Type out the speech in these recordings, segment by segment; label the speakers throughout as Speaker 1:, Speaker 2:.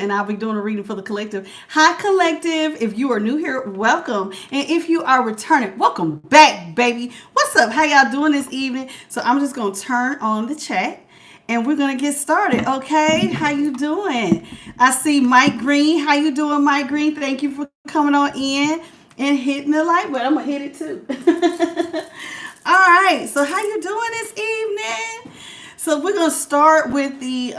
Speaker 1: and I'll be doing a reading for the collective. Hi, collective. If you are new here, welcome. And if you are returning, welcome back, baby. What's up? How y'all doing this evening? So I'm just going to turn on the chat and we're going to get started. Okay. How you doing? I see Mike Green. How you doing, Mike Green? Thank you for coming on in and hitting the like button. I'm going to hit it too. All right. So how you doing this evening? So we're going to start with the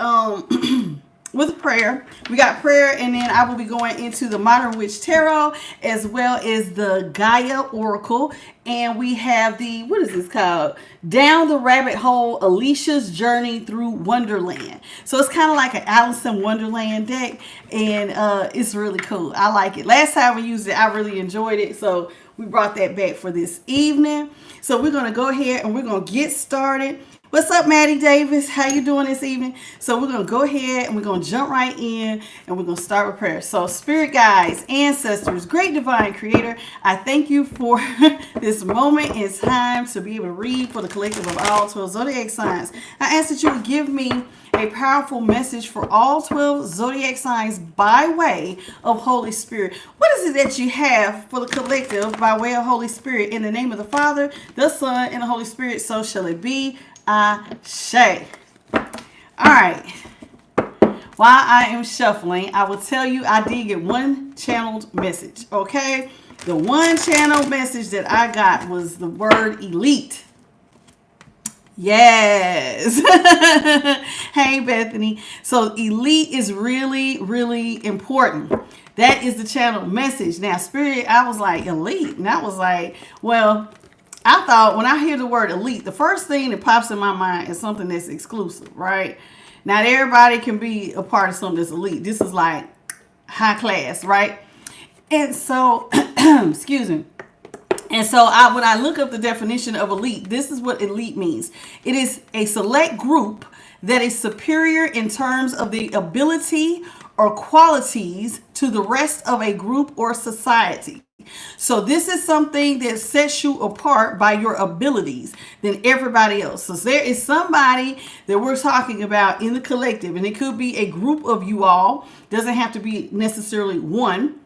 Speaker 1: with prayer. We got prayer, and then I will be going into the Modern Witch Tarot as well as the Gaia Oracle. And we have the, what is this called? Down the Rabbit Hole, Alicia's Journey Through Wonderland. So it's kind of like an Alice in Wonderland deck, and it's really cool. I like it. Last time we used it, I really enjoyed it. So we brought that back for this evening. So we're going to go ahead and we're going to get started. What's up, Maddie Davis? How you doing this evening? So we're going to go ahead and we're going to jump right in and we're going to start with prayer. So spirit guides, ancestors, great divine creator, I thank you for this moment in time to be able to read for the collective of all 12 zodiac signs. I ask that you would give me a powerful message for all 12 zodiac signs by way of Holy Spirit. What is it that you have for the collective by way of Holy Spirit? In the name of the Father, the Son, and the Holy Spirit, so shall it be. Ashe. All right. While I am shuffling, I will tell you I did get one channeled message. Okay. The one channeled message that I got was the word elite. Yes. Hey, Bethany. So elite is really, really important. That is the channeled message. Now, spirit, I was like, elite. And I was like, well, I thought when I hear the word elite, the first thing that pops in my mind is something that's exclusive, right? Not everybody can be a part of something that's elite. This is like high class, right? And so, excuse me. And so when I look up the definition of elite, this is what elite means. It is a select group that is superior in terms of the ability or qualities to the rest of a group or society. So this is something that sets you apart by your abilities than everybody else. So there is somebody that we're talking about in the collective, and it could be a group of you all. Doesn't have to be necessarily one.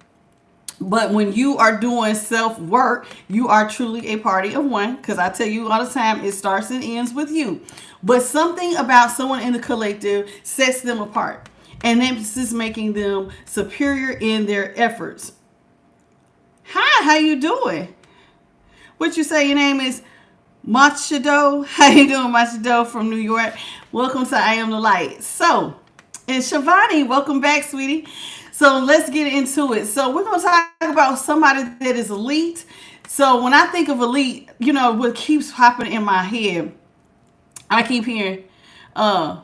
Speaker 1: But when you are doing self-work, you are truly a party of one. Because I tell you all the time, it starts and ends with you. But something about someone in the collective sets them apart. And this is making them superior in their efforts. Hi, how you doing? What you say your name is? Machado. How you doing, Machado from New York? Welcome to I Am the Light. So, and Shivani, welcome back, sweetie. So let's get into it. So we're going to talk about somebody that is elite. So when I think of elite, you know, what keeps popping in my head, I keep hearing, I'm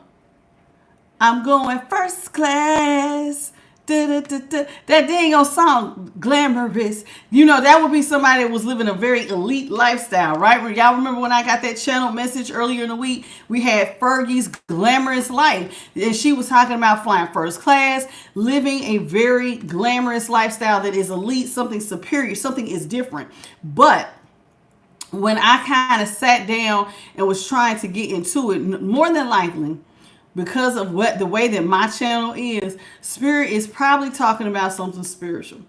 Speaker 1: going first class. That dang old song, glamorous. You know, that would be somebody that was living a very elite lifestyle, right? Y'all remember when I got that channel message earlier in the week? We had Fergie's glamorous life. And she was talking about flying first class, living a very glamorous lifestyle that is elite, something superior, something is different. But when I kind of sat down and was trying to get into it, more than likely, because of what the way that my channel is, spirit is probably talking about something spiritual.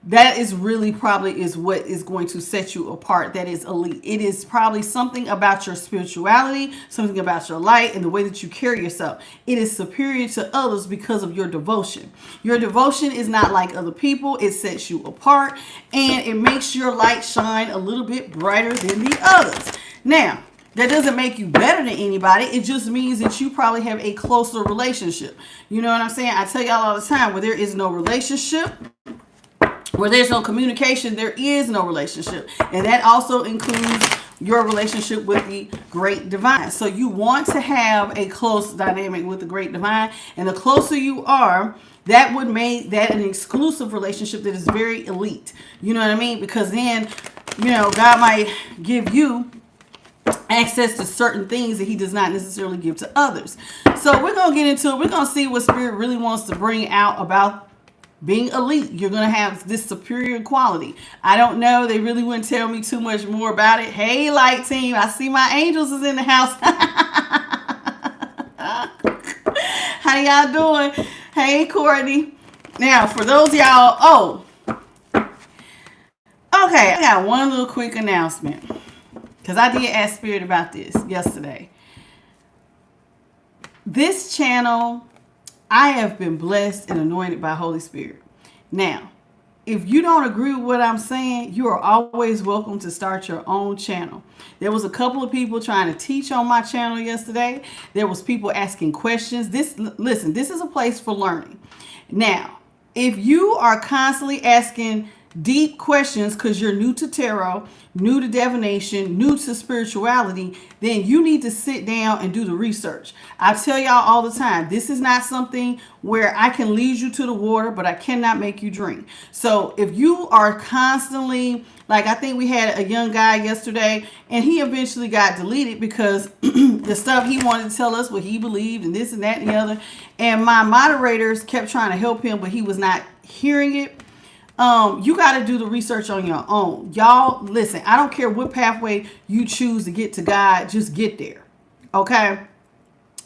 Speaker 1: That is really probably is what is going to set you apart. That is elite. It is probably something about your spirituality, something about your light and the way that you carry yourself. It is superior to others because of your devotion. Your devotion is not like other people. It sets you apart and it makes your light shine a little bit brighter than the others. Now, that doesn't make you better than anybody. It just means that you probably have a closer relationship. You know what I'm saying? I tell y'all all the time, where there is no relationship, where there's no communication, there is no relationship. And that also includes your relationship with the great divine. So you want to have a close dynamic with the great divine. And the closer you are, that would make that an exclusive relationship that is very elite. You know what I mean? Because then, you know, God might give you access to certain things that he does not necessarily give to others. So we're going to get into it. We're going to see what spirit really wants to bring out about being elite. You're going to have this superior quality. I don't know. They really wouldn't tell me too much more about it. Hey, light team. I see my angels is in the house. How y'all doing? Hey, Courtney. Now, for those of y'all, okay, I got one little quick announcement. Because I did ask Spirit about this yesterday. This channel, I have been blessed and anointed by Holy Spirit. Now, if you don't agree with what I'm saying, you are always welcome to start your own channel. There was a couple of people trying to teach on my channel yesterday. There was people asking questions. Listen, this is a place for learning. Now, if you are constantly asking deep questions because you're new to tarot, new to divination, new to spirituality, then you need to sit down and do the research. I tell y'all all the time, this is not something where I can lead you to the water, but I cannot make you drink. So if you are constantly, like I think we had a young guy yesterday and he eventually got deleted because the stuff he wanted to tell us what he believed and this and that and the other. And my moderators kept trying to help him, but he was not hearing it. You got to do the research on your own. Y'all, listen, I don't care what pathway you choose to get to God, just get there. Okay?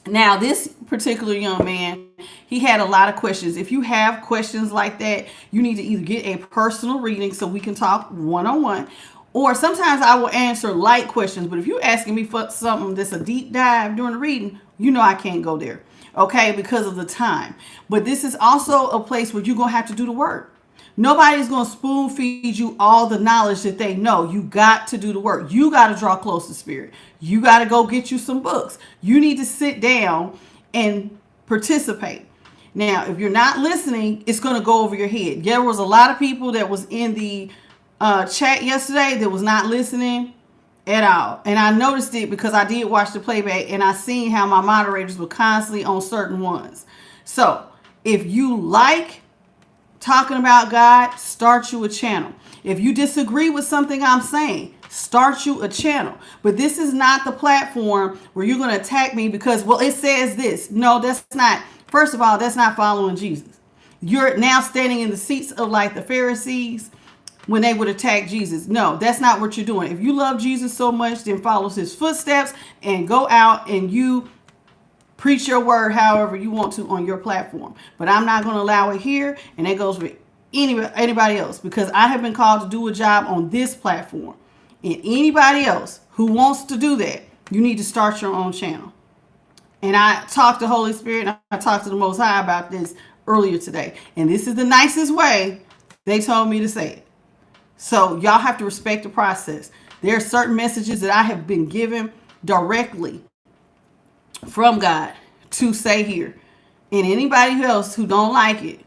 Speaker 1: Now, this particular young man, he had a lot of questions. If you have questions like that, you need to either get a personal reading so we can talk one-on-one, or sometimes I will answer light questions. But if you're asking me for something that's a deep dive during the reading, you know I can't go there, okay, because of the time. But this is also a place where you're going to have to do the work. Nobody's going to spoon feed you all the knowledge that they know. You got to do the work. You got to draw close to Spirit. You got to go get you some books. You need to sit down and participate. Now, if you're not listening, it's going to go over your head. There was a lot of people that was in the chat yesterday that was not listening at all. And I noticed it because I did watch the playback and I seen how my moderators were constantly on certain ones. So if you like talking about God, start you a channel. If you disagree with something I'm saying, start you a channel. But this is not the platform where you're going to attack me because, well, it says this. No, that's not. First of all, that's not following Jesus. You're now standing in the seats of like the Pharisees when they would attack Jesus. No, that's not what you're doing. If you love Jesus so much, then follow his footsteps and go out and you preach your word however you want to on your platform. But I'm not going to allow it here, and that goes for anybody else, because I have been called to do a job on this platform. And anybody else who wants to do that, you need to start your own channel. And I talked to Holy Spirit, and I talked to the Most High about this earlier today. And this is the nicest way they told me to say it. So y'all have to respect the process. There are certain messages that I have been given directly from God to say here. And anybody else who don't like it,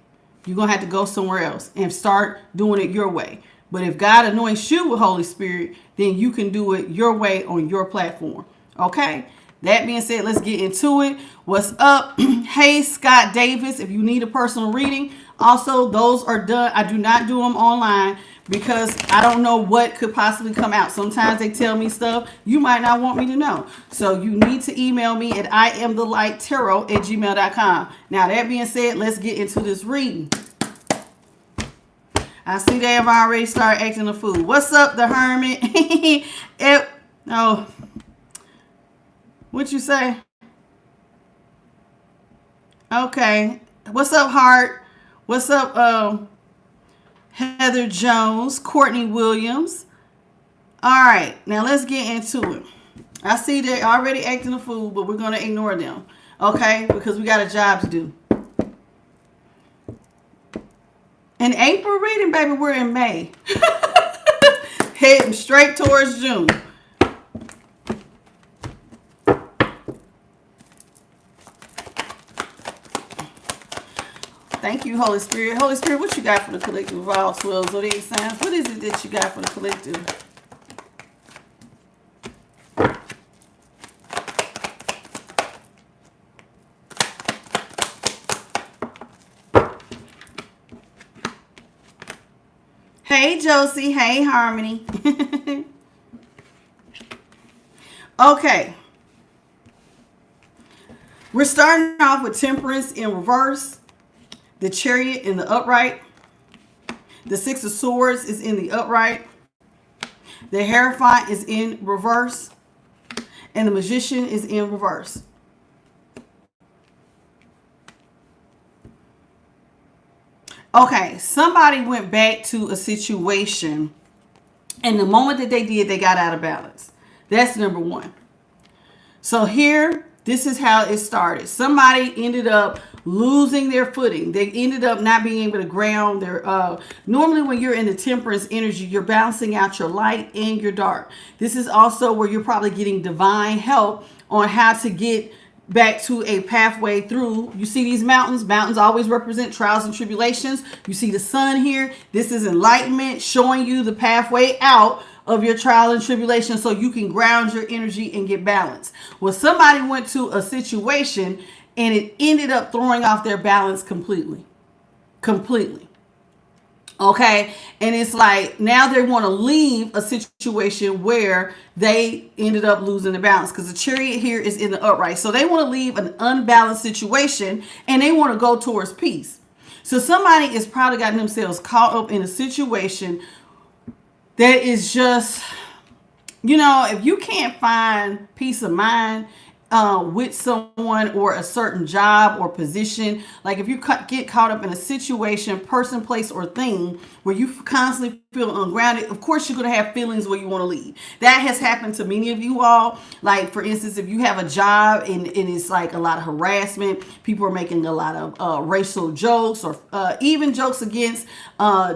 Speaker 1: you're going to have to go somewhere else and start doing it your way. But if God anoints you with Holy Spirit, then you can do it your way on your platform. Okay? That being said, let's get into it. What's up? Hey, Scott Davis, if you need a personal reading. Also, those are done. I do not do them online because I don't know what could possibly come out. Sometimes they tell me stuff you might not want me to know. So you need to email me at iamthelightttarot@gmail.com. Now, that being said, let's get into this reading. I see they have already started acting a fool. What's up, the hermit? What you say? Okay. What's up, Hart? What's up, Heather Jones, Courtney Williams? All right, now let's get into it. I see they're already acting a fool, but we're going to ignore them, okay? Because we got a job to do. In April reading, baby, we're in May. Heading straight towards June. Thank you, Holy Spirit. Holy Spirit, what you got for the collective of all 12 zodiac signs? What is it that you got for the collective? Hey, Josie. Hey, Harmony. Okay. We're starting off with Temperance in reverse. The Chariot in the upright. The Six of Swords is in the upright. The Hierophant is in reverse. And the Magician is in reverse. Okay, somebody went back to a situation, and the moment that they did, they got out of balance. That's number one. So here, this is how it started. Somebody ended up losing their footing. They ended up not being able to ground their normally when you're in the temperance energy, you're balancing out your light and your dark. This is also where you're probably getting divine help on how to get back to a pathway through. You see these mountains. Mountains always represent trials and tribulations. You see the sun here. This is enlightenment, showing you the pathway out of your trial and tribulation so you can ground your energy and get balance. Well, somebody went to a situation and it ended up throwing off their balance completely. Okay. And it's like now they want to leave a situation where they ended up losing the balance, because the chariot here is in the upright. So they want to leave an unbalanced situation and they want to go towards peace. So somebody is probably gotten themselves caught up in a situation that is just, if you can't find peace of mind with someone or a certain job or position, like if you get caught up in a situation, person, place, or thing where you constantly feel ungrounded, of course you're going to have feelings where you want to leave. That has happened to many of you all. Like, for instance, if you have a job and it's like a lot of harassment, people are making a lot of racial jokes or even jokes against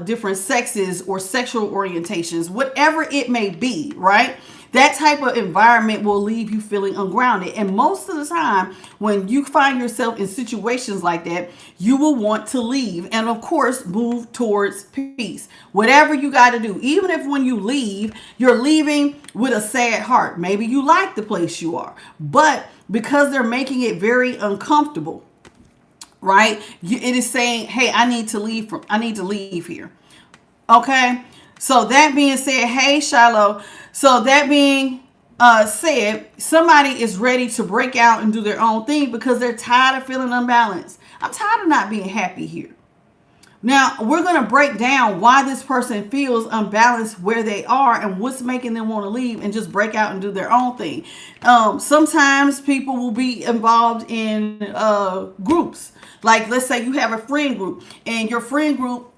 Speaker 1: different sexes or sexual orientations, whatever it may be, right? That type of environment will leave you feeling ungrounded. And most of the time, when you find yourself in situations like that, you will want to leave and, of course, move towards peace. Whatever you got to do, even if when you leave, you're leaving with a sad heart. Maybe you like the place you are, but because they're making it very uncomfortable, right? It is saying, hey, I need to leave here. Okay. So that being said, hey, Shiloh. So that being said, somebody is ready to break out and do their own thing because they're tired of feeling unbalanced. I'm tired of not being happy here. Now, we're going to break down why this person feels unbalanced where they are and what's making them want to leave and just break out and do their own thing. Sometimes people will be involved in groups. Like, let's say you have a friend group, and your friend group,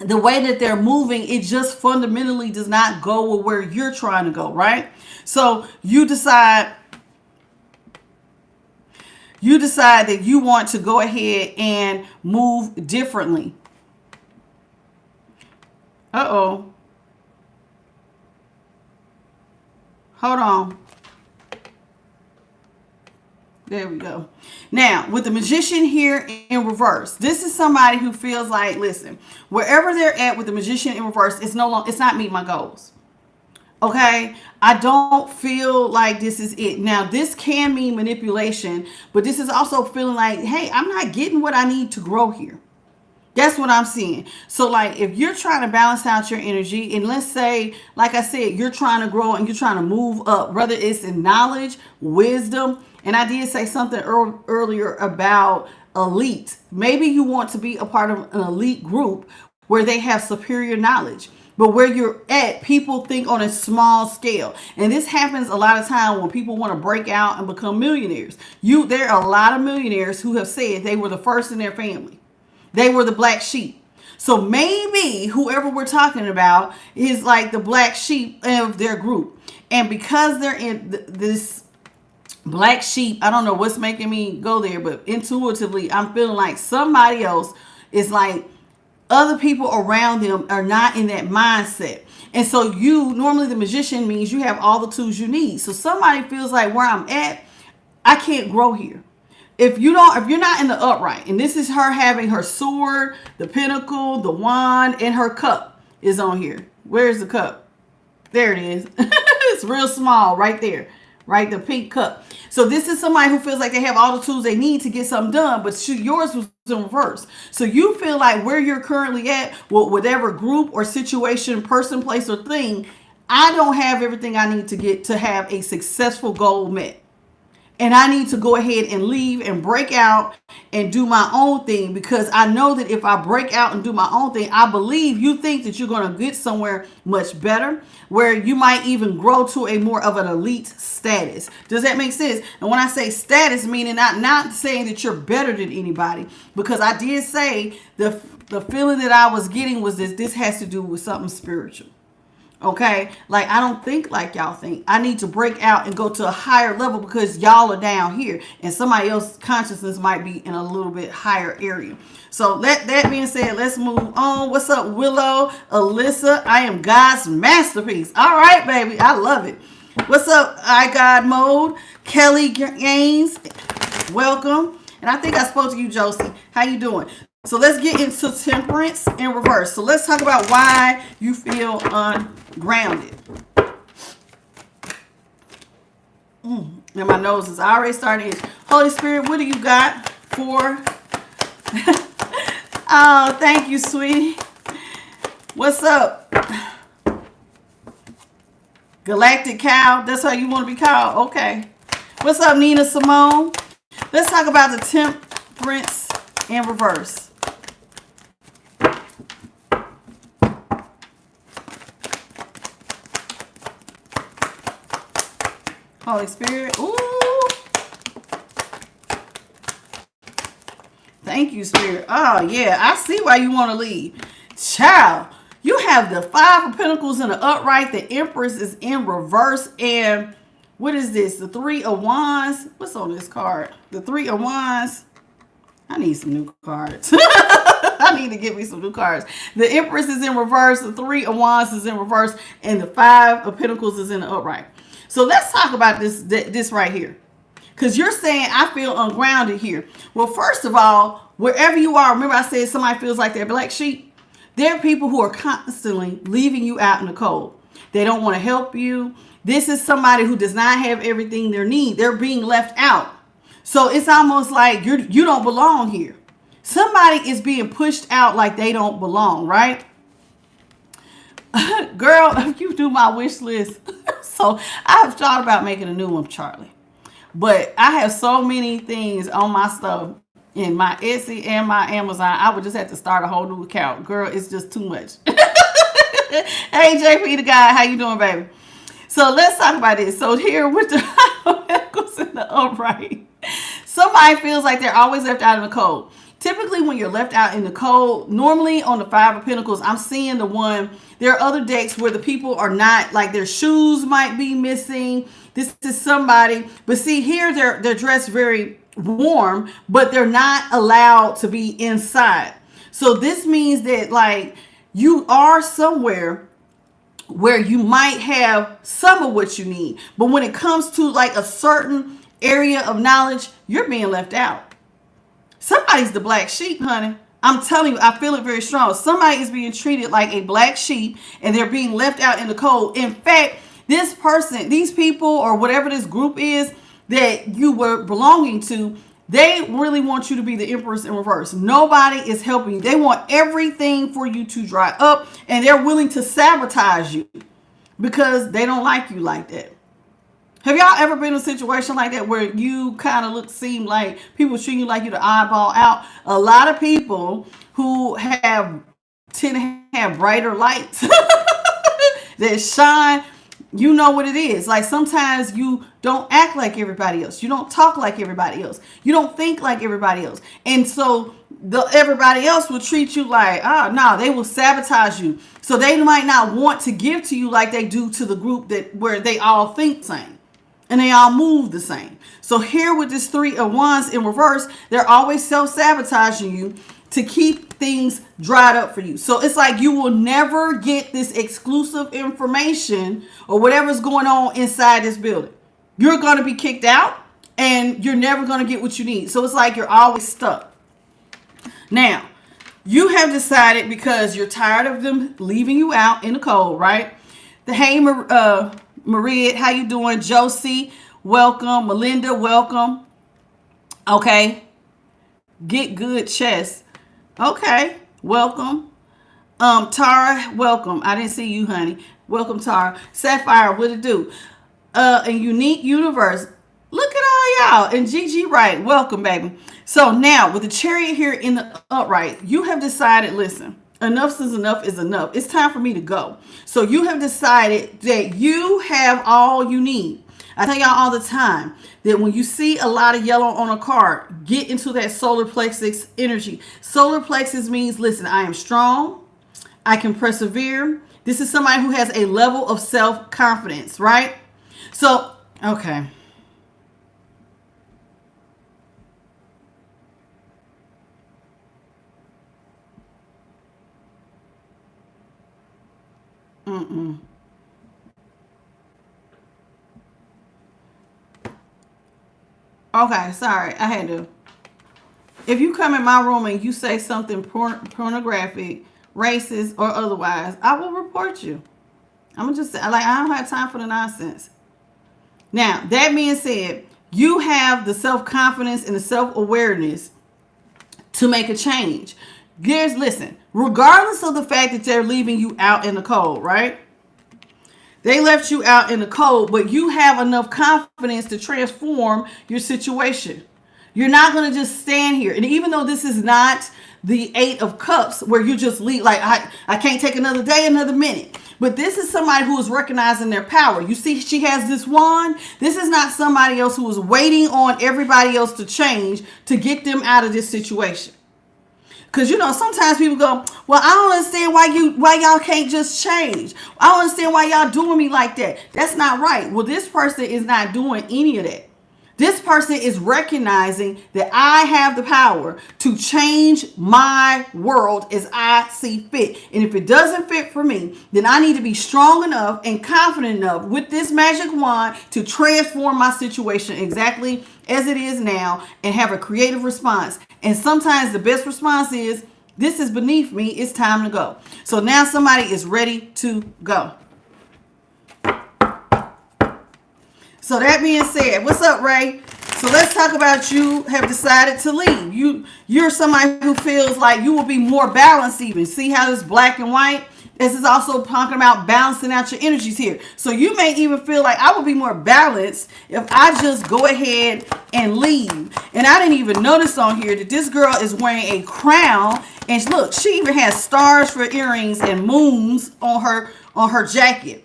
Speaker 1: the way that they're moving, it just fundamentally does not go with where you're trying to go, right? So you decide that you want to go ahead and move differently. Uh-oh. Hold on. There we go. Now, with the Magician here in reverse, this is somebody who feels like, listen, wherever they're at with the Magician in reverse, it's not meeting my goals. Okay? I don't feel like this is it. Now, this can mean manipulation, but this is also feeling like, hey, I'm not getting what I need to grow here. That's what I'm seeing. So, like, if you're trying to balance out your energy, and let's say, like I said, you're trying to grow and you're trying to move up, whether it's in knowledge, wisdom, and I did say something earlier about elite. Maybe you want to be a part of an elite group where they have superior knowledge. But where you're at, people think on a small scale. And this happens a lot of time when people want to break out and become millionaires. There are a lot of millionaires who have said they were the first in their family. They were the black sheep. So maybe whoever we're talking about is like the black sheep of their group. And because they're in this black sheep, I don't know what's making me go there, but intuitively, I'm feeling like somebody else is like, other people around them are not in that mindset. And so normally the Magician means you have all the tools you need. So somebody feels like where I'm at, I can't grow here. If you're not in the upright, and this is her having her sword, the pentacle, the wand, and her cup is on here. Where's the cup? There it is. It's real small right there. Right? The pink cup. So this is somebody who feels like they have all the tools they need to get something done, but yours was in reverse. So you feel like where you're currently at, whatever group or situation, person, place, or thing, I don't have everything I need to get to have a successful goal met. and I need to go ahead and leave and break out and do my own thing, because I know that if I break out and do my own thing, I believe you think that you're going to get somewhere much better, where you might even grow to a more of an elite status. Does that make sense? And when I say status, meaning not saying that you're better than anybody, because I did say the feeling that I was getting was this has to do with something spiritual. Okay, like I don't think like y'all think. I need to break out and go to a higher level, because y'all are down here and somebody else's consciousness might be in a little bit higher area. So that being said, let's move on. What's up, Willow? Alyssa, I am God's masterpiece. All right, baby, I love it. What's up, I God Mode? Kelly Gaines, welcome. And I think I spoke to you, Josie. How you doing? So let's get into temperance in reverse. So let's talk about why you feel ungrounded. And my nose is already starting to itch. Holy Spirit, what do you got for? Oh, thank you, sweetie. What's up? Galactic Cow. That's how you want to be called? Okay. What's up, Nina Simone? Let's talk about the temperance in reverse. Holy Spirit. Ooh. Thank you, Spirit. Oh, yeah. I see why you want to leave. Child, you have the Five of Pentacles in the upright. The Empress is in reverse. And what is this? The Three of Wands. What's on this card? The Three of Wands. I need some new cards. I need to get me some new cards. The Empress is in reverse. The Three of Wands is in reverse. And the Five of Pentacles is in the upright. So let's talk about this right here. Because you're saying, I feel ungrounded here. Well, first of all, wherever you are, remember I said somebody feels like they're black sheep? There are people who are constantly leaving you out in the cold. They don't want to help you. This is somebody who does not have everything they need. They're being left out. So it's almost like you don't belong here. Somebody is being pushed out like they don't belong, right? Girl, if you do my wish list. So I've thought about making a new one, Charlie. But I have so many things on my stuff in my Etsy and my Amazon. I would just have to start a whole new account. Girl, it's just too much. Hey, JP the guy, how you doing, baby? So let's talk about this. So here with the Pentacles in the upright, somebody feels like they're always left out in the cold. Typically, when you're left out in the cold, normally on the Five of Pentacles, I'm seeing the one. There are other decks where the people are not, like their shoes might be missing. This is somebody, but see here they're dressed very warm, but they're not allowed to be inside. So this means that like you are somewhere where you might have some of what you need, but when it comes to like a certain area of knowledge, you're being left out. Somebody's the black sheep, honey. I'm telling you, I feel it very strong. Somebody is being treated like a black sheep and they're being left out in the cold. In fact, this person, these people, or whatever this group is that you were belonging to, they really want you to be the Empress in reverse. Nobody is helping you. They want everything for you to dry up, and they're willing to sabotage you because they don't like you like that. Have y'all ever been in a situation like that where you kind of seem like people treat you like you're the oddball out? A lot of people who tend to have brighter lights that shine, you know what it is. Like sometimes you don't act like everybody else. You don't talk like everybody else. You don't think like everybody else. And so everybody else will treat you like, no, they will sabotage you. So they might not want to give to you like they do to the group where they all think the same. And they all move the same. So here with this Three of Wands in reverse, they're always self-sabotaging you to keep things dried up for you. So it's like you will never get this exclusive information or whatever's going on inside this building. You're going to be kicked out and you're never going to get what you need. So it's like you're always stuck. Now, you have decided because you're tired of them leaving you out in the cold, right? Maria, how you doing? Josie, welcome. Melinda, welcome. Okay. Get good chest. Okay. Welcome. Tara, welcome. I didn't see you, honey. Welcome, Tara. Sapphire, what it do? A unique universe. Look at all y'all. And Gigi Wright, welcome, baby. So now with the Chariot here in the upright, you have decided, listen, enough is enough is enough. It's time for me to go. So you have decided that you have all you need. I tell y'all all the time that when you see a lot of yellow on a card, get into that solar plexus energy. Solar plexus means, listen, I am strong. I can persevere. This is somebody who has a level of self-confidence, right? So, okay. Okay, sorry. I had to. If you come in my room and you say something pornographic, racist, or otherwise, I will report you. I'm going to just say, like, I don't have time for the nonsense. Now, that being said, you have the self-confidence and the self-awareness to make a change. Listen, regardless of the fact that they're leaving you out in the cold, right? They left you out in the cold, but you have enough confidence to transform your situation. You're not going to just stand here. And even though this is not the 8 of Cups where you just leave, like, I can't take another day, another minute. But this is somebody who is recognizing their power. You see, she has this wand. This is not somebody else who is waiting on everybody else to change to get them out of this situation. Because, you know, sometimes people go, well, I don't understand why y'all can't just change. I don't understand why y'all doing me like that. That's not right. Well, this person is not doing any of that. This person is recognizing that I have the power to change my world as I see fit. And if it doesn't fit for me, then I need to be strong enough and confident enough with this magic wand to transform my situation exactly as it is now and have a creative response. And sometimes the best response is, this is beneath me. It's time to go. So now somebody is ready to go. So that being said, what's up, Ray? So let's talk about you have decided to leave. You're somebody who feels like you will be more balanced even. See how this black and white? This is also talking about balancing out your energies here. So you may even feel like I will be more balanced if I just go ahead and leave. And I didn't even notice on here that this girl is wearing a crown. And look, she even has stars for earrings and moons on her jacket.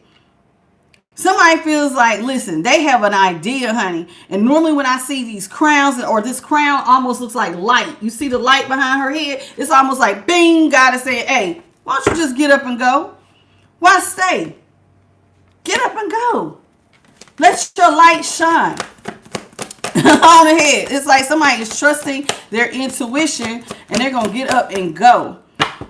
Speaker 1: Somebody feels like, listen, they have an idea, honey. And normally when I see these crowns, or this crown almost looks like light. You see the light behind her head? It's almost like, bing, God is saying, hey, why don't you just get up and go? Why stay? Get up and go. Let your light shine on ahead. It's like somebody is trusting their intuition and they're going to get up and go.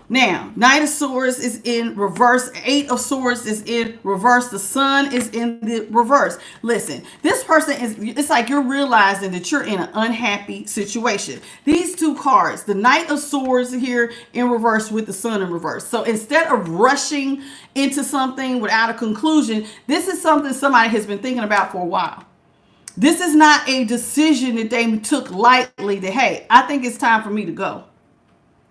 Speaker 1: Now, Knight of Swords is in reverse. 8 of Swords is in reverse. The Sun is in the reverse. Listen, this person it's like you're realizing that you're in an unhappy situation. These two cards, the Knight of Swords here in reverse with the Sun in reverse. So instead of rushing into something without a conclusion, this is something somebody has been thinking about for a while. This is not a decision that they took lightly that, hey, I think it's time for me to go.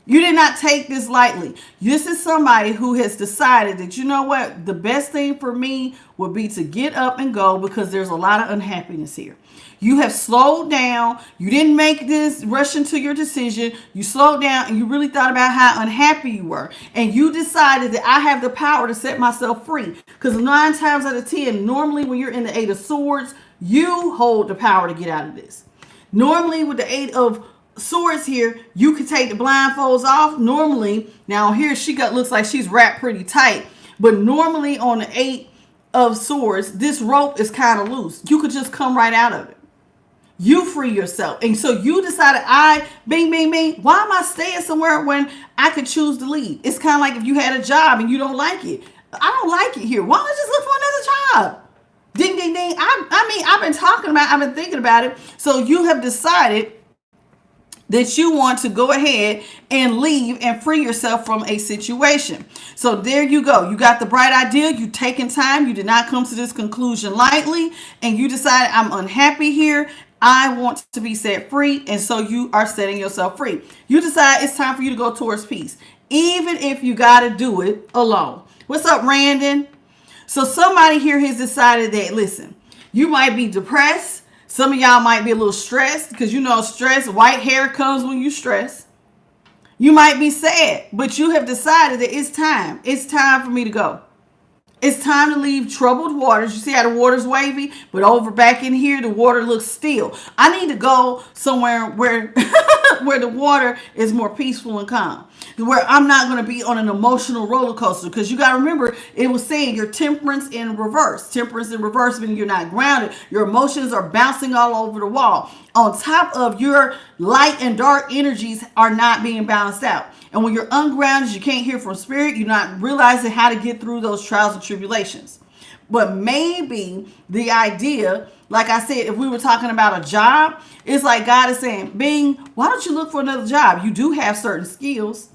Speaker 1: You did not take this lightly. This is somebody who has decided that, you know what, the best thing for me would be to get up and go because there's a lot of unhappiness here. You have slowed down. You didn't make this rush into your decision. You slowed down and you really thought about how unhappy you were. And you decided that I have the power to set myself free. Because 9 times out of 10, normally when you're in the 8 of Swords, you hold the power to get out of this. Normally with the 8 of Swords here, you can take the blindfolds off. Normally, now here looks like she's wrapped pretty tight, but normally on the 8 of Swords, this rope is kind of loose. You could just come right out of it. You free yourself. And so you decided, bing, bing, bing. Why am I staying somewhere when I could choose to leave? It's kind of like if you had a job and you don't like it. I don't like it here. Why don't I just look for another job? Ding, ding, ding. I've been thinking about it. So you have decided that you want to go ahead and leave and free yourself from a situation. So there you go. You got the bright idea. You taking time. You did not come to this conclusion lightly. And you decided, I'm unhappy here. I want to be set free. And so you are setting yourself free. You decide it's time for you to go towards peace, even if you got to do it alone. What's up, Randon? So somebody here has decided that, listen, you might be depressed. Some of y'all might be a little stressed because stress, white hair comes when you stress. You might be sad, but you have decided that it's time. It's time for me to go. It's time to leave troubled waters. You see how the water's wavy, but over back in here, the water looks still. I need to go somewhere where where the water is more peaceful and calm, where I'm not going to be on an emotional roller coaster. Because you got to remember, it was saying your temperance in reverse. Temperance in reverse meaning you're not grounded. Your emotions are bouncing all over the wall. On top of your light and dark energies are not being balanced out. And when you're ungrounded, you can't hear from spirit. You're not realizing how to get through those trials and tribulations. But maybe the idea, like I said, if we were talking about a job, it's like God is saying, Bing, why don't you look for another job? You do have certain skills.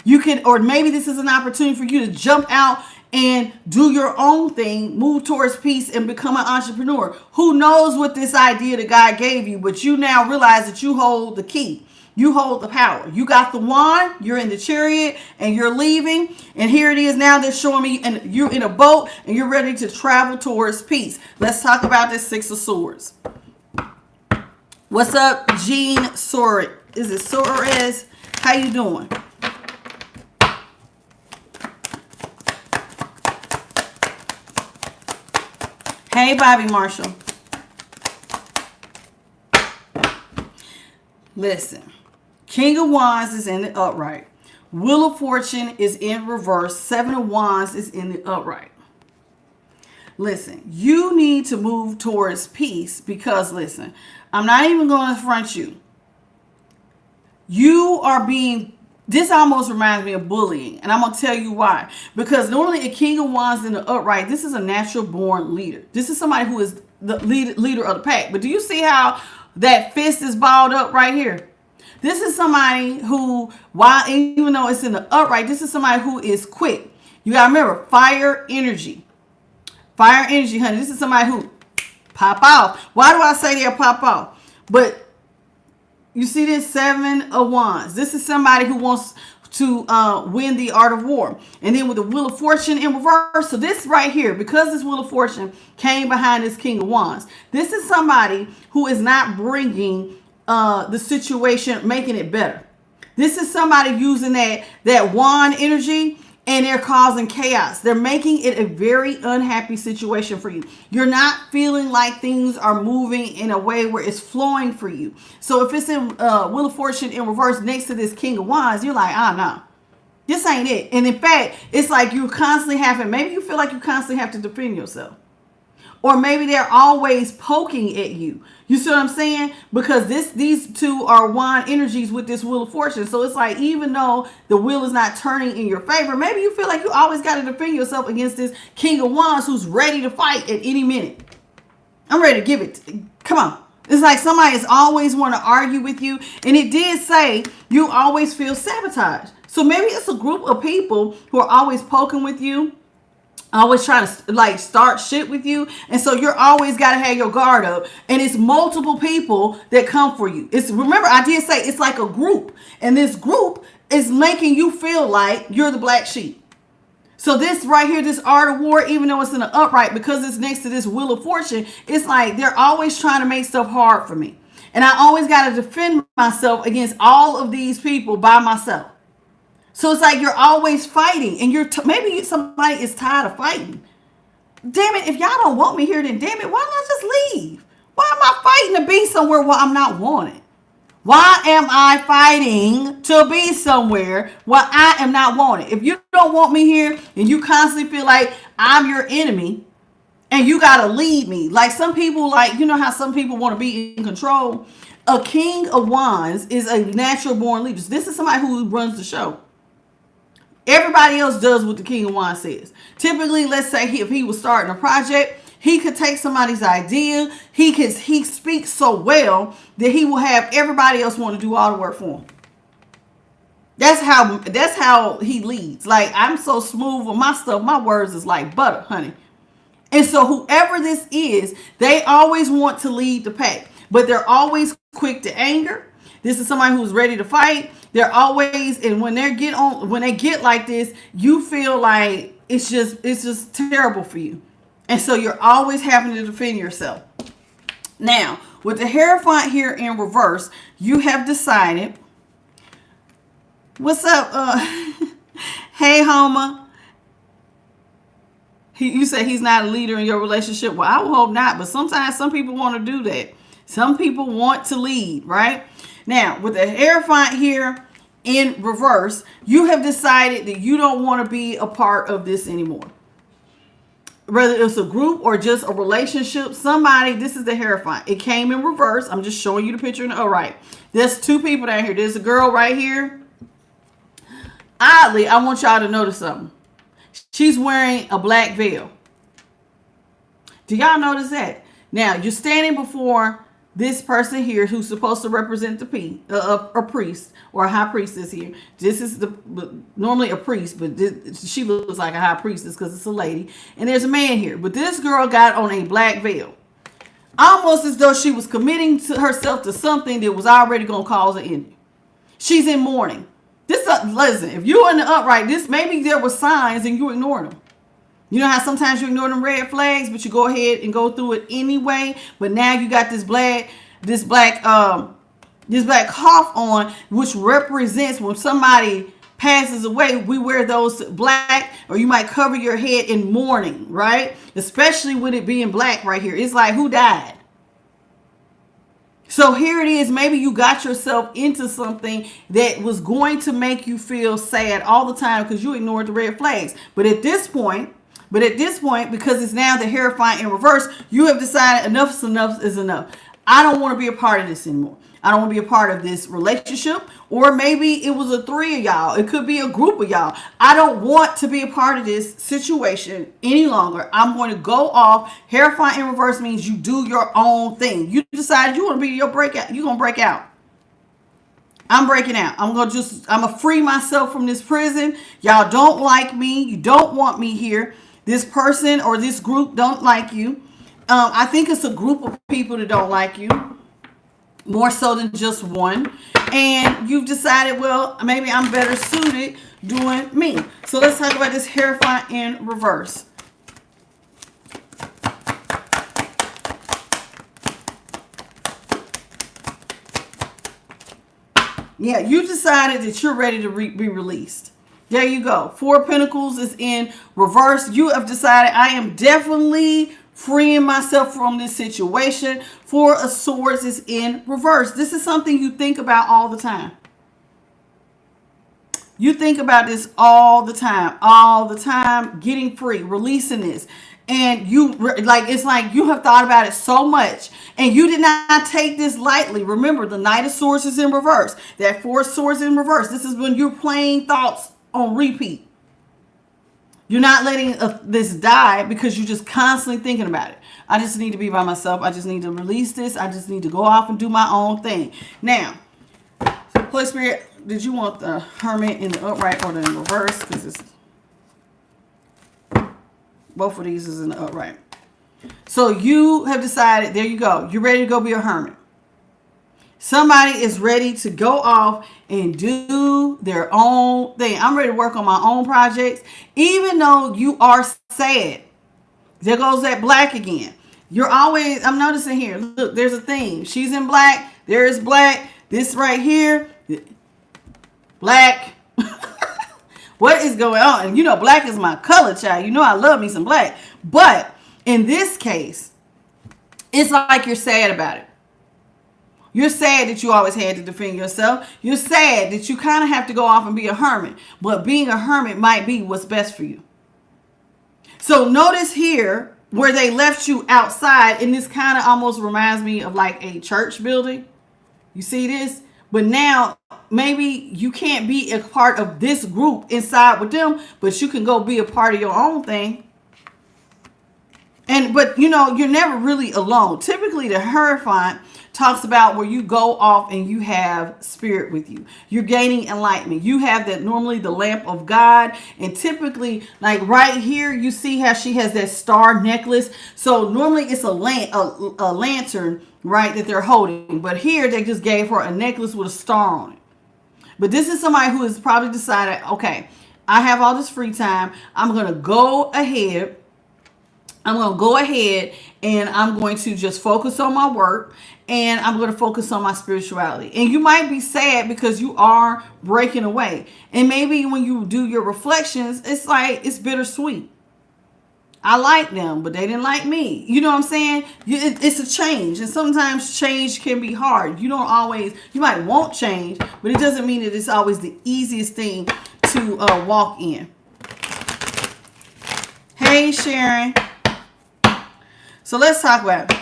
Speaker 1: You can, or maybe this is an opportunity for you to jump out and do your own thing, move towards peace and become an entrepreneur. Who knows what this idea that God gave you, but you now realize that you hold the key. You hold the power. You got the wand, you're in the chariot, and you're leaving. And here it is now, they're showing me, and you're in a boat, and you're ready to travel towards peace. Let's talk about this Six of Swords. What's up, Jean Soares? Is it Soares? How you doing? Hey, Bobby Marshall. Listen. King of Wands is in the upright. Wheel of Fortune is in reverse. Seven of Wands is in the upright. Listen, you need to move towards peace because, listen, I'm not even going to front you. You are being, this almost reminds me of bullying. And I'm going to tell you why. Because normally a King of Wands in the upright, this is a natural born leader. This is somebody who is the leader of the pack. But do you see how that fist is balled up right here? This is somebody who, while even though it's in the upright, this is somebody who is quick. You got to remember, fire energy. Fire energy, honey. This is somebody who pop off. Why do I say they'll pop off? But you see this Seven of Wands. This is somebody who wants to win the art of war. And then with the Wheel of Fortune in reverse. So this right here, because this Wheel of Fortune came behind this King of Wands, this is somebody who is not bringing the situation, making it better. This is somebody using that wand energy, and they're causing chaos. They're making it a very unhappy situation for you. You're not feeling like things are moving in a way where it's flowing for you. So if it's in Wheel of Fortune in reverse next to this King of Wands, you're like, no, this ain't it. And in fact, it's like you constantly maybe you feel like you constantly have to defend yourself. Or maybe they're always poking at you. You see what I'm saying? Because these two are wand energies with this Wheel of Fortune. So it's like, even though the wheel is not turning in your favor, maybe you feel like you always got to defend yourself against this King of Wands who's ready to fight at any minute. I'm ready to give it. Come on. It's like somebody is always want to argue with you. And it did say you always feel sabotaged. So maybe it's a group of people who are always poking with you, always trying to like start shit with you. And so you're always got to have your guard up. And it's multiple people that come for you. Remember, I did say it's like a group. And this group is making you feel like you're the black sheep. So this right here, this art of war, even though it's in the upright, because it's next to this Wheel of Fortune, it's like they're always trying to make stuff hard for me. And I always got to defend myself against all of these people by myself. So it's like you're always fighting, and maybe somebody is tired of fighting. Damn it, if y'all don't want me here, then damn it, why don't I just leave? Why am I fighting to be somewhere where I'm not wanted? Why am I fighting to be somewhere where I am not wanted? If you don't want me here and you constantly feel like I'm your enemy and you got to lead me, like some people, like, you know how some people want to be in control? A King of Wands is a natural born leader. This is somebody who runs the show. Everybody else does what the King of Wands says. Typically, let's say if he was starting a project, he could take somebody's idea. He speaks so well that he will have everybody else want to do all the work for him. That's how he leads. Like, I'm so smooth with my stuff. My words is like butter, honey. And so whoever this is, they always want to lead the pack, but they're always quick to anger. This is somebody who's ready to fight. They're always, and when they get like this, you feel like it's just terrible for you. And so you're always having to defend yourself. Now, with the Hierophant here in reverse, you have decided, what's up? Hey, Homa. You say he's not a leader in your relationship. Well, I would hope not, but sometimes some people want to do that. Some people want to lead, right? Now, with the Hierophant here in reverse, you have decided that you don't want to be a part of this anymore. Whether it's a group or just a relationship, somebody, this is the Hierophant. It came in reverse. I'm just showing you the picture in the upright. There's two people down here. There's a girl right here. Oddly, I want y'all to notice something. She's wearing a black veil. Do y'all notice that? Now, you're standing before this person here who's supposed to represent the a priest or a high priestess here. This is normally a priest, but she looks like a high priestess because it's a lady. And there's a man here. But this girl got on a black veil. Almost as though she was committing to herself to something that was already going to cause an ending. She's in mourning. Listen, if you're in the upright, maybe there were signs and you ignored them. You know how sometimes you ignore them red flags, but you go ahead and go through it anyway. But now you got this black cough on, which represents when somebody passes away. We wear those black, or you might cover your head in mourning, right? Especially with it being black right here. It's like, who died? So here it is. Maybe you got yourself into something that was going to make you feel sad all the time because you ignored the red flags. But at this point, because it's now the Hierophant in reverse, you have decided enough is enough. I don't want to be a part of this anymore. I don't want to be a part of this relationship. Or maybe it was a three of y'all. It could be a group of y'all. I don't want to be a part of this situation any longer. I'm going to go off. Hierophant in reverse means you do your own thing. You decided you want to be your breakout. You're going to break out. I'm breaking out. I'm going to free myself from this prison. Y'all don't like me. You don't want me here. This person or this group don't like you. I think it's a group of people that don't like you. More so than just one. And you've decided, well, maybe I'm better suited doing me. So let's talk about this Hierophant in reverse. Yeah, you decided that you're ready to be released. There you go. Four of Pentacles is in reverse. You have decided I am definitely freeing myself from this situation. Four of Swords is in reverse. This is something you think about all the time. You think about this all the time, getting free, releasing this. And it's like you have thought about it so much and you did not take this lightly. Remember, the Knight of Swords is in reverse. That Four of Swords in reverse. This is when you're playing thoughts on repeat. You're not letting this die because you're just constantly thinking about it. I just need to be by myself. I just need to release this. I just need to go off and do my own thing. Now, Holy Spirit, did you want the Hermit in the upright or the in reverse? Because it's both of these is in the upright. So you have decided, there you go. You're ready to go be a hermit. Somebody is ready to go off and do their own thing. I'm ready to work on my own projects. Even though you are sad. There goes that black again. You're always, I'm noticing here, look, there's a theme. She's in black. There is black. This right here, black. What is going on? And you know, black is my color, child. You know I love me some black. But in this case, it's like you're sad about it. You're sad that you always had to defend yourself. You're sad that you kind of have to go off and be a hermit. But being a hermit might be what's best for you. So notice here where they left you outside. And this kind of almost reminds me of like a church building. You see this? But now maybe you can't be a part of this group inside with them. But you can go be a part of your own thing. But you know, you're never really alone. Typically the Hierophant talks about where you go off and you have spirit with you. You're gaining enlightenment. You have that normally the lamp of God. And typically like right here, you see how she has that star necklace. So normally it's a lantern, right, that they're holding. But here they just gave her a necklace with a star on it. But this is somebody who has probably decided, okay, I have all this free time. I'm going to go ahead I'm going to go ahead and I'm going to just focus on my work, and I'm going to focus on my spirituality. And you might be sad because you are breaking away. And maybe when you do your reflections, it's like it's bittersweet. I like them, but they didn't like me. You know what I'm saying? It's a change. And sometimes change can be hard. You don't always, you might want change, but it doesn't mean that it's always the easiest thing to walk in. Hey, Sharon. So let's talk about it.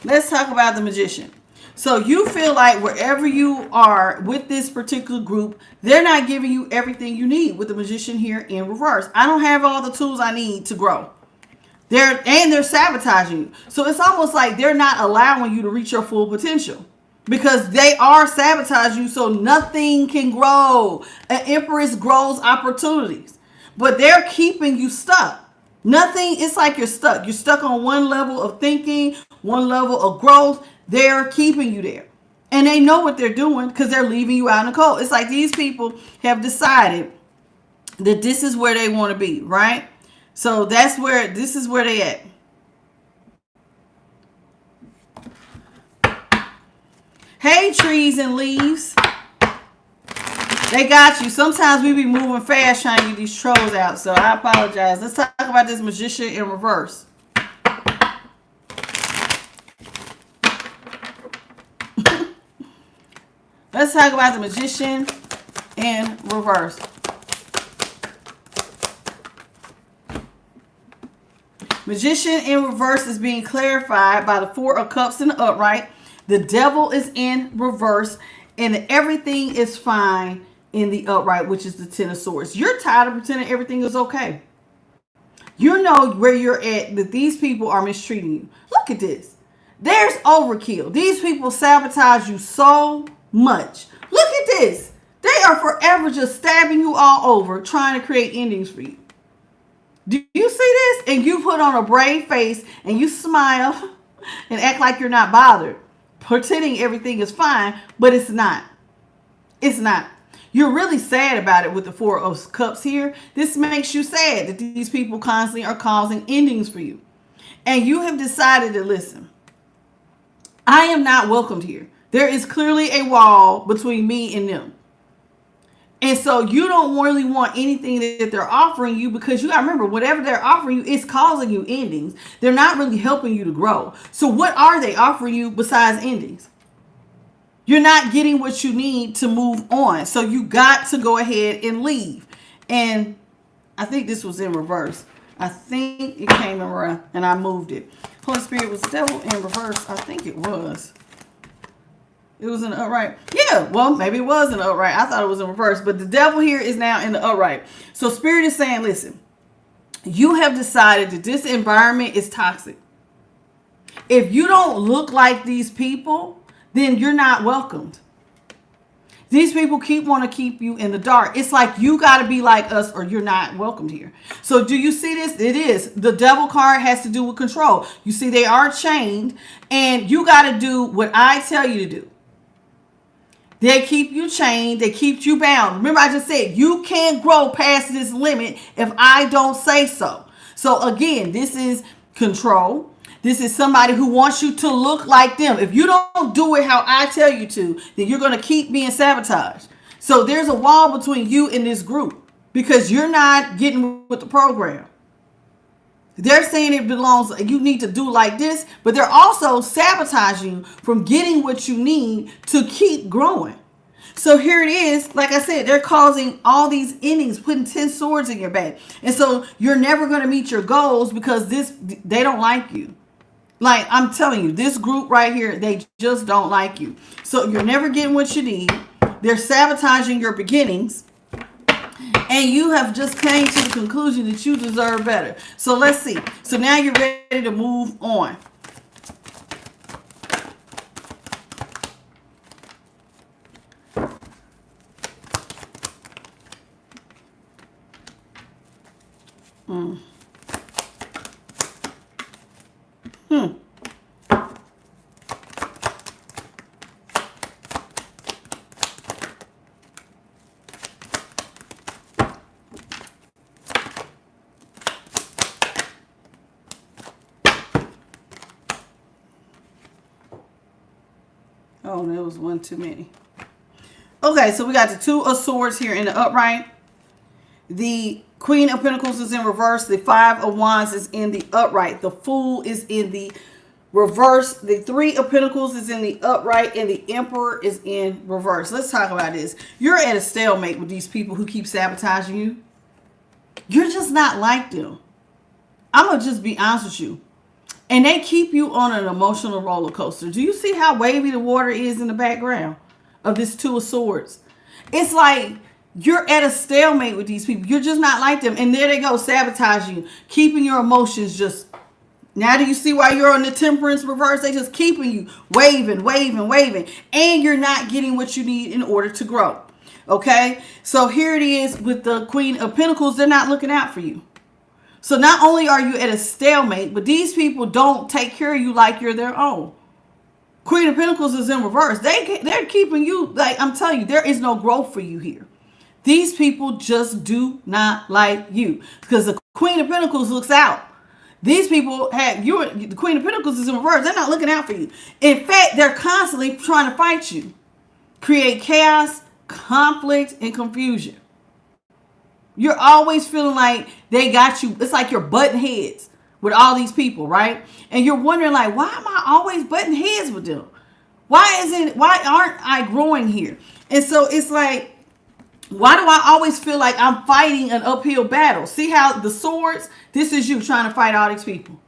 Speaker 1: Let's talk about the Magician. So you feel like wherever you are with this particular group, they're not giving you everything you need with the Magician here in reverse. I don't have all the tools I need to grow. They're sabotaging you. So it's almost like they're not allowing you to reach your full potential, because they are sabotaging you so nothing can grow. An empress grows opportunities, but they're keeping you stuck. Nothing, it's like you're stuck. You're stuck on one level of thinking, one level of growth. They're keeping you there. And they know what they're doing because they're leaving you out in the cold. It's like these people have decided that this is where they want to be, right? So this is where they at. Hey, trees and leaves. They got you. Sometimes we be moving fast trying to get these trolls out, so I apologize. Let's talk about this Magician in reverse. Let's talk about the Magician in reverse. Magician in reverse is being clarified by the Four of Cups in the upright. The Devil is in reverse, and everything is fine in the upright, which is the Ten of Swords. You're tired of pretending everything is okay. You know where you're at, that these people are mistreating you. Look at this. There's overkill. These people sabotage you so much. Look at this. They are forever just stabbing you all over, trying to create endings for you. Do you see this? And you put on a brave face and you smile and act like you're not bothered, pretending everything is fine, but it's not. It's not. You're really sad about it with the Four of Cups here. This makes you sad that these people constantly are causing endings for you. And you have decided to listen. I am not welcomed here. There is clearly a wall between me and them. And so you don't really want anything that they're offering you, because you got to remember, whatever they're offering you is causing you endings. They're not really helping you to grow. So what are they offering you besides endings? You're not getting what you need to move on. So you got to go ahead and leave. And I think this was in reverse. I think it came around and I moved it. Holy Spirit, was the Devil in reverse? I think it was. It was in the upright. Yeah, well, maybe it was in the upright. I thought it was in reverse. But the Devil here is now in the upright. So Spirit is saying, listen, you have decided that this environment is toxic. If you don't look like these people, then you're not welcomed. These people want to keep you in the dark. It's like you got to be like us or you're not welcomed here. So do you see this? It is. The Devil card has to do with control. You see, they are chained, and you got to do what I tell you to do. They keep you chained. They keep you bound. Remember, I just said you can't grow past this limit if I don't say so. So again, this is control. This is somebody who wants you to look like them. If you don't do it how I tell you to, then you're going to keep being sabotaged. So there's a wall between you and this group because you're not getting with the program. They're saying it belongs, you need to do like this, but they're also sabotaging you from getting what you need to keep growing. So here it is. Like I said, they're causing all these endings, putting 10 swords in your back. And so you're never going to meet your goals because they don't like you. Like I'm telling you, this group right here, they just don't like you. So you're never getting what you need. They're sabotaging your beginnings. And you have just came to the conclusion that you deserve better. So let's see. So now you're ready to move on. Oh, there was one too many. Okay, so we got the Two of Swords here in the upright. The Queen of Pentacles is in reverse. The Five of Wands is in the upright. The Fool is in the reverse. The Three of Pentacles is in the upright, and the Emperor is in reverse. Let's talk about this. You're at a stalemate with these people who keep sabotaging you. You're just not like them. I'm going to just be honest with you. And they keep you on an emotional roller coaster. Do you see how wavy the water is in the background of this Two of Swords? It's like you're at a stalemate with these people. You're just not like them. And there they go, sabotaging you, keeping your emotions just... Now do you see why you're on the Temperance reverse? They just keeping you waving, waving, waving. And you're not getting what you need in order to grow. Okay? So here it is with the Queen of Pentacles. They're not looking out for you. So not only are you at a stalemate, but these people don't take care of you like you're their own. Queen of Pentacles is in reverse. They're keeping you, like I'm telling you, there is no growth for you here. These people just do not like you because the Queen of Pentacles looks out. These people have you. The Queen of Pentacles is in reverse. They're not looking out for you. In fact, they're constantly trying to fight you, create chaos, conflict, and confusion. You're always feeling like they got you. It's like you're butting heads with all these people, right? And you're wondering like, why am I always butting heads with them? Why aren't I growing here? And so it's like, why do I always feel like I'm fighting an uphill battle? See how the swords, this is you trying to fight all these people.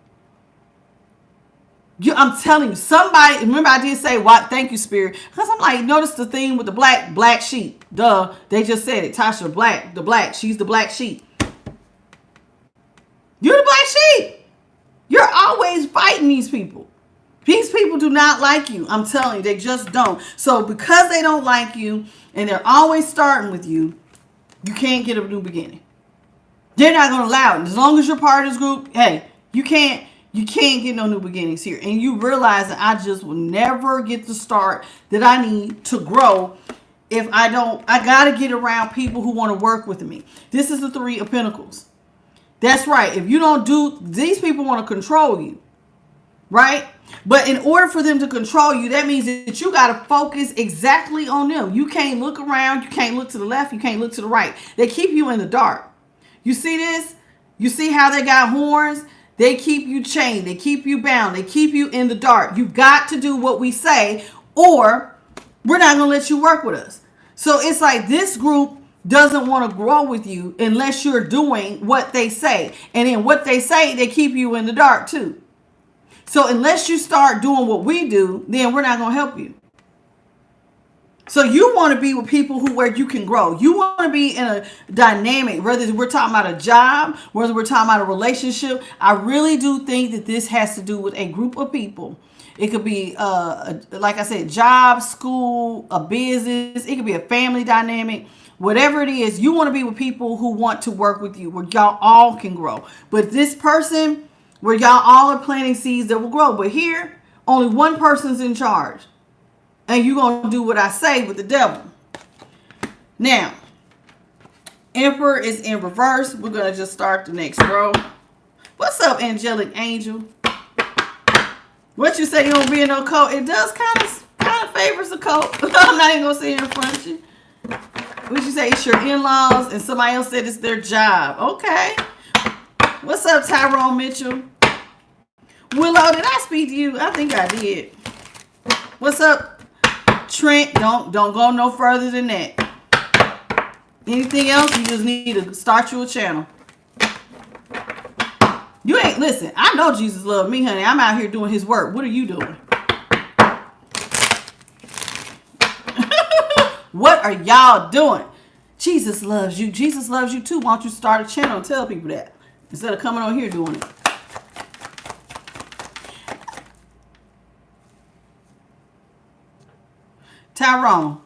Speaker 1: I'm telling you, somebody, remember I did say, what? Thank you, Spirit. Because I'm like, notice the theme with the black sheep. Duh, they just said it. Tasha, the black, she's the black sheep. You're the black sheep. You're always fighting these people. These people do not like you. I'm telling you, they just don't. So because they don't like you and they're always starting with you, you can't get a new beginning. They're not going to allow it. As long as you're part of this group, hey, you can't get no new beginnings here. And you realize that I just will never get the start that I need to grow if I got to get around people who want to work with me. This is the Three of Pentacles. That's right. If you don't do, these people want to control you, right? But in order for them to control you, that means that you got to focus exactly on them. You can't look around. You can't look to the left. You can't look to the right. They keep you in the dark. You see this? You see how they got horns? They keep you chained. They keep you bound. They keep you in the dark. You got to do what we say or we're not going to let you work with us. So it's like this group doesn't want to grow with you unless you're doing what they say. And then what they say, they keep you in the dark too. So unless you start doing what we do, then we're not going to help you. So you want to be with people where you can grow. You want to be in a dynamic, whether we're talking about a job, whether we're talking about a relationship. I really do think that this has to do with a group of people. It could be, like I said, job, school, a business. It could be a family dynamic. Whatever it is, you want to be with people who want to work with you, where y'all all can grow. But this person, where y'all all are planting seeds that will grow. But here, only one person's in charge. And you're going to do what I say with the devil. Now, Emperor is in reverse. We're going to just start the next row. What's up, angelic angel? What you say, you don't be in no coat? It does kind of favors the coat. I'm not even going to say it in front of you. What you say, it's your in-laws, and somebody else said it's their job. Okay. What's up, Tyrone Mitchell? Willow, did I speak to you? I think I did. What's up, Trent? Don't go no further than that. Anything else, you just need to start you a channel. You ain't, listen, I know Jesus loved me, honey. I'm out here doing his work. What are you doing? What are y'all doing? Jesus loves you. Jesus loves you too. Why don't you start a channel and tell people that instead of coming on here doing it? Tyrone.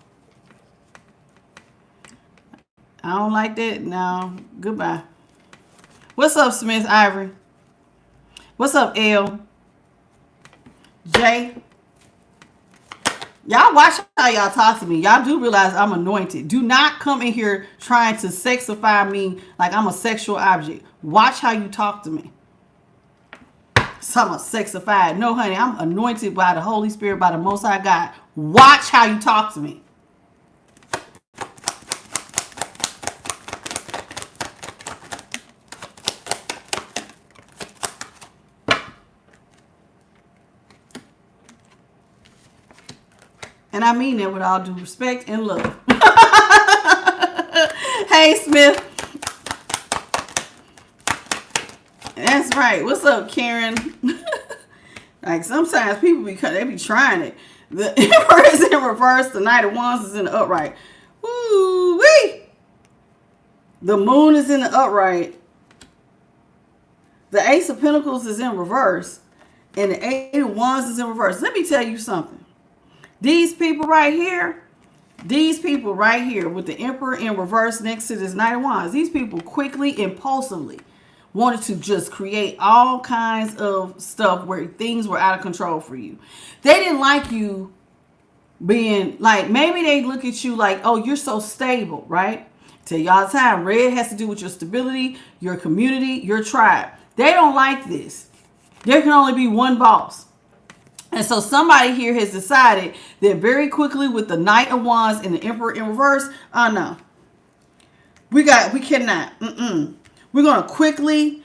Speaker 1: I don't like that. No. Goodbye. What's up, Smith Ivory? What's up, L? Jay? Y'all watch how y'all talk to me. Y'all do realize I'm anointed. Do not come in here trying to sexify me like I'm a sexual object. Watch how you talk to me. So I'm a sexified. No, honey, I'm anointed by the Holy Spirit, by the Most High God. Watch how you talk to me. And I mean that with all due respect and love. Hey, Smith. That's right. What's up, Karen? Like sometimes people they be trying it. The Emperor is in reverse. The Knight of Wands is in the upright. Woo wee. The Moon is in the upright. The Ace of Pentacles is in reverse. And the Eight of Wands is in reverse. Let me tell you something. These people right here with the Emperor in reverse next to this Knight of Wands, these people quickly, impulsively wanted to just create all kinds of stuff where things were out of control for you. They didn't like you being like, maybe they look at you like, oh, you're so stable, right? Tell you all the time, red has to do with your stability, your community, your tribe. They don't like this. There can only be one boss. And so somebody here has decided that very quickly with the Knight of Wands and the Emperor in reverse, oh no, we cannot. We're going to quickly,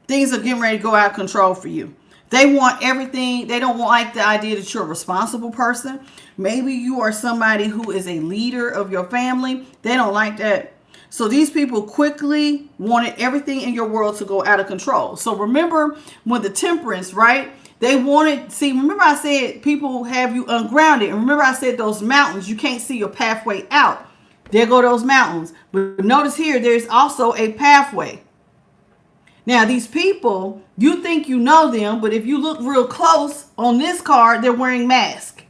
Speaker 1: things are getting ready to go out of control for you. They want everything. They don't like the idea that you're a responsible person. Maybe you are somebody who is a leader of your family. They don't like that. So these people quickly wanted everything in your world to go out of control. So remember when the Temperance, right? They wanted, remember I said people have you ungrounded. And remember I said those mountains, you can't see your pathway out. There go those mountains. But notice here, there's also a pathway. Now, these people, you think you know them, but if you look real close on this card, they're wearing masks.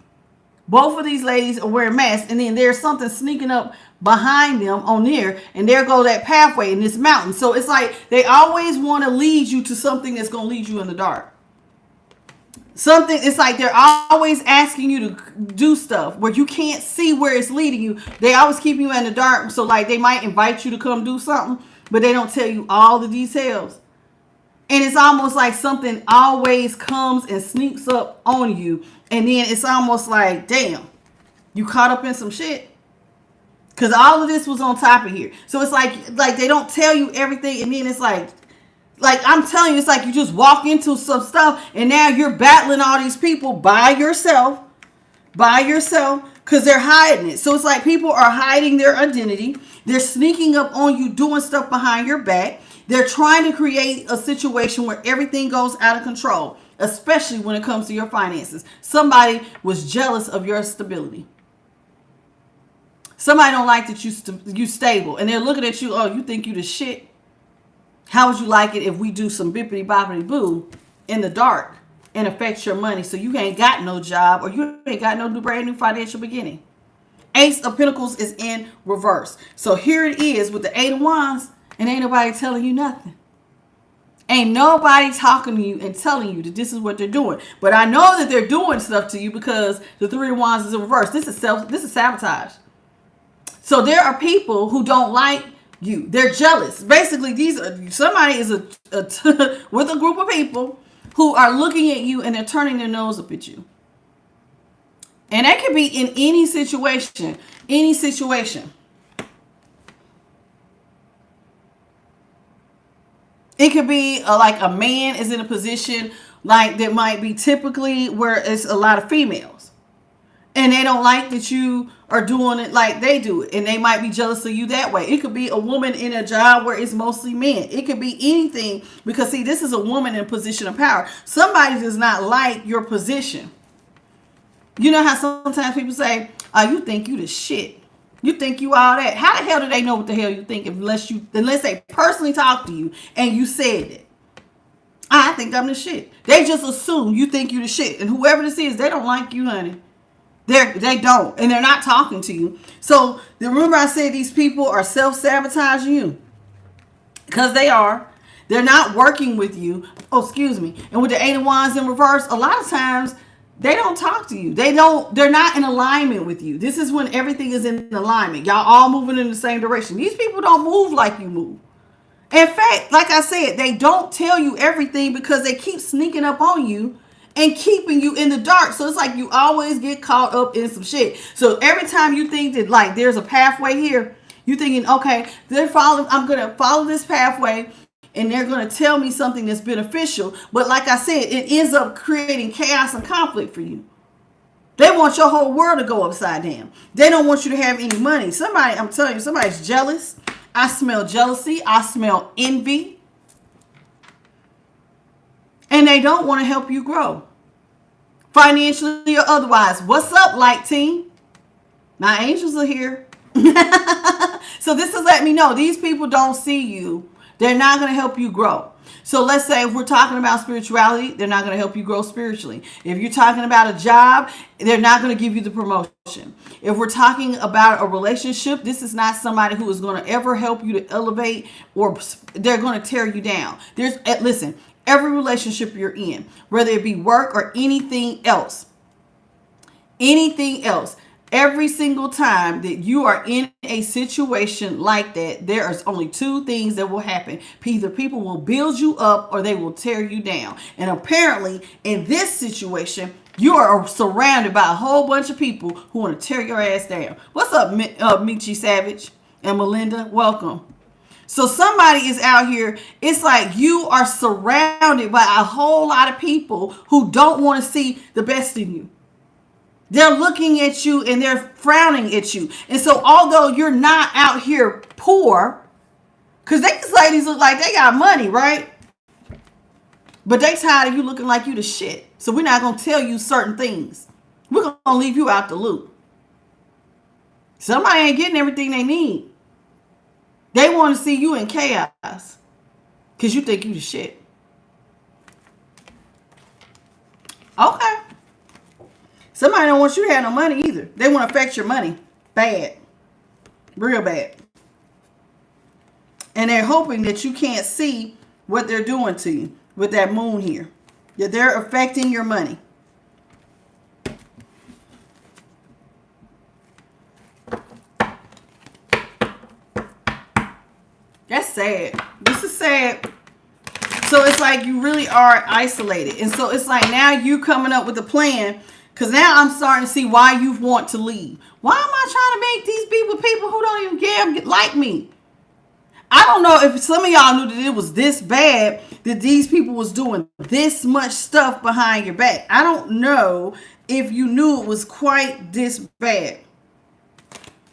Speaker 1: Both of these ladies are wearing masks. And then there's something sneaking up behind them on there. And there go that pathway in this mountain. So it's like they always want to lead you to something that's going to lead you in the dark. It's like they're always asking you to do stuff where you can't see where it's leading you. They always keep you in the dark. So like they might invite you to come do something, but they don't tell you all the details. And it's almost like something always comes and sneaks up on you. And then it's almost like, damn, you caught up in some shit. Because all of this was on top of here. So it's like they don't tell you everything. And then it's like I'm telling you, it's like you just walk into some stuff and now you're battling all these people by yourself because they're hiding it. So it's like people are hiding their identity. They're sneaking up on you, doing stuff behind your back. They're trying to create a situation where everything goes out of control, especially when it comes to your finances. Somebody was jealous of your stability. Somebody don't like that you stable, and they're looking at you, oh, you think you the shit? How would you like it if we do some bippity boppity boo in the dark and affect your money so you ain't got no job or you ain't got no brand new financial beginning? Ace of Pentacles is in reverse. So here it is with the Eight of Wands and ain't nobody telling you nothing. Ain't nobody talking to you and telling you that this is what they're doing. But I know that they're doing stuff to you because the Three of Wands is in reverse. This is sabotage. So there are people who don't like you. They're jealous. Basically, somebody is with a group of people who are looking at you and they're turning their nose up at you. And that could be in any situation. Any situation. It could be like a man is in a position like that might be typically where it's a lot of females. And they don't like that you are doing it like they do it. And they might be jealous of you that way. It could be a woman in a job where it's mostly men. It could be anything. Because, see, this is a woman in a position of power. Somebody does not like your position. You know how sometimes people say, oh, you think you the shit. You think you all that. How the hell do they know what the hell you think unless they personally talk to you and you said it? I think I'm the shit. They just assume you think you the shit. And whoever this is, they don't like you, honey. They don't. And they're not talking to you. So remember I said these people are self-sabotaging you. Because they are. They're not working with you. Oh, excuse me. And with the Eight of Wands in reverse, a lot of times they don't talk to you. They're not in alignment with you. This is when everything is in alignment. Y'all all moving in the same direction. These people don't move like you move. In fact, like I said, they don't tell you everything because they keep sneaking up on you and keeping you in the dark. So it's like you always get caught up in some shit. So every time you think that like there's a pathway here, you're thinking, okay, I'm going to follow this pathway and they're going to tell me something that's beneficial. But like I said, it ends up creating chaos and conflict for you. They want your whole world to go upside down. They don't want you to have any money. I'm telling you, somebody's jealous. I smell jealousy. I smell envy. And they don't want to help you grow, financially or otherwise. What's up, light team? My angels are here. So this is letting me know these people don't see you. They're not going to help you grow. So let's say if we're talking about spirituality, they're not going to help you grow spiritually. If you're talking about a job, they're not going to give you the promotion. If we're talking about a relationship, this is not somebody who is going to ever help you to elevate, or they're going to tear you down. Listen, every relationship you're in, whether it be work or anything else, every single time that you are in a situation like that, there is only two things that will happen. Either people will build you up or they will tear you down. And apparently in this situation, you are surrounded by a whole bunch of people who want to tear your ass down. What's up, Michi Savage and Melinda? Welcome. So somebody is out here. It's like you are surrounded by a whole lot of people who don't want to see the best in you. They're looking at you and they're frowning at you. And so although you're not out here poor, because these ladies look like they got money, right? But they tired of you looking like you the shit. So we're not going to tell you certain things. We're going to leave you out the loop. Somebody ain't getting everything they need. They want to see you in chaos because you think you the shit. Okay. Somebody don't want you to have no money either. They want to affect your money. Bad. Real bad. And they're hoping that you can't see what they're doing to you with that moon here. That they're affecting your money. That's sad. This is sad. So it's like you really are isolated. And so it's like now you coming up with a plan. Because now I'm starting to see why you want to leave. Why am I trying to make these people who don't even care like me? I don't know if some of y'all knew that it was this bad, that these people was doing this much stuff behind your back. I don't know if you knew it was quite this bad.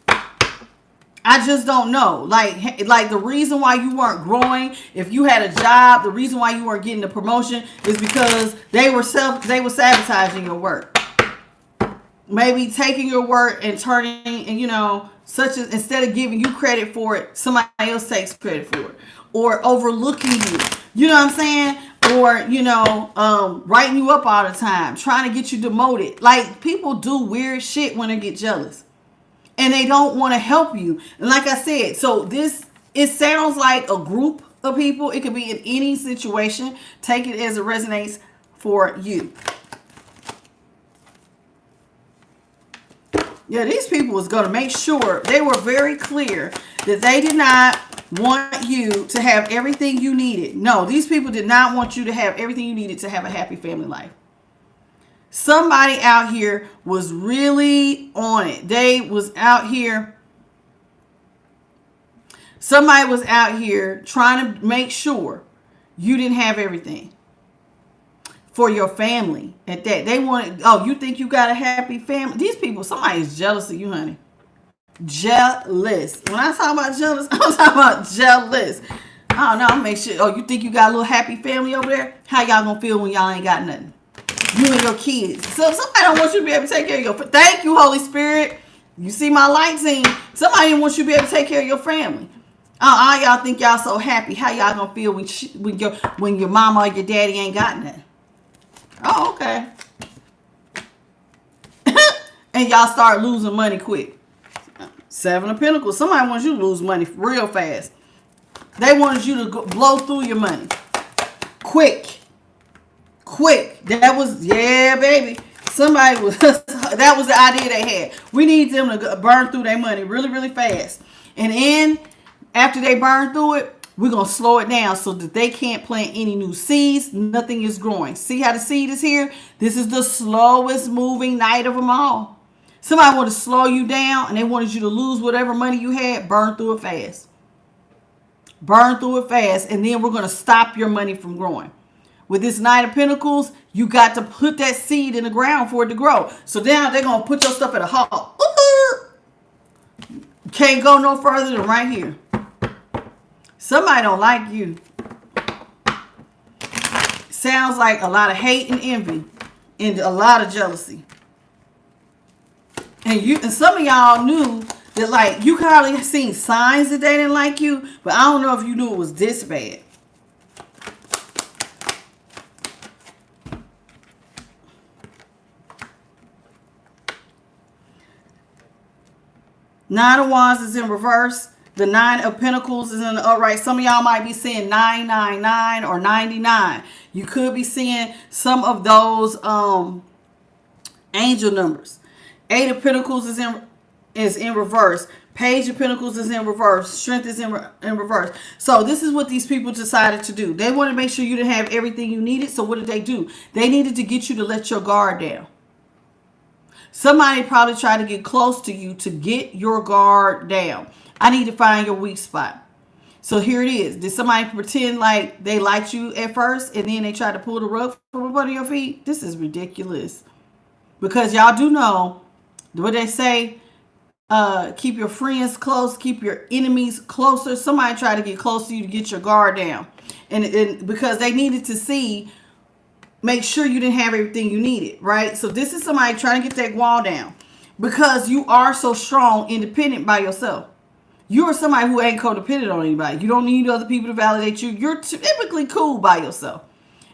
Speaker 1: I just don't know. Like the reason why you weren't growing, if you had a job, the reason why you weren't getting the promotion is because they were sabotaging your work. Maybe taking your work and turning, and such as instead of giving you credit for it, somebody else takes credit for it, or overlooking you. You know what I'm saying? Or writing you up all the time, trying to get you demoted. Like people do weird shit when they get jealous, and they don't want to help you. And like I said, so it sounds like a group of people. It could be in any situation. Take it as it resonates for you. Yeah, these people was going to make sure they were very clear that they did not want you to have everything you needed. No, these people did not want you to have everything you needed to have a happy family life. Somebody out here was really on it. Somebody was out here trying to make sure you didn't have everything. For your family at that. They wanted, you think you got a happy family? These people, somebody is jealous of you, honey. Jealous. When I talk about jealous, I'm talking about jealous. I don't know, I'll make sure, you think you got a little happy family over there? How y'all gonna feel when y'all ain't got nothing? You and your kids. So if somebody don't want you to be able to take care of your, thank you, Holy Spirit. You see my light team. Somebody didn't want you to be able to take care of your family. Y'all think y'all so happy. How y'all gonna feel when your mama or your daddy ain't got nothing? Oh, okay. And y'all start losing money quick. Seven of Pentacles. Somebody wants you to lose money real fast. They wanted you to blow through your money. Quick. That was, yeah, baby. Somebody was, that was the idea they had. We need them to burn through their money really, really fast. And then, after they burn through it, We're going to slow it down so that they can't plant any new seeds. Nothing is growing. See how the seed is here? This is the slowest moving night of them all. Somebody wanted to slow you down and they wanted you to lose whatever money you had. Burn through it fast. Burn through it fast. And then we're going to stop your money from growing. With this Knight of Pentacles, you got to put that seed in the ground for it to grow. So now they're going to put your stuff at a halt. Can't go no further than right here. Somebody don't like you. Sounds like a lot of hate and envy and a lot of jealousy. And some of y'all knew that, like, you probably seen signs that they didn't like you, but I don't know if you knew it was this bad. Nine of Wands is in reverse. The Nine of Pentacles is in the upright. Some of y'all might be seeing 999 or 99. You could be seeing some of those angel numbers. Eight of Pentacles is in reverse. Page of Pentacles is in reverse. Strength is in reverse. So this is what these people decided to do. They wanted to make sure you didn't have everything you needed. So what did they do? They needed to get you to let your guard down. Somebody probably tried to get close to you to get your guard down. I need to find your weak spot. So here it is. Did somebody pretend like they liked you at first and then they tried to pull the rug from under your feet? This is ridiculous. Because y'all do know what they say, keep your friends close, keep your enemies closer. Somebody tried to get close to you to get your guard down. And because they needed to see, make sure you didn't have everything you needed, right? So this is somebody trying to get that wall down. Because you are so strong, independent by yourself. You are somebody who ain't codependent on anybody. You don't need other people to validate you. You're typically cool by yourself.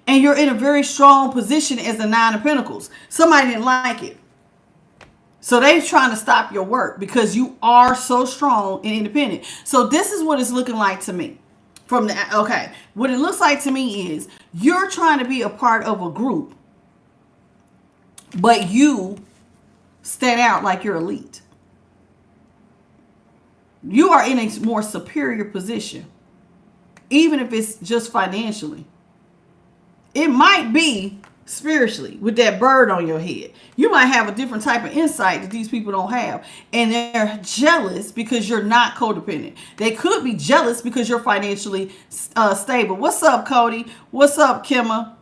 Speaker 1: And you're in a very strong position as the Nine of Pentacles. Somebody didn't like it. So they're trying to stop your work because you are so strong and independent. So this is what it's looking like to me. Okay, what it looks like to me is you're trying to be a part of a group, but you stand out like you're elite. You are in a more superior position, even if it's just financially. It might be spiritually with that bird on your head. You might have a different type of insight that these people don't have. And they're jealous because you're not codependent. They could be jealous because you're financially stable. What's up, Cody? What's up, Kimma?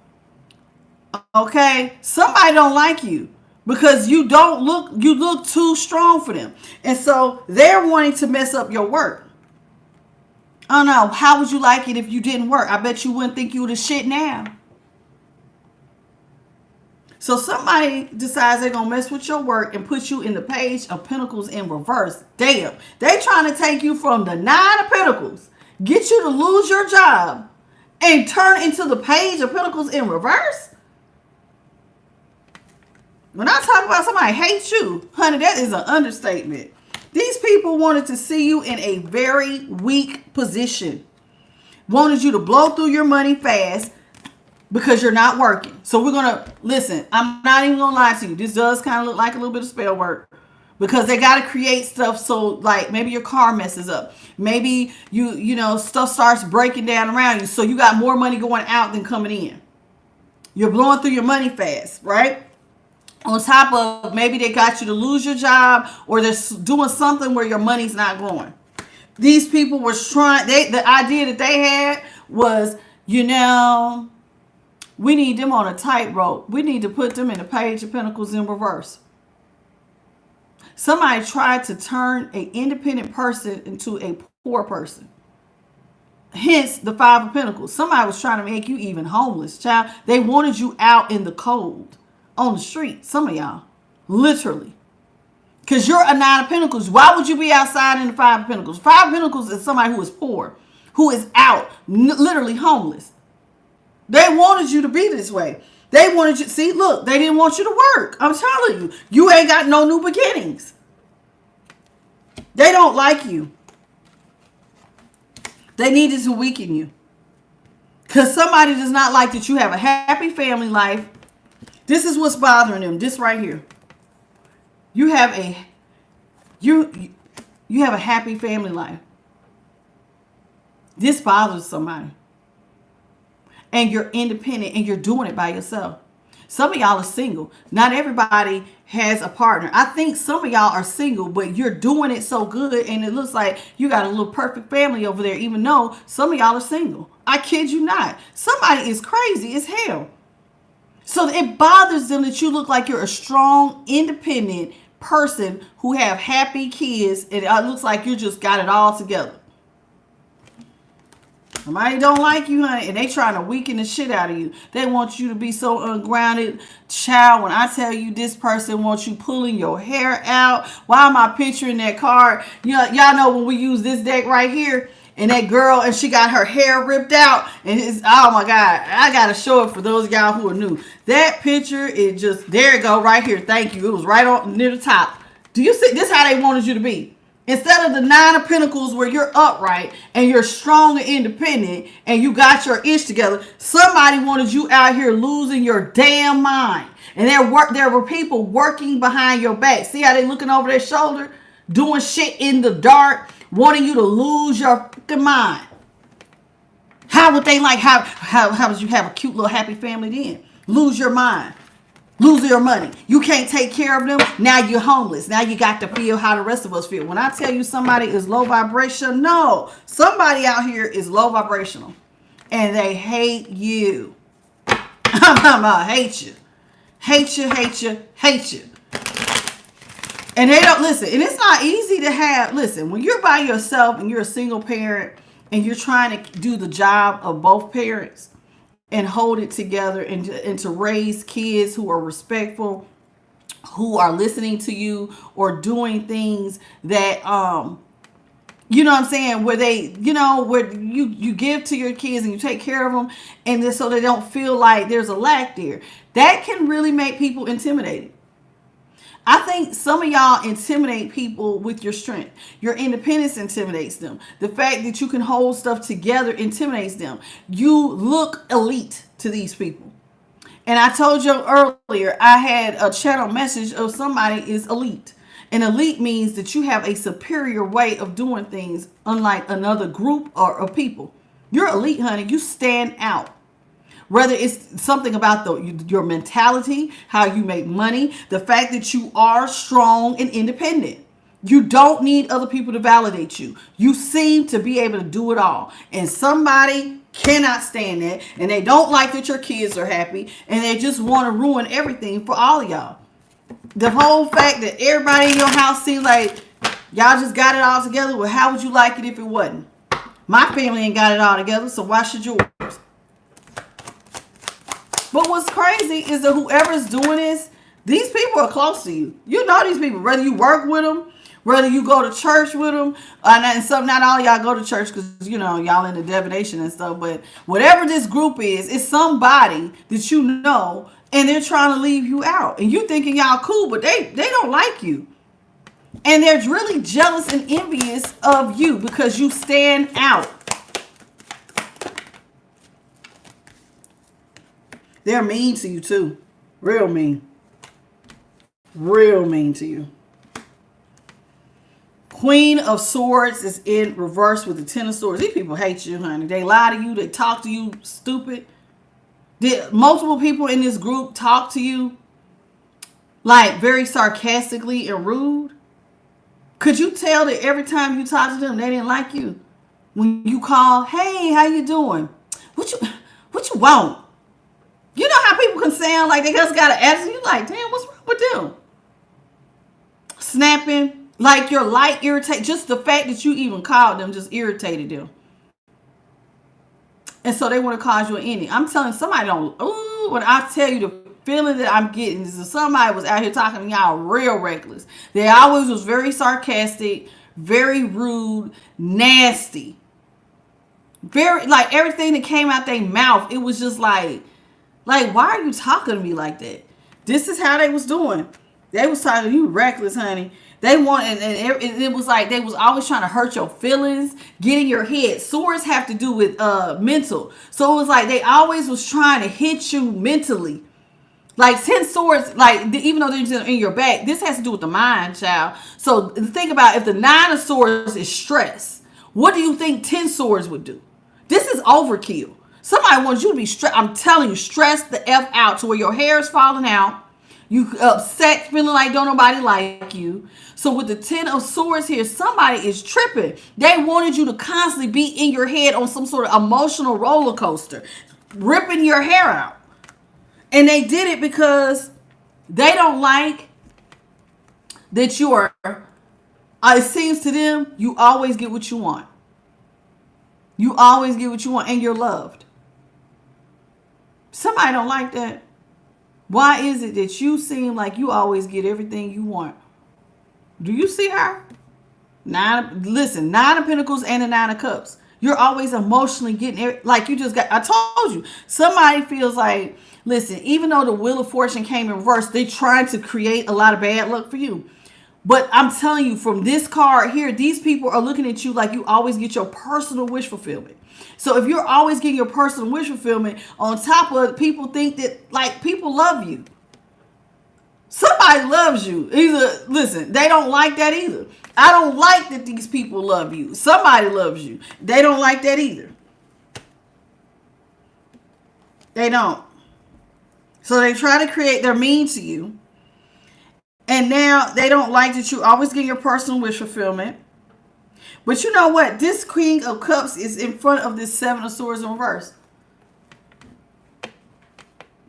Speaker 1: Okay. Somebody don't like you because you look too strong for them. And so they're wanting to mess up your work. I don't know. How would you like it if you didn't work? I bet you wouldn't think you were the shit now. So somebody decides they're going to mess with your work and put you in the Page of Pentacles in reverse. Damn. They trying to take you from the Nine of Pentacles, get you to lose your job, and turn into the Page of Pentacles in reverse. When I talk about somebody hates you, honey, that is an understatement. These people wanted to see you in a very weak position. Wanted you to blow through your money fast. Because you're not working. So we're going to, listen, I'm not even going to lie to you. This does kind of look like a little bit of spell work. Because they got to create stuff so, like, maybe your car messes up. Maybe, you know, stuff starts breaking down around you. So you got more money going out than coming in. You're blowing through your money fast, right? On top of, maybe they got you to lose your job. Or they're doing something where your money's not growing. These people were trying, the idea that they had was, you know, we need them on a tightrope. We need to put them in the Page of Pentacles in reverse. Somebody tried to turn an independent person into a poor person. Hence the Five of Pentacles. Somebody was trying to make you even homeless, child. They wanted you out in the cold, on the street. Some of y'all, literally. Because you're a Nine of Pentacles. Why would you be outside in the Five of Pentacles? Five of Pentacles is somebody who is poor, who is out, literally homeless. They wanted you to be this way. They wanted you, see, look, they didn't want you to work. I'm telling you, you ain't got no new beginnings. They don't like you. They needed to weaken you. Because somebody does not like that you have a happy family life. This is what's bothering them. This right here. You have a happy family life. This bothers somebody. And you're independent and you're doing it by yourself. Some of y'all are single. Not everybody has a partner. I think some of y'all are single, but you're doing it so good and it looks like you got a little perfect family over there, even though some of y'all are single. I kid you not. Somebody is crazy as hell. So it bothers them that you look like you're a strong, independent person who have happy kids and it looks like you just got it all together. Somebody don't like you, honey, and they trying to weaken the shit out of you. They want you to be so ungrounded. Child, when I tell you this person wants you pulling your hair out. Why am I picturing that card? Y'all know when we use this deck right here, and that girl, and she got her hair ripped out, and it's, oh my God, I got to show it for those of y'all who are new. That picture, it just, there it go right here. Thank you. It was right on near the top. Do you see? This is how they wanted you to be. Instead of the 9 of Pentacles where you're upright and you're strong and independent and you got your ish together, somebody wanted you out here losing your damn mind. And there were people working behind your back. See how they looking over their shoulder, doing shit in the dark, wanting you to lose your fucking mind. How would they like, how would you have a cute little happy family then? Lose your mind. Lose your money. You can't take care of them. Now you're homeless. Now you got to feel how the rest of us feel. When I tell you somebody is low vibration, no. Somebody out here is low vibrational. And they hate you. I hate you. Hate you, hate you, hate you. And they don't listen. And it's not easy to have, listen, when you're by yourself and you're a single parent and you're trying to do the job of both parents, and hold it together and to raise kids who are respectful, who are listening to you or doing things that, you know what I'm saying, where they, where you give to your kids and you take care of them and then so they don't feel like there's a lack there. That can really make people intimidated. I think some of y'all intimidate people with your strength. Your independence intimidates them. The fact that you can hold stuff together intimidates them. You look elite to these people. And I told you earlier, I had a channel message of somebody is elite. And elite means that you have a superior way of doing things unlike another group or of people. You're elite, honey. You stand out. Whether it's something about your mentality, how you make money, the fact that you are strong and independent. You don't need other people to validate you. You seem to be able to do it all. And somebody cannot stand that. And they don't like that your kids are happy. And they just want to ruin everything for all of y'all. The whole fact that everybody in your house seems like y'all just got it all together. Well, how would you like it if it wasn't? My family ain't got it all together, so why should yours? But what's crazy is that whoever's doing this, these people are close to you. You know these people, whether you work with them, whether you go to church with them, and some, not all y'all go to church because, y'all into divination and stuff, but whatever this group is, it's somebody that you know, and they're trying to leave you out. And you thinking y'all cool, but they don't like you. And they're really jealous and envious of you because you stand out. They're mean to you too. Real mean. Real mean to you. Queen of Swords is in reverse with the Ten of Swords. These people hate you, honey. They lie to you. They talk to you stupid. Did multiple people in this group talk to you like very sarcastically and rude? Could you tell that every time you talk to them, they didn't like you? When you call, hey, how you doing? What you want? You know how people can sound like they just got an attitude? You like, damn, what's wrong with them? Snapping, like your light irritate. Just the fact that you even called them just irritated them. And so they want to cause you an ending. I'm telling somebody don't, ooh, when I tell you the feeling that I'm getting is that somebody was out here talking to y'all real reckless. They always was very sarcastic, very rude, nasty. Very, like everything that came out their mouth, it was just like, why are you talking to me like that? This is how they was doing. They was talking to you reckless, honey. They want, and it was like they was always trying to hurt your feelings, get in your head. Swords have to do with mental. So it was like they always was trying to hit you mentally. Like 10 swords, like even though they're in your back, this has to do with the mind, child. So think about if the 9 of swords is stress, what do you think 10 swords would do? is overkill. Somebody wants you to be stressed. I'm telling you, stressed the F out to where your hair is falling out. You upset, feeling like don't nobody like you. So with the 10 of Swords here, somebody is tripping. They wanted you to constantly be in your head on some sort of emotional roller coaster, ripping your hair out. And they did it because they don't like that you are, it seems to them, you always get what you want. You always get what you want and you're loved. Somebody don't like that. Why is it that you seem like you always get everything you want? Do you see her? Nine of Pentacles and the Nine of Cups. You're always emotionally getting it. Like you just got, I told you. Somebody feels like, listen, even though the Wheel of Fortune came in reverse, they trying to create a lot of bad luck for you. But I'm telling you, from this card here, these people are looking at you like you always get your personal wish fulfillment. So if you're always getting your personal wish fulfillment, on top of people think that like people love you. Somebody loves you. Either, listen, they don't like that either. I don't like that these people love you. Somebody loves you. They don't like that either. They don't. So they try to create, they're mean to you. And now they don't like that you always get your personal wish fulfillment. But you know what? This Queen of Cups is in front of this Seven of Swords in reverse.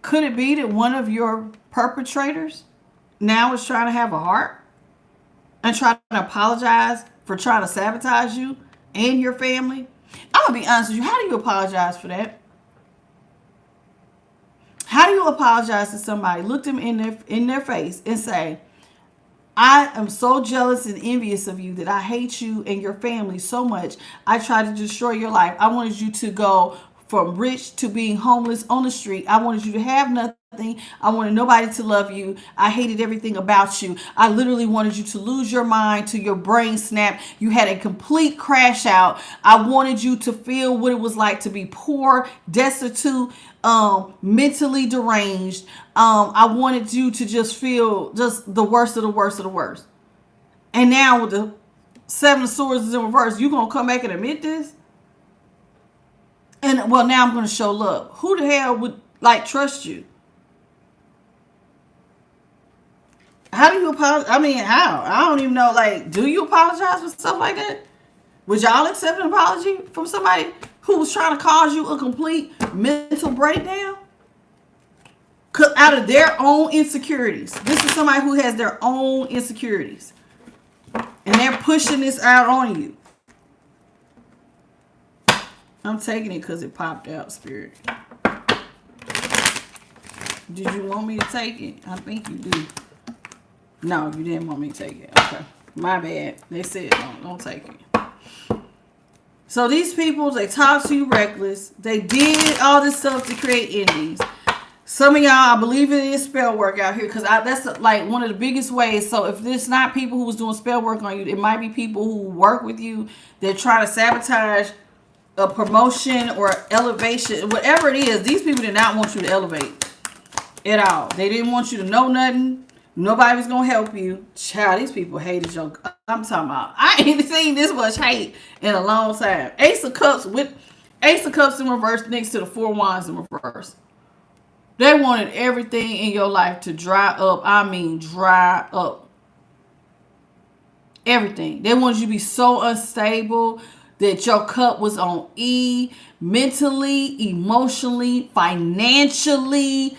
Speaker 1: Could it be that one of your perpetrators now is trying to have a heart and trying to apologize for trying to sabotage you and your family? I'm going to be honest with you. How do you apologize for that? How do you apologize to somebody, look them in their face and say, I am so jealous and envious of you that I hate you and your family so much. I tried to destroy your life. I wanted you to go from rich to being homeless on the street. I wanted you to have nothing. I wanted nobody to love you. I hated everything about you. I literally wanted you to lose your mind, to your brain snap. You had a complete crash out. I wanted you to feel what it was like to be poor, destitute, mentally deranged. I wanted you to just feel just the worst of the worst of the worst. And now with the Seven of Swords is in reverse, you gonna come back and admit this? And well, now I'm gonna show love. Who the hell would like trust you? How do you apologize? I mean, how? I don't even know. Like, do you apologize for stuff like that? Would y'all accept an apology from somebody who was trying to cause you a complete mental breakdown? Out of their own insecurities. This is somebody who has their own insecurities. And they're pushing this out on you. I'm taking it because it popped out, Spirit. Did you want me to take it? I think you do. No, you didn't want me to take it. Okay. My bad. They said don't take it. So these people, they talk to you reckless. They did all this stuff to create endings. Some of y'all, I believe it is spell work out here because that's like one of the biggest ways. So if there's not people who was doing spell work on you, it might be people who work with you. They're trying to sabotage a promotion or elevation. Whatever it is, these people did not want you to elevate at all. They didn't want you to know nothing. Nobody was going to help you. Child, these people hated your... I'm talking about... I ain't seen this much hate in a long time. Ace of Cups in reverse next to the Four Wands in reverse. They wanted everything in your life to dry up. I mean, dry up. Everything. They wanted you to be so unstable that your cup was on E, mentally, emotionally, financially.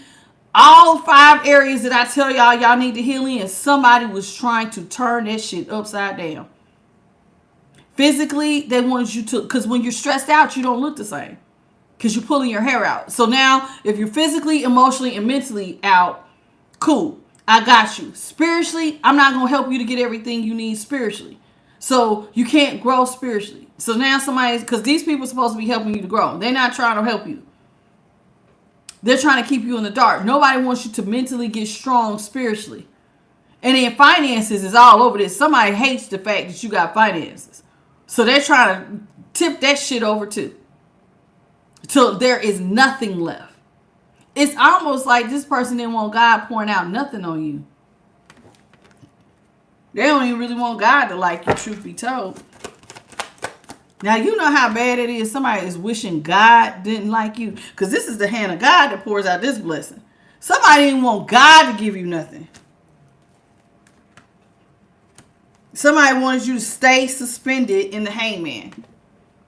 Speaker 1: All 5 areas that I tell y'all need to heal in, somebody was trying to turn that shit upside down. Physically, they wanted you to, because when you're stressed out, you don't look the same. Because you're pulling your hair out. So now, if you're physically, emotionally, and mentally out, cool. I got you. Spiritually, I'm not going to help you to get everything you need spiritually. So you can't grow spiritually. So now somebody's, because these people are supposed to be helping you to grow. They're not trying to help you. They're trying to keep you in the dark. Nobody wants you to mentally get strong spiritually. And then finances is all over this. Somebody hates the fact that you got finances. So they're trying to tip that shit over too. Till there is nothing left. It's almost like this person didn't want God pouring out nothing on you. They don't even really want God to like you, truth be told. Now, you know how bad it is. Somebody is wishing God didn't like you. Because this is the hand of God that pours out this blessing. Somebody didn't want God to give you nothing. Somebody wanted you to stay suspended in the hangman.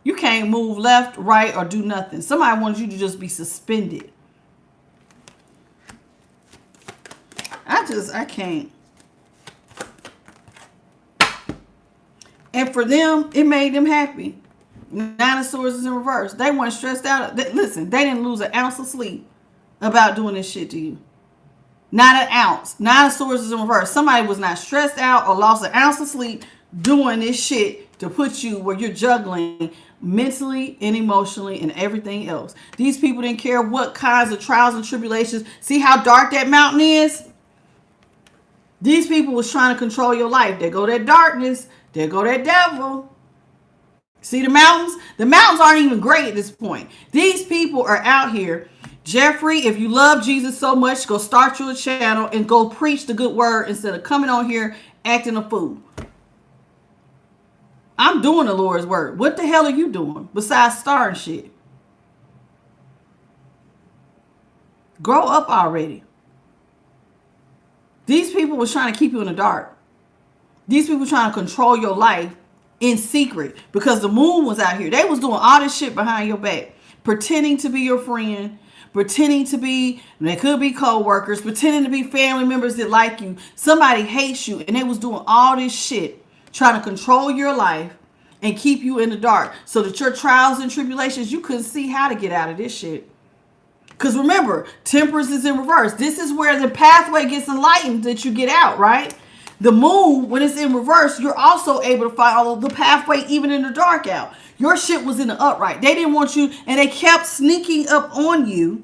Speaker 1: You can't move left, right, or do nothing. Somebody wanted you to just be suspended. I can't. And for them, it made them happy. Nine of Swords is in reverse. They weren't stressed out. Listen, they didn't lose an ounce of sleep about doing this shit to you. Not an ounce. Nine of Swords is in reverse. Somebody was not stressed out or lost an ounce of sleep doing this shit to put you where you're juggling mentally and emotionally and everything else. These people didn't care what kinds of trials and tribulations. See how dark that mountain is? These people was trying to control your life. There go that darkness. There go that devil. See the mountains? The mountains aren't even great at this point. These people are out here. Jeffrey, if you love Jesus so much, go start you a channel and go preach the good word instead of coming on here acting a fool. I'm doing the Lord's word. What the hell are you doing besides starting shit? Grow up already. These people were trying to keep you in the dark. These people were trying to control your life in secret because the moon was out here. They was doing all this shit behind your back, pretending to be your friend, pretending to be, they could be co-workers, pretending to be family members that like you. Somebody hates you, and they was doing all this shit, trying to control your life and keep you in the dark so that your trials and tribulations, you couldn't see how to get out of this shit. Because remember, Temperance is in reverse. This is where the pathway gets enlightened that you get out, right? The moon, when it's in reverse, you're also able to follow the pathway even in the dark out. Your shit was in the upright. They didn't want you, and they kept sneaking up on you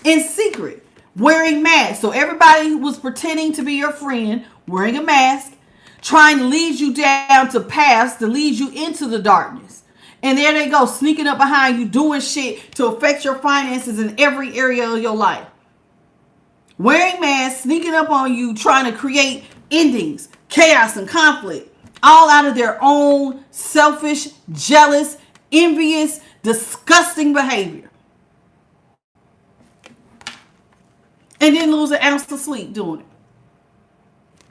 Speaker 1: in secret, wearing masks. So everybody was pretending to be your friend, wearing a mask, trying to lead you down to paths to lead you into the darkness. And there they go, sneaking up behind you, doing shit to affect your finances in every area of your life. Wearing masks, sneaking up on you, trying to create endings, chaos, and conflict, all out of their own selfish, jealous, envious, disgusting behavior. And didn't lose an ounce of sleep doing it.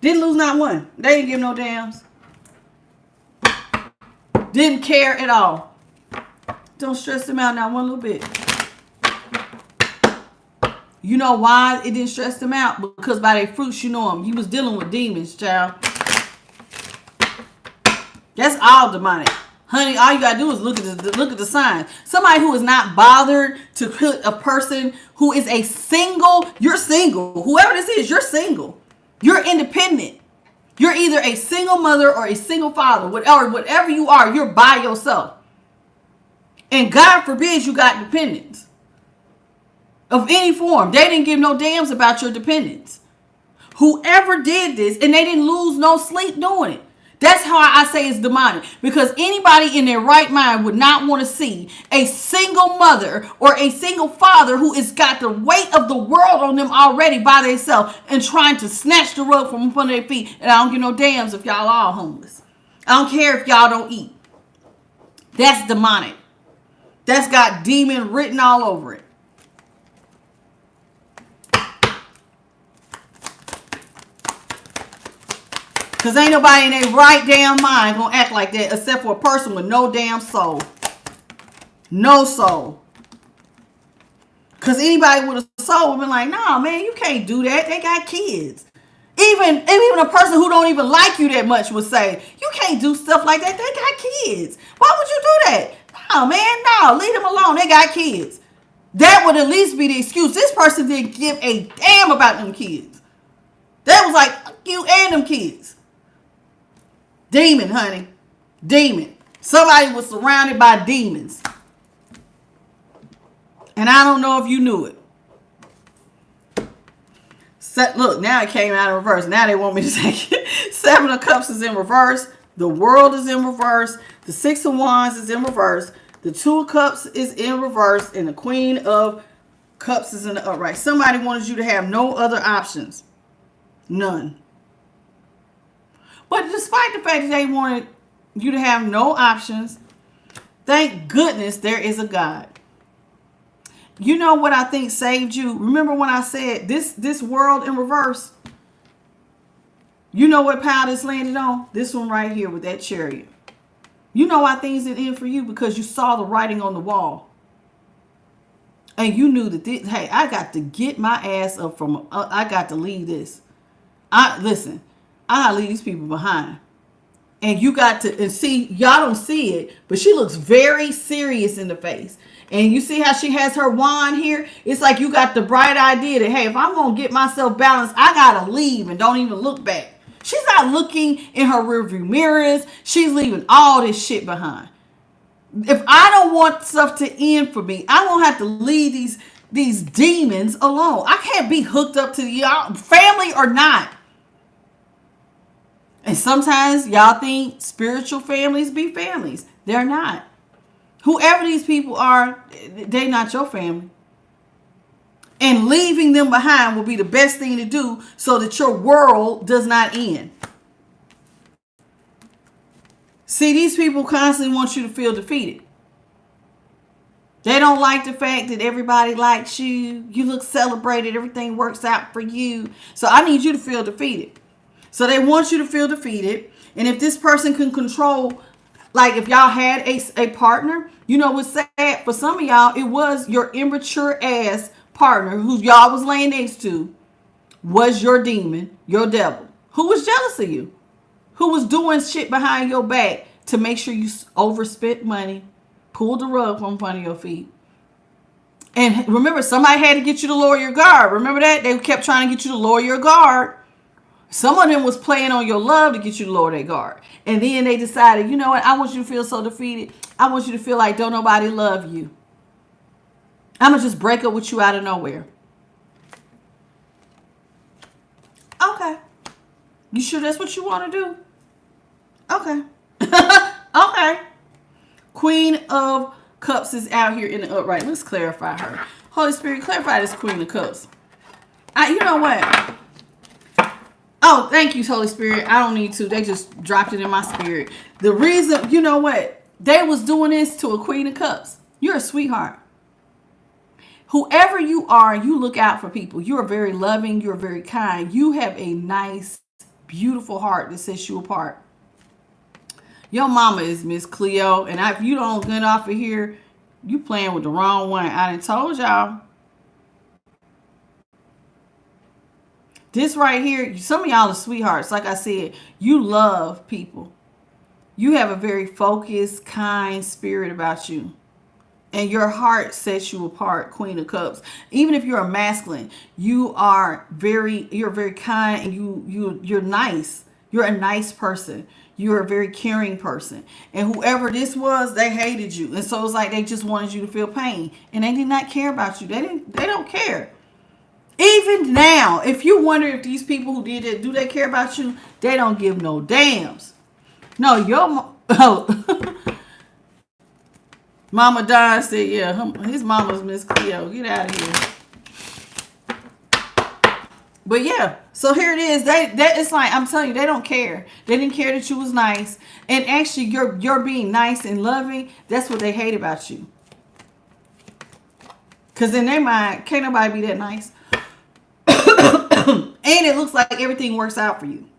Speaker 1: Didn't lose not one. They didn't give no damns. Didn't care at all. Don't stress them out not one little bit. You know why it didn't stress them out? Because by their fruits you know them. You was dealing with demons, child. That's all demonic. Honey, all you gotta do is look at the signs. Somebody who is not bothered to put a person who is a single, you're single. Whoever this is, you're single. You're independent. You're either a single mother or a single father. Whatever you are, you're by yourself. And God forbid you got dependents. Of any form. They didn't give no damns about your dependents. Whoever did this, and they didn't lose no sleep doing it. That's how I say it's demonic. Because anybody in their right mind would not want to see a single mother or a single father who has got the weight of the world on them already by themselves and trying to snatch the rug from up under their feet. And I don't give no damns if y'all all homeless. I don't care if y'all don't eat. That's demonic. That's got demon written all over it. Because ain't nobody in their right damn mind going to act like that except for a person with no damn soul. No soul. Because anybody with a soul would be like, nah, man, you can't do that. They got kids. Even a person who don't even like you that much would say, you can't do stuff like that. They got kids. Why would you do that? No, man, no. Leave them alone. They got kids. That would at least be the excuse. This person didn't give a damn about them kids. That was like, you and them kids. Demon, honey. Demon. Somebody was surrounded by demons. And I don't know if you knew it. Look, now it came out in reverse. Now they want me to take it. Seven of Cups is in reverse. The World is in reverse. The Six of Wands is in reverse. The Two of Cups is in reverse. And the Queen of Cups is in the upright. Somebody wanted you to have no other options. None. But despite the fact that they wanted you to have no options, Thank goodness there is a God. You know what I think saved you? Remember when I said this world in reverse? You know what pile this landed on? This one right here with that chariot. You know why things didn't end for you? Because you saw the writing on the wall. And you knew that, hey, I got to get my ass up from, I got to leave this. Listen, I got to leave these people behind. And you got to, and see, y'all don't see it, but she looks very serious in the face. And you see how she has her wand here? It's like you got the bright idea that, hey, if I'm going to get myself balanced, I got to leave and don't even look back. She's not looking in her rearview mirrors. She's leaving all this shit behind. If I don't want stuff to end for me, I won't have to leave these demons alone. I can't be hooked up to y'all, family or not. And sometimes y'all think spiritual families be families. They're not. Whoever these people are, they're not your family. And leaving them behind will be the best thing to do so that your world does not end. See, these people constantly want you to feel defeated. They don't like the fact that everybody likes you. You look celebrated. Everything works out for you. So I need you to feel defeated. So they want you to feel defeated. And if this person can control, like if y'all had a partner, you know what's sad? For some of y'all, it was your immature ass partner who y'all was laying next to was your demon, your devil, who was jealous of you, who was doing shit behind your back to make sure you overspent money, pulled the rug from under your feet. And remember, somebody had to get you to lower your guard. Remember that? They kept trying to get you to lower your guard. Some of them was playing on your love to get you to lower their guard. And then they decided, you know what? I want you to feel so defeated. I want you to feel like don't nobody love you. I'm going to just break up with you out of nowhere. Okay. You sure that's what you want to do? Okay. Okay. Queen of Cups is out here in the upright. Let's clarify her. Holy Spirit, clarify this Queen of Cups. You know what? Oh, thank you, Holy Spirit. I don't need to. They just dropped it in my spirit. The reason, you know what? They was doing this to a Queen of Cups. You're a sweetheart. Whoever you are, you look out for people. You are very loving. You're very kind. You have a nice, beautiful heart that sets you apart. Your mama is Miss Cleo. And if you don't get off of here, you playing with the wrong one. I done told y'all. This right here, some of y'all are sweethearts. Like I said, you love people. You have a very focused, kind spirit about you. And your heart sets you apart, Queen of Cups. Even if you're a masculine, you're very kind and you're nice. You're a nice person. You're a very caring person. And whoever this was, they hated you. And so it's like they just wanted you to feel pain. And they did not care about you. They don't care. Even now, if you wonder if these people who did it, do they care about you? They don't give no damns. No, Mama Don said, yeah, his mama's Miss Cleo. Get out of here. But yeah, so here it is. It's like, I'm telling you, they don't care. They didn't care that you was nice. And actually, you're being nice and loving. That's what they hate about you. Because in their mind, can't nobody be that nice. And it looks like everything works out for you.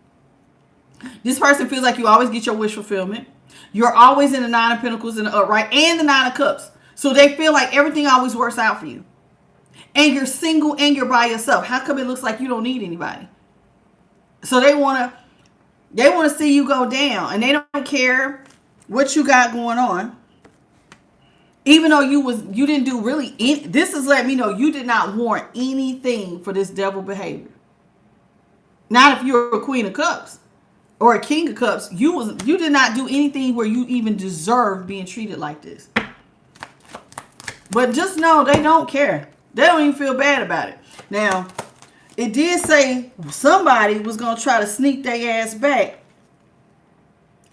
Speaker 1: This person feels like you always get your wish fulfillment. You're always in the Nine of Pentacles in the upright and the Nine of Cups. So they feel like everything always works out for you. And you're single and you're by yourself. How come it looks like you don't need anybody? So they want to see you go down. And they don't care what you got going on. Even though you didn't do really anything. This is letting me know you did not warrant anything for this devil behavior. Not if you're a Queen of Cups or a King of Cups. You did not do anything where you even deserve being treated like this. But just know they don't care. They don't even feel bad about it. Now, it did say somebody was going to try to sneak their ass back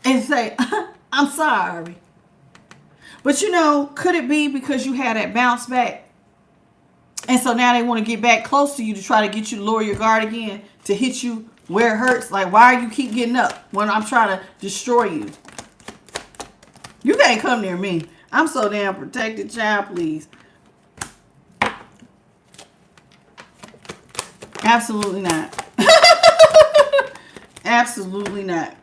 Speaker 1: and say, I'm sorry. But you know, could it be because you had that bounce back? And so now they want to get back close to you to try to get you to lower your guard again, to hit you where it hurts. Like, why are you keep getting up when I'm trying to destroy you? You can't come near me. I'm so damn protected, child, please. Absolutely not. Absolutely not.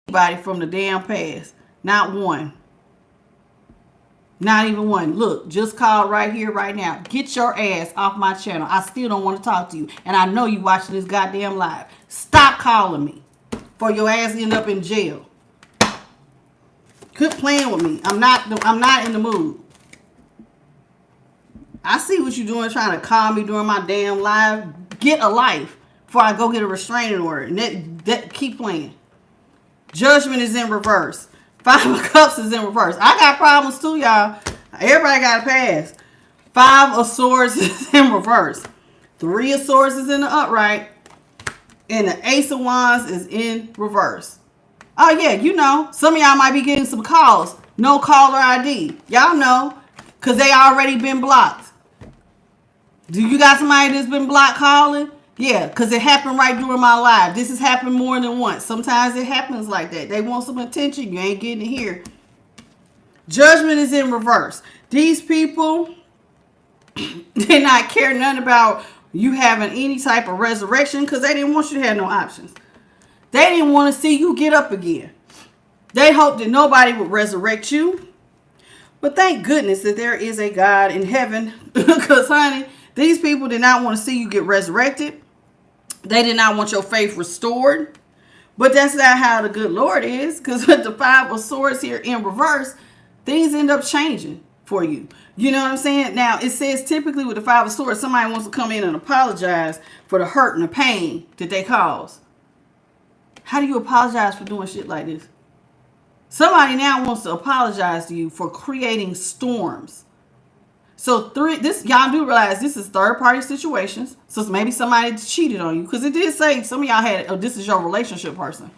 Speaker 1: Anybody from the damn past. Not one. Not even one. Look, just call right here, right now. Get your ass off my channel. I still don't want to talk to you. And I know you watching this goddamn live. Stop calling me. For your ass end up in jail. Quit playing with me. I'm not in the mood. I see what you're doing, trying to call me during my damn live. Get a life before I go get a restraining order. And that keep playing. Judgment is in reverse. 5 of Cups is in reverse. I got problems too, y'all. Everybody got a pass. 5 of Swords is in reverse. 3 of Swords is in the upright. And the Ace of Wands is in reverse. Oh, yeah, you know. Some of y'all might be getting some calls. No caller ID. Y'all know. Because they already been blocked. Do you got somebody that's been blocked calling? Yeah, because it happened right during my live. This has happened more than once. Sometimes it happens like that. They want some attention. You ain't getting it here. Judgment is in reverse. These people did not care nothing about you having any type of resurrection because they didn't want you to have no options. They didn't want to see you get up again. They hoped that nobody would resurrect you. But thank goodness that there is a God in heaven because, honey, these people did not want to see you get resurrected. They did not want your faith restored. But that's not how the good Lord is. Because with the 5 of Swords here in reverse, things end up changing for you. You know what I'm saying? Now, it says typically with the 5 of Swords, somebody wants to come in and apologize for the hurt and the pain that they caused. How do you apologize for doing shit like this? Somebody now wants to apologize to you for creating storms. So y'all do realize this is third party situations. So maybe somebody cheated on you. Because it did say some of y'all had, this is your relationship person.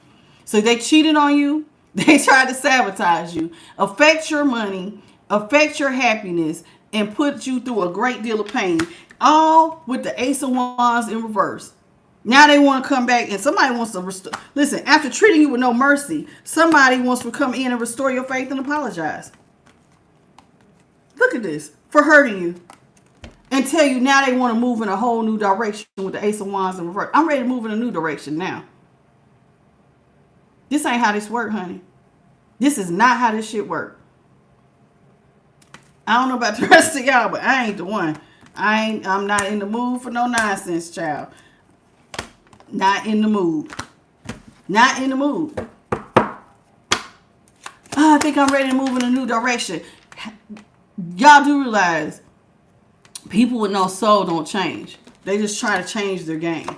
Speaker 1: So they cheated on you. They tried to sabotage you. Affect your money. Affect your happiness. And put you through a great deal of pain. All with the Ace of Wands in reverse. Now they want to come back and somebody wants to restore. Listen, after treating you with no mercy, somebody wants to come in and restore your faith and apologize. Look at this. For hurting you. And tell you now they want to move in a whole new direction with the Ace of Wands in reverse. I'm ready to move in a new direction now. This ain't how this work, honey. This is not how this shit work. I don't know about the rest of y'all, but I ain't the one. I'm not in the mood for no nonsense, child. Not in the mood. Not in the mood. I think I'm ready to move in a new direction. Y'all do realize people with no soul don't change. They just try to change their game.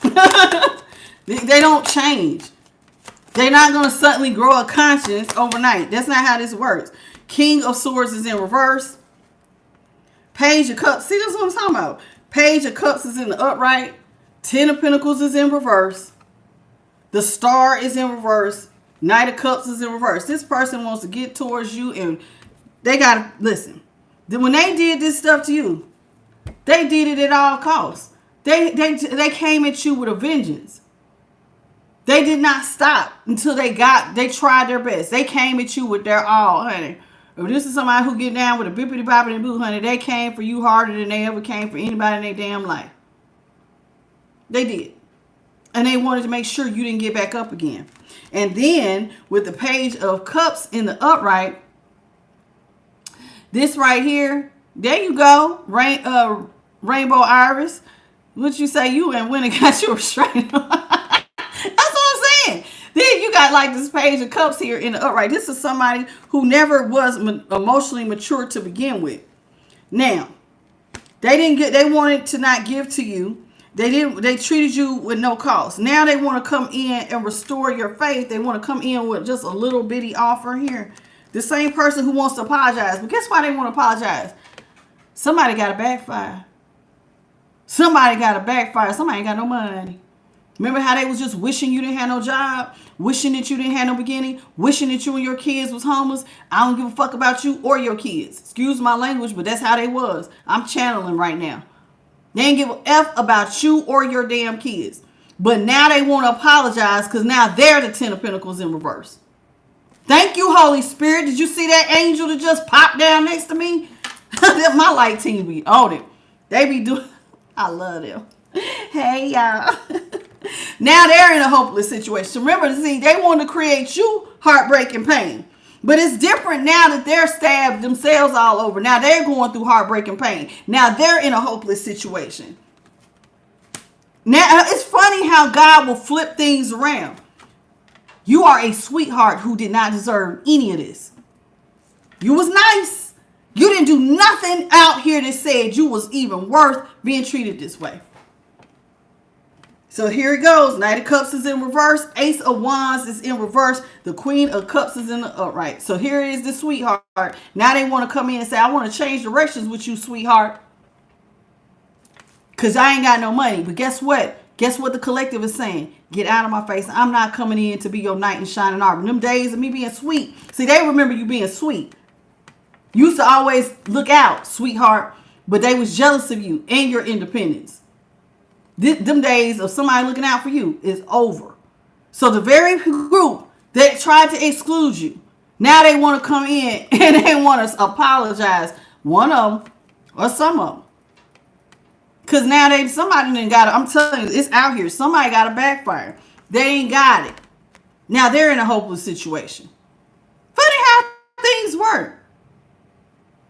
Speaker 1: They don't change. They're not going to suddenly grow a conscience overnight. That's not how this works. King of Swords is in reverse. Page of Cups. See, that's what I'm talking about. Page of Cups is in the upright. 10 of Pentacles is in reverse. The Star is in reverse. Knight of Cups is in reverse. This person wants to get towards you and they got to listen. When they did this stuff to you, they did it at all costs. They came at you with a vengeance. They did not stop until they tried their best. They came at you with their all, honey. If this is somebody who get down with a bippity boppity boo, honey, they came for you harder than they ever came for anybody in their damn life. They did. And they wanted to make sure you didn't get back up again. And then with the Page of Cups in the upright, this right here, there you go. Rainbow Iris. What you say? You and went and got your restraining order. That's what I'm saying. Then you got like this Page of Cups here in the upright. This is somebody who never was emotionally mature to begin with. Now, they wanted to not give to you. They treated you with no cost. Now they want to come in and restore your faith. They want to come in with just a little bitty offer here. The same person who wants to apologize. But guess why they want to apologize? Somebody got a backfire. Somebody got a backfire. Somebody ain't got no money. Remember how they was just wishing you didn't have no job? Wishing that you didn't have no beginning? Wishing that you and your kids was homeless? I don't give a fuck about you or your kids. Excuse my language, but that's how they was. I'm channeling right now. They ain't give a F about you or your damn kids. But now they want to apologize because now they're the 10 of Pentacles in reverse. Thank you, Holy Spirit. Did you see that angel that just popped down next to me? My light team be on it. They be doing, I love them. Hey, y'all. Now they're in a hopeless situation. Remember, see, they want to create you heartbreak and pain. But it's different now that they're stabbed themselves all over. Now they're going through heartbreak and pain. Now they're in a hopeless situation. Now, it's funny how God will flip things around. You are a sweetheart who did not deserve any of this. You was nice. You didn't do nothing out here that said you was even worth being treated this way. So here it goes. Knight of Cups is in reverse. Ace of Wands is in reverse. The Queen of Cups is in the upright. So here is the sweetheart. Now they want to come in and say, I want to change directions with you, sweetheart. Because I ain't got no money. But guess what? Guess what the collective is saying? Get out of my face. I'm not coming in to be your knight in shining armor. Them days of me being sweet. See, they remember you being sweet. You used to always look out, sweetheart. But they was jealous of you and your independence. Them days of somebody looking out for you is over. So the very group that tried to exclude you, now they want to come in and they want to apologize. One of them or some of them. Because now somebody done got it. I'm telling you, it's out here. Somebody got a backfire. They ain't got it. Now they're in a hopeless situation. Funny how things work.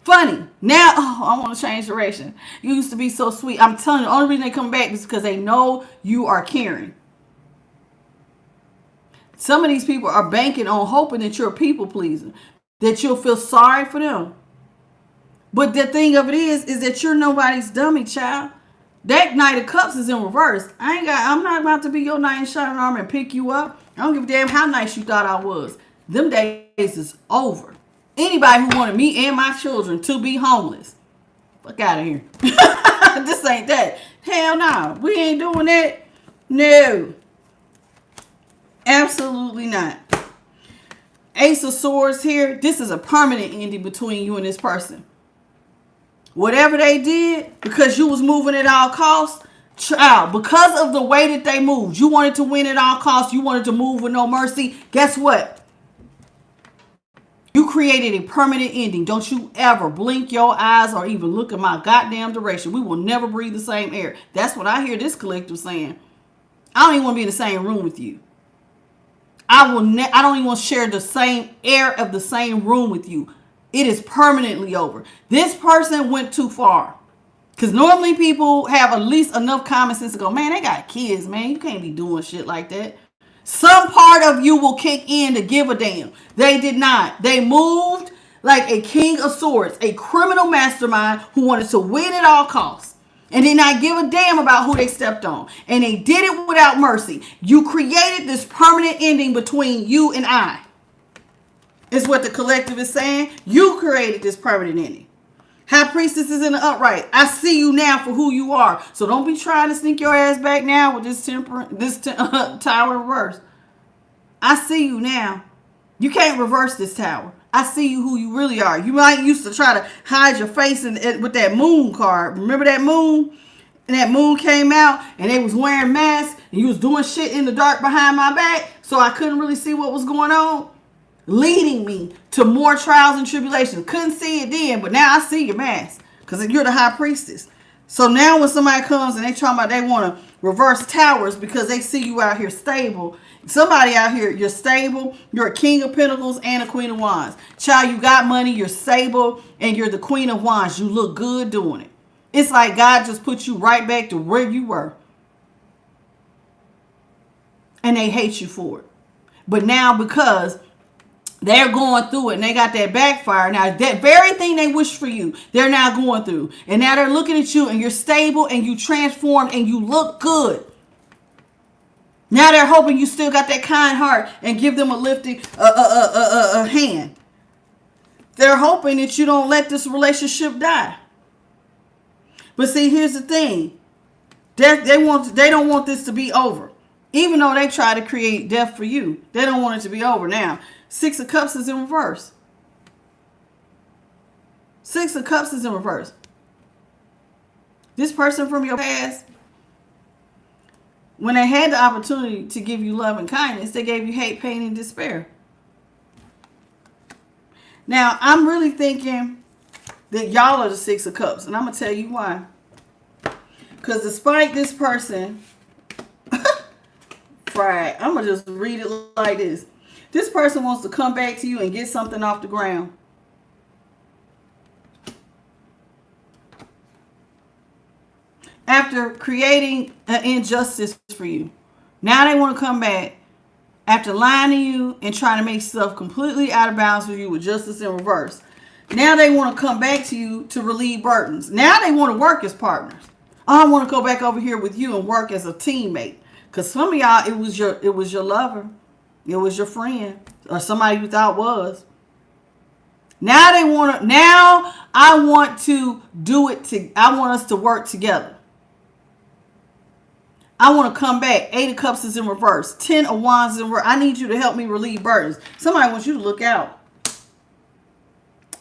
Speaker 1: Funny. Now, I want to change direction. You used to be so sweet. I'm telling you, the only reason they come back is because they know you are caring. Some of these people are banking on hoping that you're a people pleaser, that you'll feel sorry for them. But the thing of it is that you're nobody's dummy, child. That Knight of Cups is in reverse. I'm not about to be your knight in shining armor and pick you up. I don't give a damn how nice you thought I was. Them days is over. Anybody who wanted me and my children to be homeless, fuck out of here. This ain't that. Hell no. We ain't doing that. No. Absolutely not. Ace of Swords here. This is a permanent ending between you and this person. Whatever they did, because you was moving at all costs, child, because of the way that they moved, you wanted to win at all costs, you wanted to move with no mercy, guess what? You created a permanent ending. Don't you ever blink your eyes or even look in my goddamn direction. We will never breathe the same air. That's what I hear this collective saying. I don't even want to be in the same room with you. I don't even want to share the same air of the same room with you. It is permanently over. This person went too far. Because normally people have at least enough common sense to go, man, they got kids, man. You can't be doing shit like that. Some part of you will kick in to give a damn. They did not. They moved like a king of swords, a criminal mastermind who wanted to win at all costs. And did not give a damn about who they stepped on. And they did it without mercy. You created this permanent ending between you and I. Is what the collective is saying. You created this permanent ending. High Priestess is in the upright. I see you now for who you are. So don't be trying to sneak your ass back now with this tower in reverse. I see you now. You can't reverse this tower. I see you who you really are. You might used to try to hide your face with that moon card. Remember that moon? And that moon came out and they was wearing masks and you was doing shit in the dark behind my back. So I couldn't really see what was going on. Leading me to more trials and tribulations. Couldn't see it then, but now I see your mask because you're the High Priestess. So now when somebody comes and they want to reverse towers because they see you out here stable. Somebody out here, you're stable. You're a King of Pentacles and a Queen of Wands. Child, you got money, you're stable, and you're the Queen of Wands. You look good doing it. It's like God just put you right back to where you were. And they hate you for it. But now because they're going through it and they got that backfire. Now, that very thing they wish for you, they're now going through. And now they're looking at you and you're stable and you transformed and you look good. Now they're hoping you still got that kind heart and give them a lifting hand. They're hoping that you don't let this relationship die. But see, here's the thing. They don't want this to be over. Even though they try to create death for you, they don't want it to be over now. Six of Cups is in reverse. Six of Cups is in reverse. This person from your past, When they had the opportunity to give you love and kindness, they gave you hate, pain, and despair. Now, I'm really thinking that y'all are the Six of Cups, and I'm going to tell you why. Because despite this person, fried, I'm going to just read it like this. This person wants to come back to you and get something off the ground. After creating an injustice for you. Now they want to come back after lying to you and trying to make stuff completely out of bounds for you with justice in reverse. Now they want to come back to you to relieve burdens. Now they want to work as partners. I want to go back over here with you and work as a teammate. Because some of y'all, it was your lover. It was your friend. Or somebody you thought was. Now they want to, now I want to do it I want us to work together. I want to come back. 8 of Cups is in reverse. 10 of Wands is in reverse. I need you to help me relieve burdens. Somebody wants you to look out.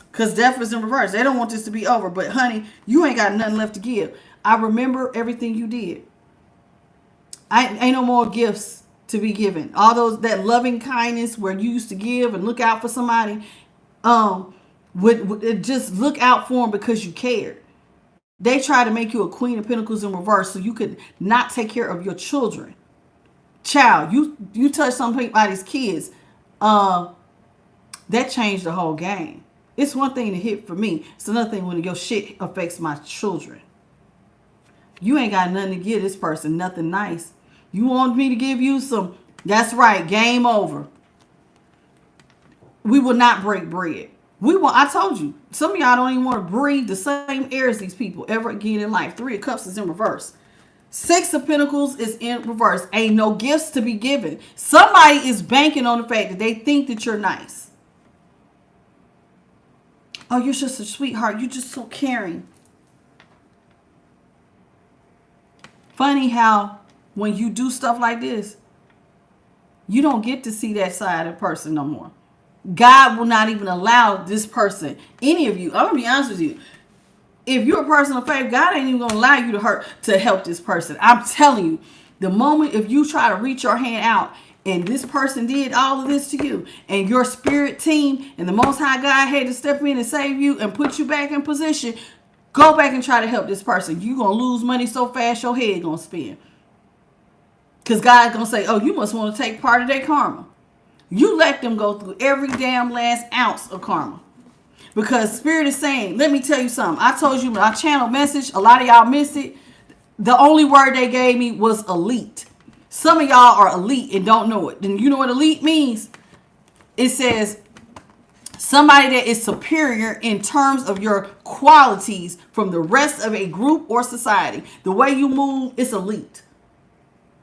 Speaker 1: Because death is in reverse. They don't want this to be over. But honey, you ain't got nothing left to give. I remember everything you did. Ain't no more gifts to be given. All that loving kindness where you used to give and look out for somebody, would just look out for them because you cared. They try to make you a Queen of Pentacles in reverse so you could not take care of your children. Child, you touch somebody's kids, that changed the whole game. It's one thing to hit for me. It's another thing when your shit affects my children. You ain't got nothing to give this person, nothing nice. You want me to give you some, that's right, game over. We will not break bread. I told you, some of y'all don't even want to breathe the same air as these people ever again in life. 3 of Cups is in reverse. 6 of Pentacles is in reverse. Ain't no gifts to be given. Somebody is banking on the fact that they think that you're nice. Oh, you're just a sweetheart. You're just so caring. Funny how when you do stuff like this, you don't get to see that side of the person no more. God will not even allow this person, any of you, I'm going to be honest with you. If you're a person of faith, God ain't even going to allow you to help this person. I'm telling you, the moment if you try to reach your hand out and this person did all of this to you and your spirit team and the Most High God had to step in and save you and put you back in position, go back and try to help this person. You're going to lose money so fast your head going to spin. Because God's going to say, oh, you must want to take part of their karma. You let them go through every damn last ounce of karma. Because Spirit is saying, let me tell you something. I told you my channel message, a lot of y'all missed it. The only word they gave me was elite. Some of y'all are elite and don't know it. And you know what elite means? It says somebody that is superior in terms of your qualities from the rest of a group or society. The way you move is elite.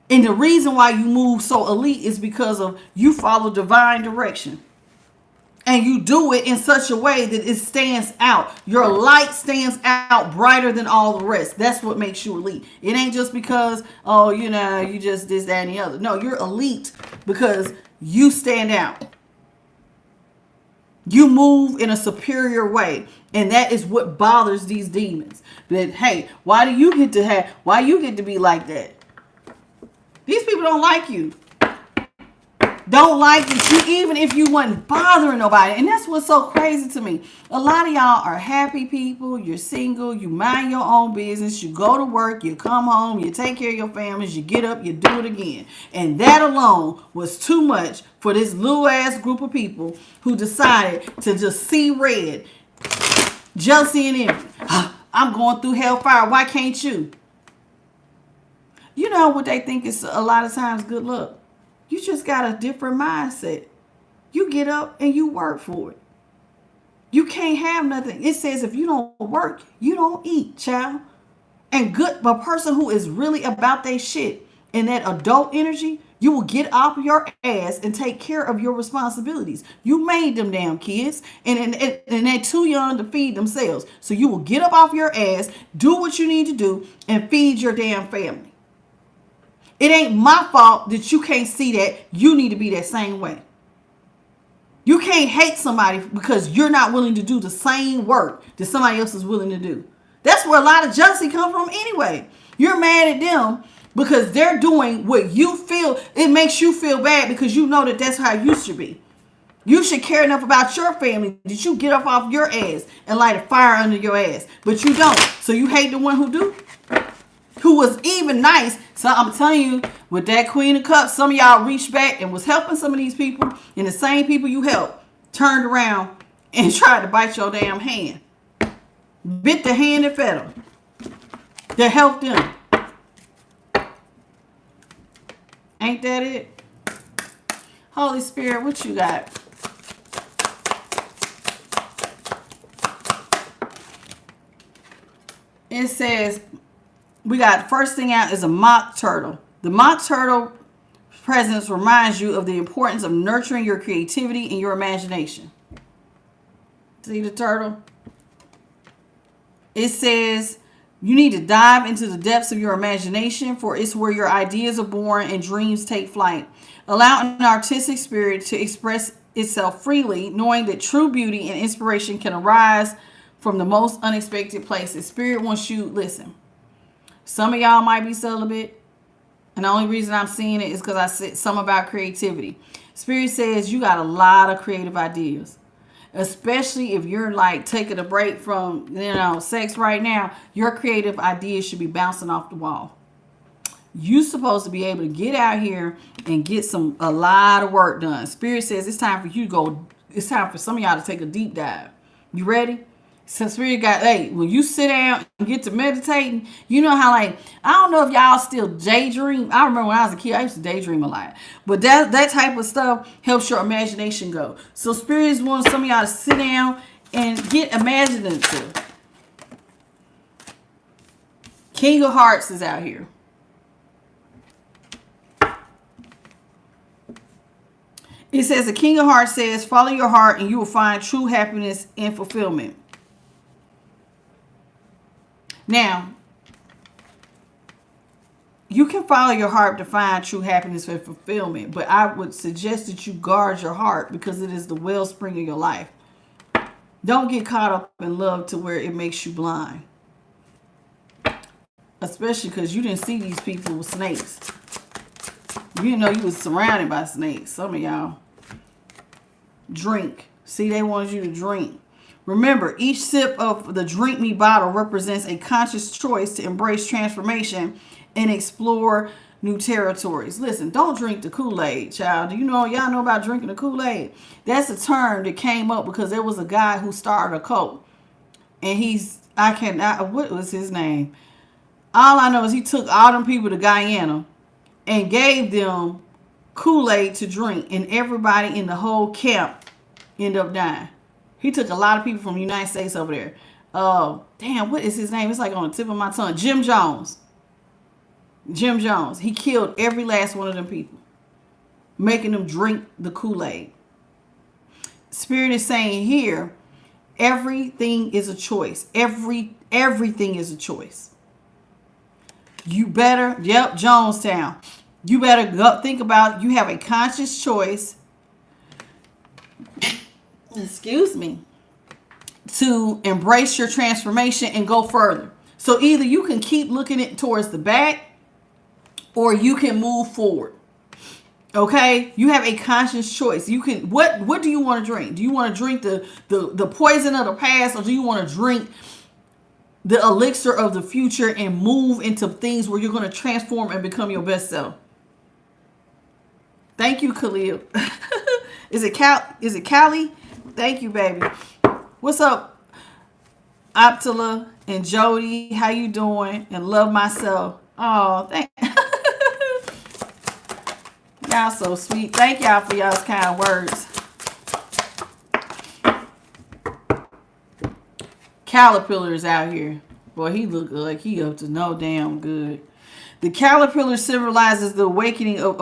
Speaker 1: And the reason why you move so elite is because of you follow divine direction. And you do it in such a way that it stands out. Your light stands out brighter than all the rest. That's what makes you elite. It ain't just because, oh, you know, you just this, that, and the other. No, you're elite because you stand out. You move in a superior way. And that is what bothers these demons. That, hey, why you get to be like that? These people don't like you. Don't like you even if you wasn't bothering nobody. And that's what's so crazy to me. A lot of y'all are happy people. You're single. You mind your own business. You go to work. You come home. You take care of your families. You get up. You do it again. And that alone was too much for this little ass group of people who decided to just see red. Jealousy and envy. I'm going through hellfire. Why can't you? You know what they think is a lot of times good luck. You just got a different mindset. You get up and you work for it. You can't have nothing. It says if you don't work, you don't eat, child. And a person who is really about their shit and that adult energy, you will get off your ass and take care of your responsibilities. You made them damn kids and they're too young to feed themselves. So you will get up off your ass, do what you need to do, and feed your damn family. It ain't my fault that you can't see that. You need to be that same way. You can't hate somebody because you're not willing to do the same work that somebody else is willing to do. That's where a lot of jealousy comes from anyway. You're mad at them because they're doing what you feel. It makes you feel bad because you know that that's how you should be. You should care enough about your family that you get up off your ass and light a fire under your ass. But you don't. So you hate the one who do? Who was even nice. So I'm telling you, with that Queen of Cups, some of y'all reached back and was helping some of these people. And the same people you helped turned around and tried to bite your damn hand. Bit the hand that fed them. That helped them. Ain't that it? Holy Spirit, what you got? It says, we got first thing out is a mock turtle. The mock turtle presence reminds you of the importance of nurturing your creativity and your imagination. See the turtle? It says, you need to dive into the depths of your imagination, for it's where your ideas are born and dreams take flight. Allow an artistic spirit to express itself freely, knowing that true beauty and inspiration can arise from the most unexpected places. Spirit wants you, listen, some of y'all might be celibate, and the only reason I'm seeing it is because I said something about creativity. Spirit says you got a lot of creative ideas. Especially if you're like taking a break from, sex right now, your creative ideas should be bouncing off the wall. You're supposed to be able to get out here and get a lot of work done. Spirit says it's time for you to go. It's time for some of y'all to take a deep dive. You ready? So Spirit got, hey, when you sit down and get to meditating, you know how I don't know if y'all still daydream. I remember when I was a kid, I used to daydream a lot. But that type of stuff helps your imagination go. So Spirit wants some of y'all to sit down and get imaginative. King of Hearts is out here. It says, the King of Hearts says, follow your heart and you will find true happiness and fulfillment. Now, you can follow your heart to find true happiness and fulfillment, but I would suggest that you guard your heart because it is the wellspring of your life. Don't get caught up in love to where it makes you blind. Especially because you didn't see these people with snakes. You didn't know you was surrounded by snakes. Some of y'all. Drink. See, they wanted you to drink. Remember, each sip of the Drink Me bottle represents a conscious choice to embrace transformation and explore new territories. Listen, don't drink the Kool-Aid, child. Do y'all know about drinking the Kool-Aid? That's a term that came up because there was a guy who started a cult. And what was his name? All I know is he took all them people to Guyana and gave them Kool-Aid to drink. And everybody in the whole camp ended up dying. He took a lot of people from the United States over there. Damn, what is his name? It's like on the tip of my tongue. Jim Jones. Jim Jones. He killed every last one of them people, making them drink the Kool-Aid. Spirit is saying here, everything is a choice. Everything is a choice. You better, Jonestown. You better go think about, you have a conscious choice, to embrace your transformation and go further. So either you can keep looking it towards the back or you can move forward. Okay? You have a conscious choice. You can, what do you want to drink? Do you want to drink the poison of the past, or do you want to drink the elixir of the future and move into things where you're going to transform and become your best self? Thank you, Khalil. Is it Callie? Thank you, baby. What's up, Aptala and Jody? How you doing? And love myself. Oh, y'all so sweet. Thank y'all for y'all's kind words. Caterpillar is out here. Boy, he look like he up to no damn good. The caterpillar symbolizes the awakening of,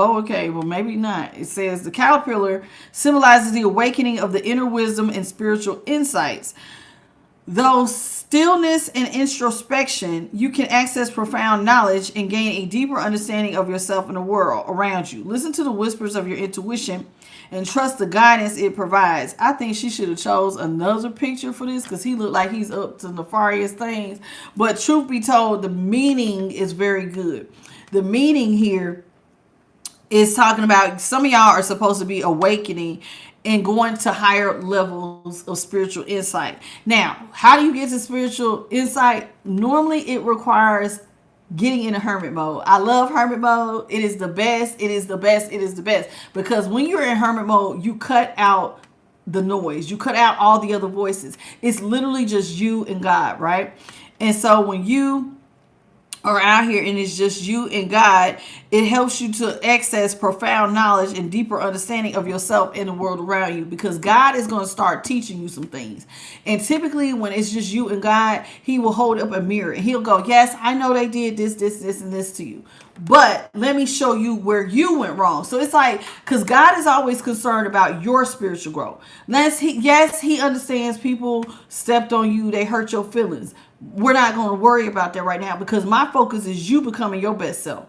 Speaker 1: maybe not. It says the caterpillar symbolizes the awakening of the inner wisdom and spiritual insights. Though stillness and introspection, you can access profound knowledge and gain a deeper understanding of yourself and the world around you. Listen to the whispers of your intuition and trust the guidance it provides. I think she should have chose another picture for this because he looked like he's up to nefarious things. But truth be told, the meaning is very good. the meaning here is talking about some of y'all are supposed to be awakening and going to higher levels of spiritual insight. Now, how do you get to spiritual insight? Normally, it requires getting in a hermit mode. I love hermit mode. It is the best. It is the best. It is the best. Because when you're in hermit mode, you cut out the noise. You cut out all the other voices. It's literally just you and God, right? And so when you are out here and it's just you and God, it helps you to access profound knowledge and deeper understanding of yourself and the world around you, because God is going to start teaching you some things. And typically when it's just you and God, he will hold up a mirror and he'll go, yes, I know they did this, and this to you, but let me show you where you went wrong. So it's like, because God is always concerned about your spiritual growth. Yes, he understands people stepped on you, they hurt your feelings. We're not going to worry about that right now, because my focus is you becoming your best self.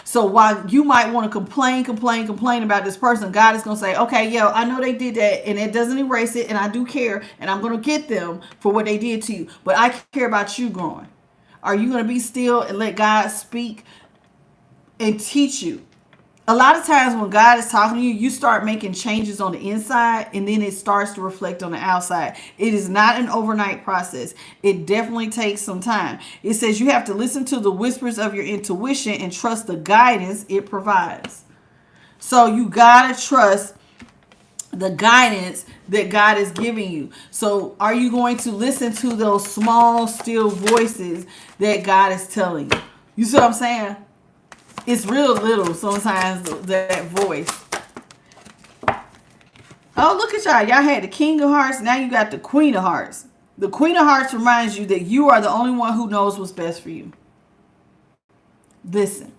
Speaker 1: So while you might want to complain about this person, God is going to say, okay, yeah, I know they did that and it doesn't erase it. And I do care and I'm going to get them for what they did to you. But I care about you growing. Are you going to be still and let God speak and teach you? A lot of times when God is talking to you, you start making changes on the inside and then it starts to reflect on the outside. It is not an overnight process. It definitely takes some time. It says you have to listen to the whispers of your intuition and trust the guidance it provides. So you got to trust the guidance that God is giving you. So are you going to listen to those small, still voices that God is telling you? You see what I'm saying? It's real little sometimes, that voice. Oh, look at y'all. Y'all had the King of Hearts. Now you got the Queen of Hearts. The Queen of Hearts reminds you that you are the only one who knows what's best for you. Listen,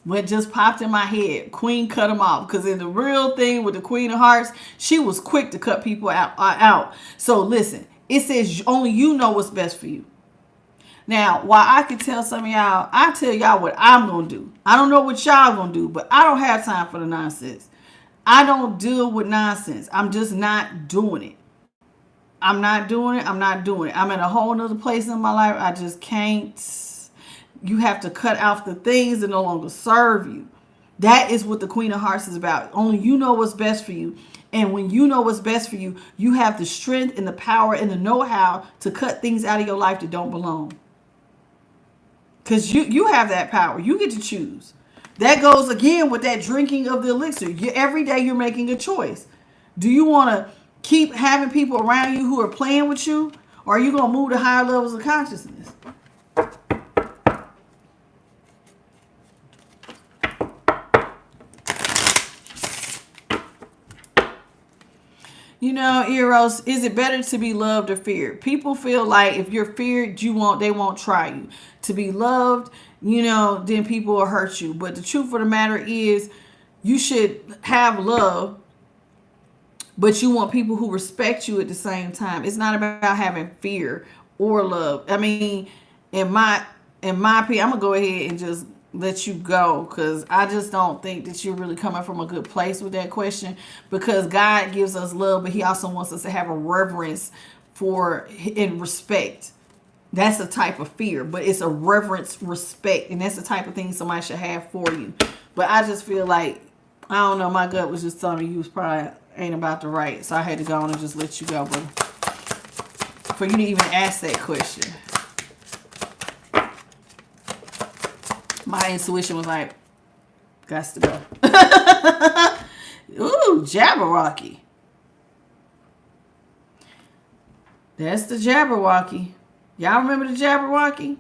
Speaker 1: what just popped in my head, Queen cut them off. Because in the real thing with the Queen of Hearts, she was quick to cut people out. So listen, it says only you know what's best for you. Now, while I can tell some of y'all, I tell y'all what I'm going to do. I don't know what y'all going to do, but I don't have time for the nonsense. I don't deal with nonsense. I'm just not doing it. I'm not doing it. I'm not doing it. I'm in a whole nother place in my life. I just can't. You have to cut out the things that no longer serve you. That is what the Queen of Hearts is about. Only you know what's best for you. And when you know what's best for you, you have the strength and the power and the know-how to cut things out of your life that don't belong. Because you have that power. You get to choose. That goes again with that drinking of the elixir. Every day you're making a choice. Do you want to keep having people around you who are playing with you? Or are you going to move to higher levels of consciousness? You know, Eros, is it better to be loved or feared? People feel like if you're feared, they won't try you. To be loved, then people will hurt you. But the truth of the matter is, you should have love, but you want people who respect you at the same time. It's not about having fear or love. I mean, in my opinion, I'm gonna go ahead and just let you go, because I just don't think that you're really coming from a good place with that question, because God gives us love, but he also wants us to have a reverence for and respect. That's a type of fear, but it's a reverence, respect, and that's the type of thing somebody should have for you. But I just feel like, I don't know, my gut was just telling me you was probably ain't about the right, so I had to go on and just let you go, but for you to even ask that question, my intuition was like, gots to go. Ooh, Jabberwocky. That's the Jabberwocky. Y'all remember the Jabberwocky?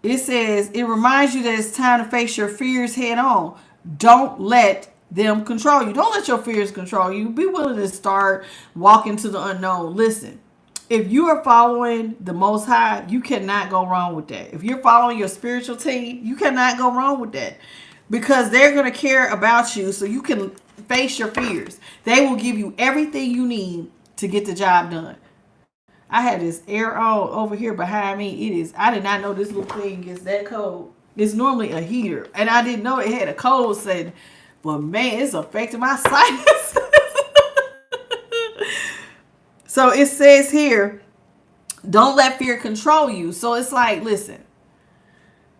Speaker 1: It says, it reminds you that it's time to face your fears head on. Don't let them control you. Don't let your fears control you. Be willing to start walking to the unknown. Listen, if you are following the Most High, you cannot go wrong with that. If you're following your spiritual team, you cannot go wrong with that, because they're going to care about you so you can face your fears. They will give you everything you need to get the job done. I had this arrow over here behind me. I did not know this little thing gets that cold. It's normally a heater, and I didn't know it had a cold setting. But man, it's affecting my sinus. So it says here, don't let fear control you. So it's like, listen,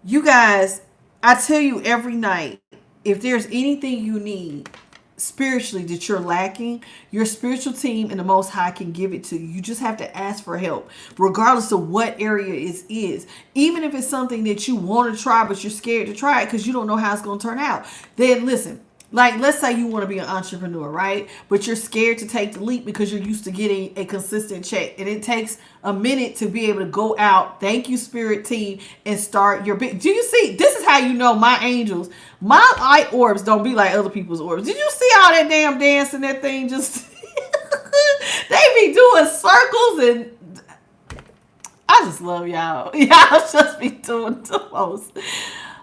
Speaker 1: you guys, I tell you every night, if there's anything you need spiritually that you're lacking, your spiritual team and the Most High can give it to you. You just have to ask for help, regardless of what area it is. Even if it's something that you want to try, but you're scared to try it because you don't know how it's going to turn out. Then listen. Like, let's say you want to be an entrepreneur, right? But you're scared to take the leap because you're used to getting a consistent check. And it takes a minute to be able to go out, thank you, spirit team, and start your big. Do you see? This is how you know my angels, my light orbs don't be like other people's orbs. Did you see all that damn dancing, that thing just. They be doing circles, and I just love y'all. Y'all just be doing the most.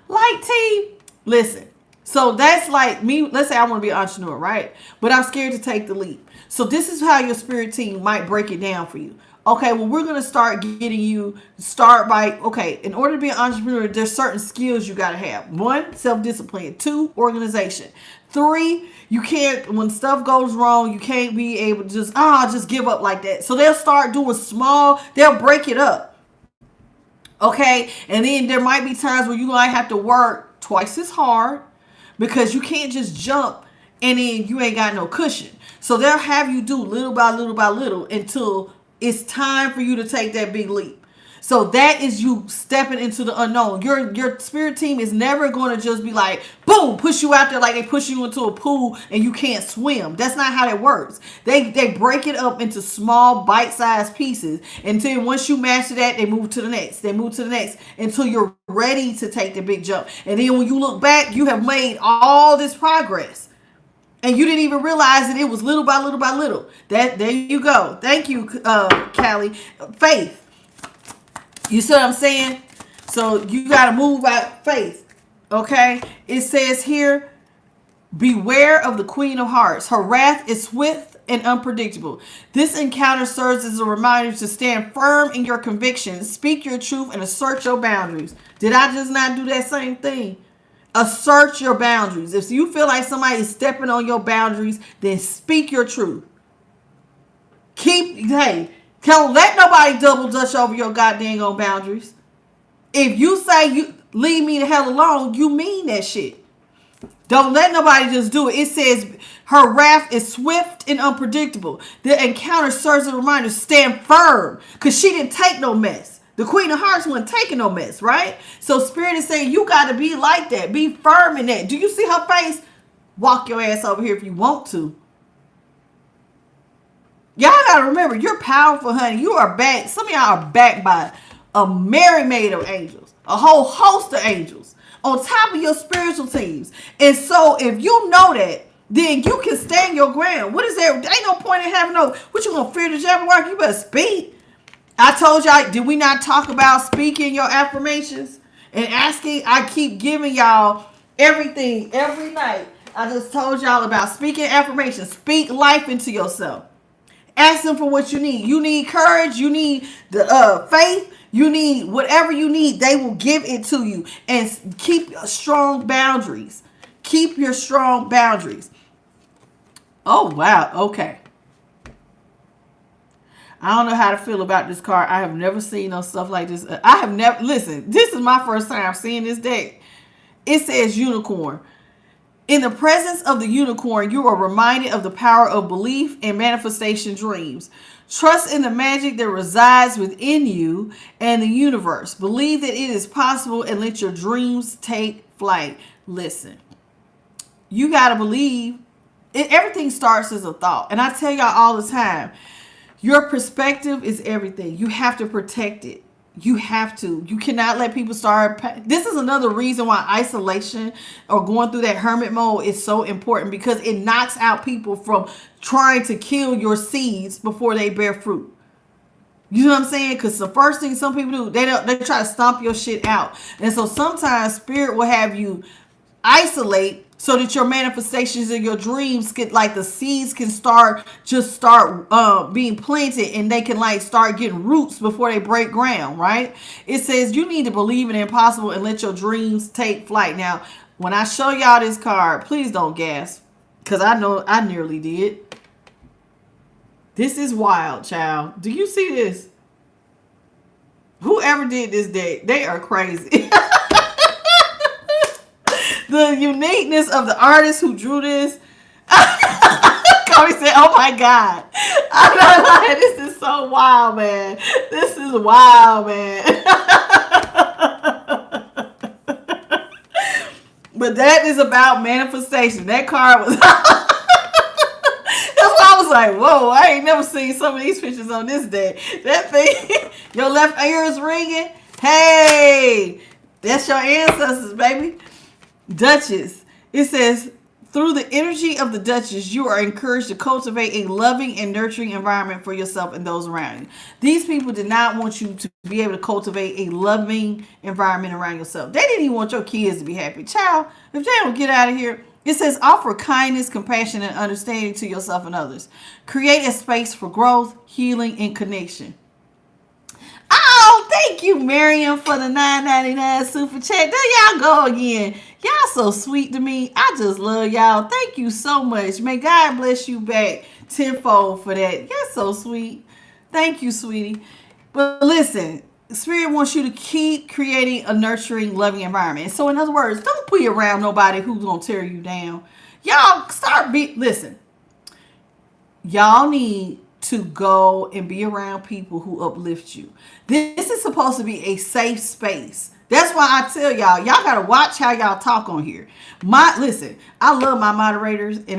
Speaker 1: Light team, listen. So that's like me. Let's say I want to be an entrepreneur, right? But I'm scared to take the leap. So this is how your spirit team might break it down for you. Okay, well, we're going to start getting you start by, okay, in order to be an entrepreneur, there's certain skills you got to have. 1, self-discipline. 2, organization. 3, you can't, when stuff goes wrong, you can't be able to just give up like that. So they'll start doing small, they'll break it up. Okay, and then there might be times where you might have to work twice as hard, because you can't just jump and then you ain't got no cushion. So they'll have you do little by little by little until it's time for you to take that big leap. So that is you stepping into the unknown. Your spirit team is never going to just be like, boom, push you out there like they push you into a pool and you can't swim. That's not how that works. They break it up into small bite-sized pieces until once you master that, they move to the next. They move to the next until you're ready to take the big jump. And then when you look back, you have made all this progress. And you didn't even realize that it was little by little by little. There you go. Thank you, Callie. Faith. You see what I'm saying? So you got to move by faith. Okay? It says here, beware of the Queen of Hearts. Her wrath is swift and unpredictable. This encounter serves as a reminder to stand firm in your convictions, speak your truth, and assert your boundaries. Did I just not do that same thing? Assert your boundaries. If you feel like somebody is stepping on your boundaries, then speak your truth. Don't let nobody double dutch over your goddamn own boundaries. If you say you leave me the hell alone, you mean that shit. Don't let nobody just do it. It says her wrath is swift and unpredictable. The encounter serves as a reminder, stand firm, because she didn't take no mess. The Queen of Hearts wasn't taking no mess, right? So Spirit is saying you got to be like that. Be firm in that. Do you see her face? Walk your ass over here if you want to. Y'all got to remember, you're powerful, honey. You are backed. Some of y'all are backed by a merry maid of angels. A whole host of angels. On top of your spiritual teams. And so if you know that, then you can stand your ground. What is there? Ain't no point in having what you going to fear the Jabberwock? You better speak. I told y'all, did we not talk about speaking your affirmations? And asking, I keep giving y'all everything every night. I just told y'all about speaking affirmations. Speak life into yourself. Ask them for what you need. You need courage. You need the faith. You need whatever you need. They will give it to you. And keep strong boundaries. Keep your strong boundaries. Oh, wow. Okay. I don't know how to feel about this card. I have never seen no stuff like this. I have never, listen, this is my first time seeing this deck. It says unicorn. In the presence of the unicorn, you are reminded of the power of belief and manifestation dreams. Trust in the magic that resides within you and the universe. Believe that it is possible and let your dreams take flight. Listen, you got to believe. Everything starts as a thought. And I tell y'all all the time, your perspective is everything. You have to protect it. You have to. You cannot let people start. This is another reason why isolation or going through that hermit mode is so important, because it knocks out people from trying to kill your seeds before they bear fruit. You know what I'm saying? Because the first thing some people do, they try to stomp your shit out. And so sometimes Spirit will have you isolate so that your manifestations and your dreams get, like, the seeds can start being planted, and they can start getting roots before they break ground, right? It says you need to believe in the impossible and let your dreams take flight. Now, when I show y'all this card, please don't gasp, because I know I nearly did. This is wild, child. Do you see this? Whoever did this deck, they are crazy. The uniqueness of the artist who drew this. Cody said, "Oh my God, I'm not lying. This is so wild, man. This is wild, man." But that is about manifestation. That card was. That's why I was like, "Whoa! I ain't never seen some of these pictures on this day." That thing, your left ear is ringing. Hey, that's your ancestors, baby. Duchess. It says, through the energy of the Duchess, you are encouraged to cultivate a loving and nurturing environment for yourself and those around you. These people did not want you to be able to cultivate a loving environment around yourself. They didn't even want your kids to be happy. Child, if they don't get out of here, it says offer kindness, compassion, and understanding to yourself and others. Create a space for growth, healing, and connection. Oh, thank you, Miriam, for the $9.99 super chat. There y'all go again. Y'all so sweet to me. I just love y'all. Thank you so much. May God bless you back tenfold for that. You're so sweet. Thank you, sweetie. But listen, Spirit wants you to keep creating a nurturing, loving environment. So in other words, don't be around nobody who's going to tear you down. Y'all listen. Y'all need to go and be around people who uplift you. This is supposed to be a safe space. That's why I tell y'all got to watch how y'all talk on here. Listen, I love my moderators, and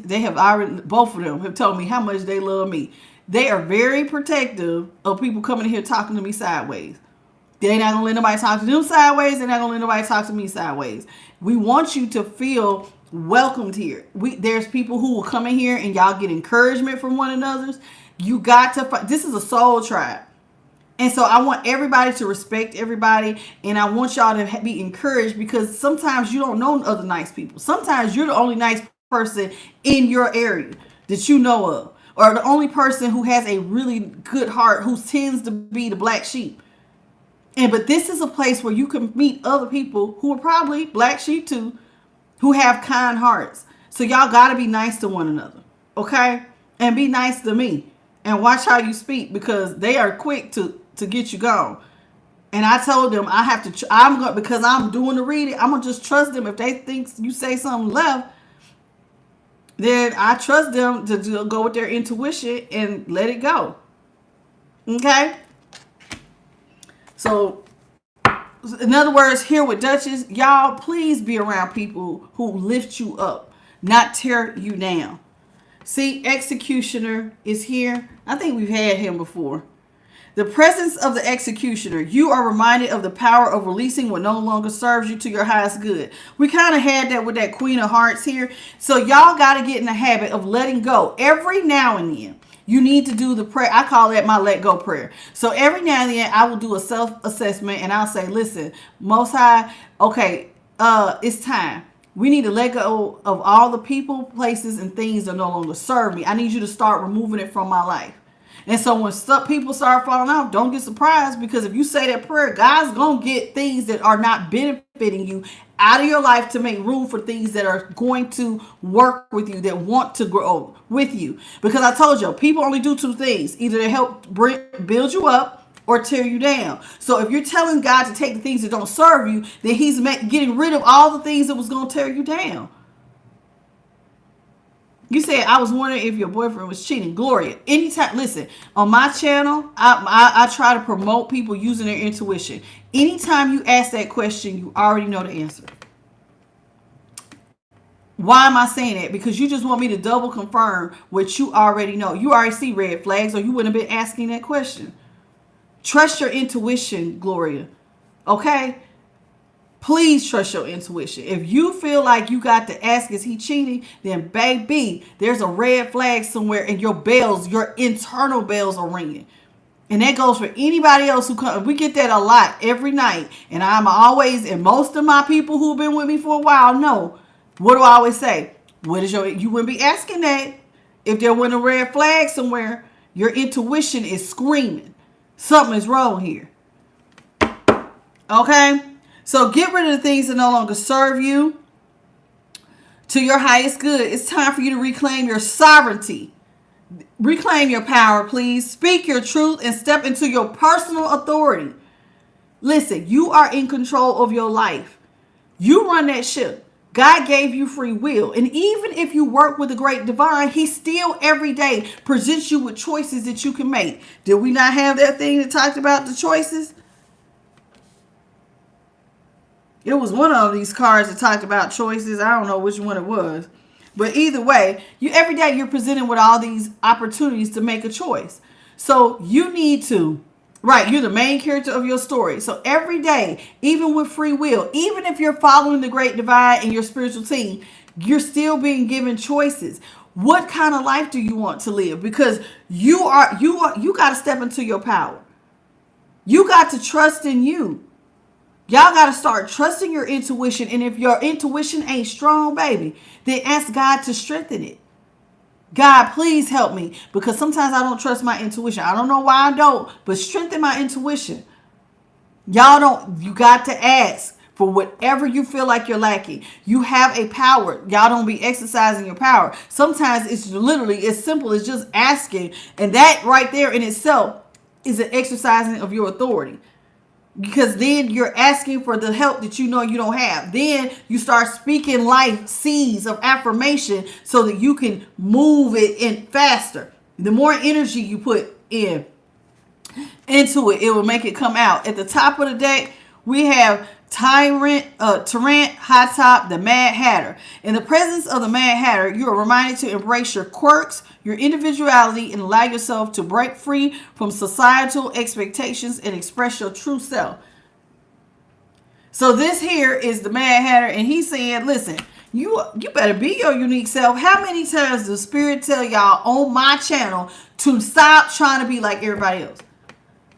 Speaker 1: they have already, both of them have told me how much they love me. They are very protective of people coming in here talking to me sideways. They're not going to let nobody talk to them sideways. They're not going to let nobody talk to me sideways. We want you to feel welcomed here. There's people who will come in here and y'all get encouragement from one another. You got to, this is a soul tribe. And so I want everybody to respect everybody. And I want y'all to be encouraged, because sometimes you don't know other nice people. Sometimes you're the only nice person in your area that you know of, or the only person who has a really good heart, who tends to be the black sheep. But this is a place where you can meet other people who are probably black sheep too, who have kind hearts. So y'all got to be nice to one another, okay? And be nice to me. And watch how you speak, because they are quick to get you gone. And I told them because I'm doing the reading, I'm going to just trust them. If they think you say something left, then I trust them to go with their intuition and let it go. Okay? So, in other words, here with Duchess, y'all please be around people who lift you up, not tear you down. See, Executioner is here. I think we've had him before. The presence of the Executioner. You are reminded of the power of releasing what no longer serves you to your highest good. We kind of had that with that Queen of Hearts here. So y'all got to get in the habit of letting go. Every now and then, you need to do the prayer. I call that my let go prayer. So every now and then I will do a self-assessment, and I'll say, listen, Most High, okay, it's time. We need to let go of all the people, places, and things that no longer serve me. I need you to start removing it from my life. And so when people start falling off, don't get surprised, because if you say that prayer, God's going to get things that are not benefiting you out of your life to make room for things that are going to work with you, that want to grow with you. Because I told you, people only do two things. Either they help build you up or tear you down. So if you're telling God to take the things that don't serve you, then he's getting rid of all the things that was going to tear you down. You said, I was wondering if your boyfriend was cheating. Gloria, anytime, listen, on my channel, I try to promote people using their intuition. Anytime you ask that question, you already know the answer. Why am I saying that? Because you just want me to double confirm what you already know. You already see red flags, or you wouldn't have been asking that question. Trust your intuition, Gloria. Okay? Please trust your intuition. If you feel like you got to ask, is he cheating? Then baby, there's a red flag somewhere, and your internal bells are ringing. And that goes for anybody else who comes. We get that a lot every night. And and most of my people who've been with me for a while know, what do I always say? You wouldn't be asking that if there wasn't a red flag somewhere. Your intuition is screaming. Something is wrong here. Okay? So get rid of the things that no longer serve you to your highest good. It's time for you to reclaim your sovereignty. Reclaim your power, please. Speak your truth and step into your personal authority. Listen, you are in control of your life. You run that ship. God gave you free will. And even if you work with the great divine, he still every day presents you with choices that you can make. Did we not have that thing that talked about the choices? It was one of these cards that talked about choices. I don't know which one it was. But either way, you every day you're presented with all these opportunities to make a choice. So you need to, right, you're the main character of your story. So every day, even with free will, even if you're following the great divine and your spiritual team, you're still being given choices. What kind of life do you want to live? Because you got to step into your power. You got to trust in you. Y'all got to start trusting your intuition. And if your intuition ain't strong, baby, then ask God to strengthen it. God, please help me, because sometimes I don't trust my intuition. I don't know why I don't, but strengthen my intuition. You got to ask for whatever you feel like you're lacking. You have a power. Y'all don't be exercising your power. Sometimes it's literally as simple as just asking. And that right there in itself is an exercising of your authority. Because then you're asking for the help that you know you don't have. Then you start speaking life seeds of affirmation so that you can move it in faster. The more energy you put into it, it will make it come out. At the top of the deck, we have Tyrant, High Top, the Mad Hatter. In the presence of the Mad Hatter, you are reminded to embrace your quirks, your individuality, and allow yourself to break free from societal expectations and express your true self. So this here is the Mad Hatter, and he's saying, listen, you better be your unique self. How many times does Spirit tell y'all on my channel to stop trying to be like everybody else?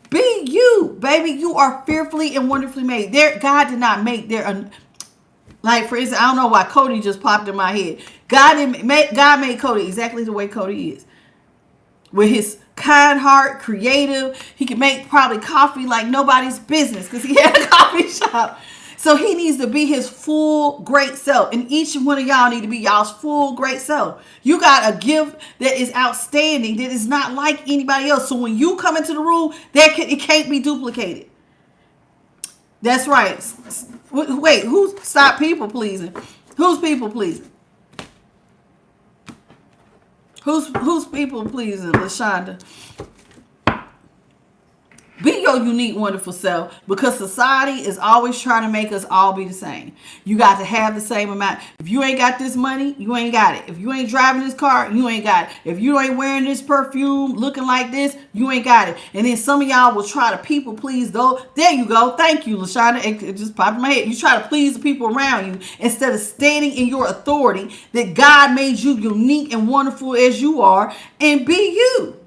Speaker 1: Be you, baby. You are fearfully and wonderfully made. God did not make like, for instance, I don't know why Cody just popped in my head. God made Cody exactly the way Cody is. With his kind heart, creative. He can make probably coffee like nobody's business because he had a coffee shop. So he needs to be his full great self. And each one of y'all need to be y'all's full great self. You got a gift that is outstanding, that is not like anybody else. So when you come into the room, it can't be duplicated. That's right. Wait, stop people pleasing? Who's people pleasing? Who's people pleasing, LaShonda? Be your unique, wonderful self, because society is always trying to make us all be the same. You got to have the same amount. If you ain't got this money, you ain't got it. If you ain't driving this car, you ain't got it. If you ain't wearing this perfume, looking like this, you ain't got it. And then some of y'all will try to people please though. There you go. Thank you, LaShonda. It just popped in my head. You try to please the people around you instead of standing in your authority that God made you unique and wonderful as you are, and be you.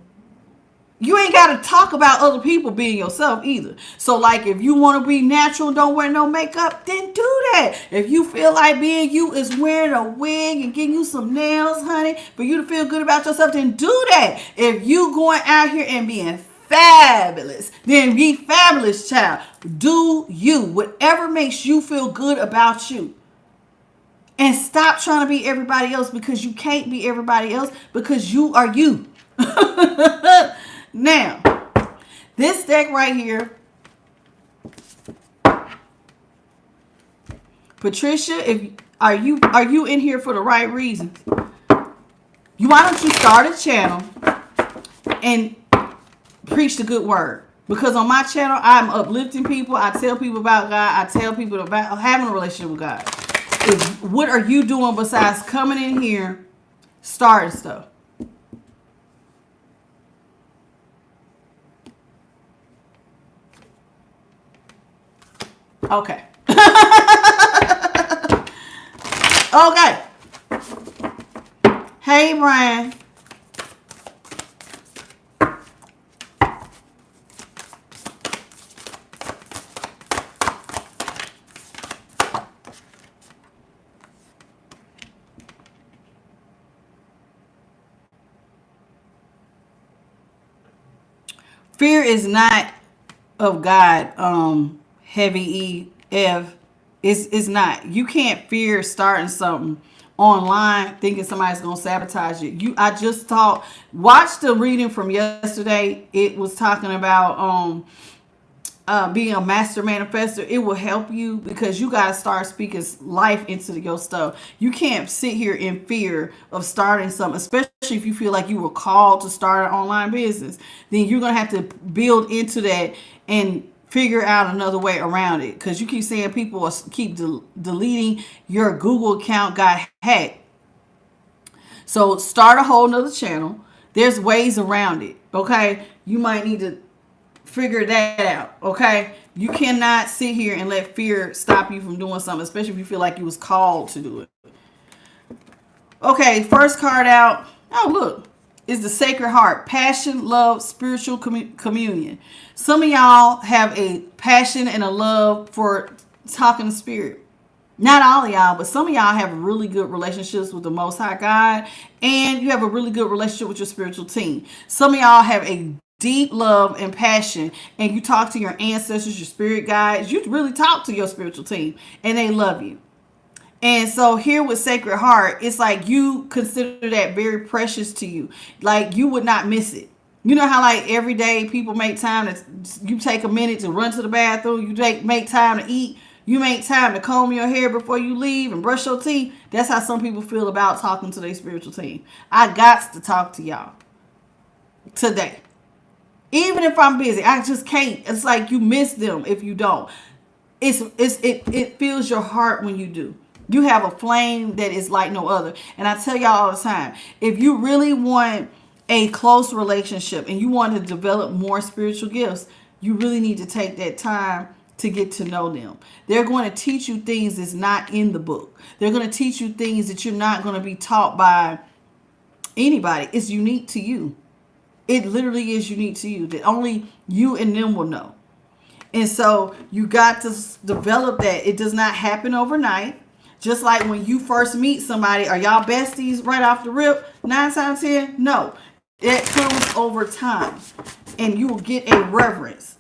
Speaker 1: You ain't got to talk about other people being yourself either. So like if you want to be natural, don't wear no makeup, then do that. If you feel like being you is wearing a wig and getting you some nails, honey, for you to feel good about yourself, then do that. If you going out here and being fabulous, then be fabulous, child. Do you. Whatever makes you feel good about you. And stop trying to be everybody else, because you can't be everybody else, because you are you. Now, this deck right here, Patricia, are you in here for the right reasons? Why don't you start a channel and preach the good word? Because on my channel, I'm uplifting people. I tell people about God. I tell people about having a relationship with God. What are you doing besides coming in here, starting stuff? Okay. Okay. Hey, Brian. Fear is not of God. Heavy EF is not. You can't fear starting something online thinking somebody's gonna sabotage it. I just watched the reading from yesterday. It was talking about being a master manifester, it will help you because you got to start speaking life into your stuff. You can't sit here in fear of starting something, especially if you feel like you were called to start an online business. Then you're going to have to build into that and figure out another way around it, because you keep saying people keep deleting your Google account got hacked. So start a whole nother channel. There's ways around it. Okay. You might need to figure that out. Okay. You cannot sit here and let fear stop you from doing something, especially if you feel like you was called to do it. Okay. First card out. Oh, look. Is the Sacred Heart. Passion, love, spiritual communion. Some of y'all have a passion and a love for talking to spirit. Not all of y'all, but some of y'all have really good relationships with the Most High God, and you have a really good relationship with your spiritual team. Some of y'all have a deep love and passion, and you talk to your ancestors, your spirit guides. You really talk to your spiritual team, and they love you. And so here with Sacred Heart, it's like you consider that very precious to you. Like you would not miss it. You know how like every day people make time to, you take a minute to run to the bathroom, you make time to eat, you make time to comb your hair before you leave and brush your teeth. That's how some people feel about talking to their spiritual team. I got to talk to y'all today. Even if I'm busy, I just can't. It's like you miss them if you don't. It fills your heart when you do. You have a flame that is like no other. And I tell y'all all the time, if you really want a close relationship and you want to develop more spiritual gifts, you really need to take that time to get to know them. They're going to teach you things that's not in the book. They're going to teach you things that you're not going to be taught by anybody. It's unique to you. It literally is unique to you, that only you and them will know. And so you got to develop that. It does not happen overnight. Just like when you first meet somebody, are y'all besties right off the rip? 9 times 10, no. It comes over time, and you will get a reverence.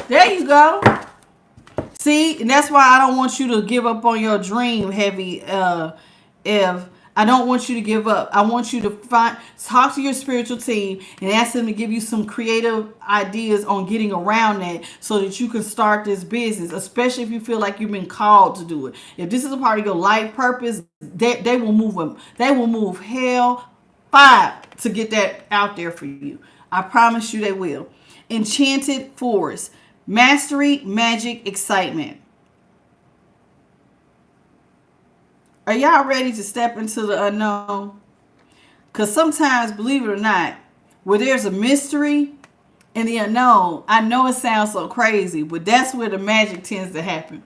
Speaker 1: There you go. See, and that's why I don't want you to give up on your dream, Heavy. If I don't want you to give up. I want you to talk to your spiritual team and ask them to give you some creative ideas on getting around that so that you can start this business, especially if you feel like you've been called to do it. If this is a part of your life purpose, they will move them. They will move hell 5 to get that out there for you. I promise you they will. Enchanted Forest. Mastery, magic, excitement. Are y'all ready to step into the unknown? Because sometimes, believe it or not, where there's a mystery in the unknown, I know it sounds so crazy, but that's where the magic tends to happen.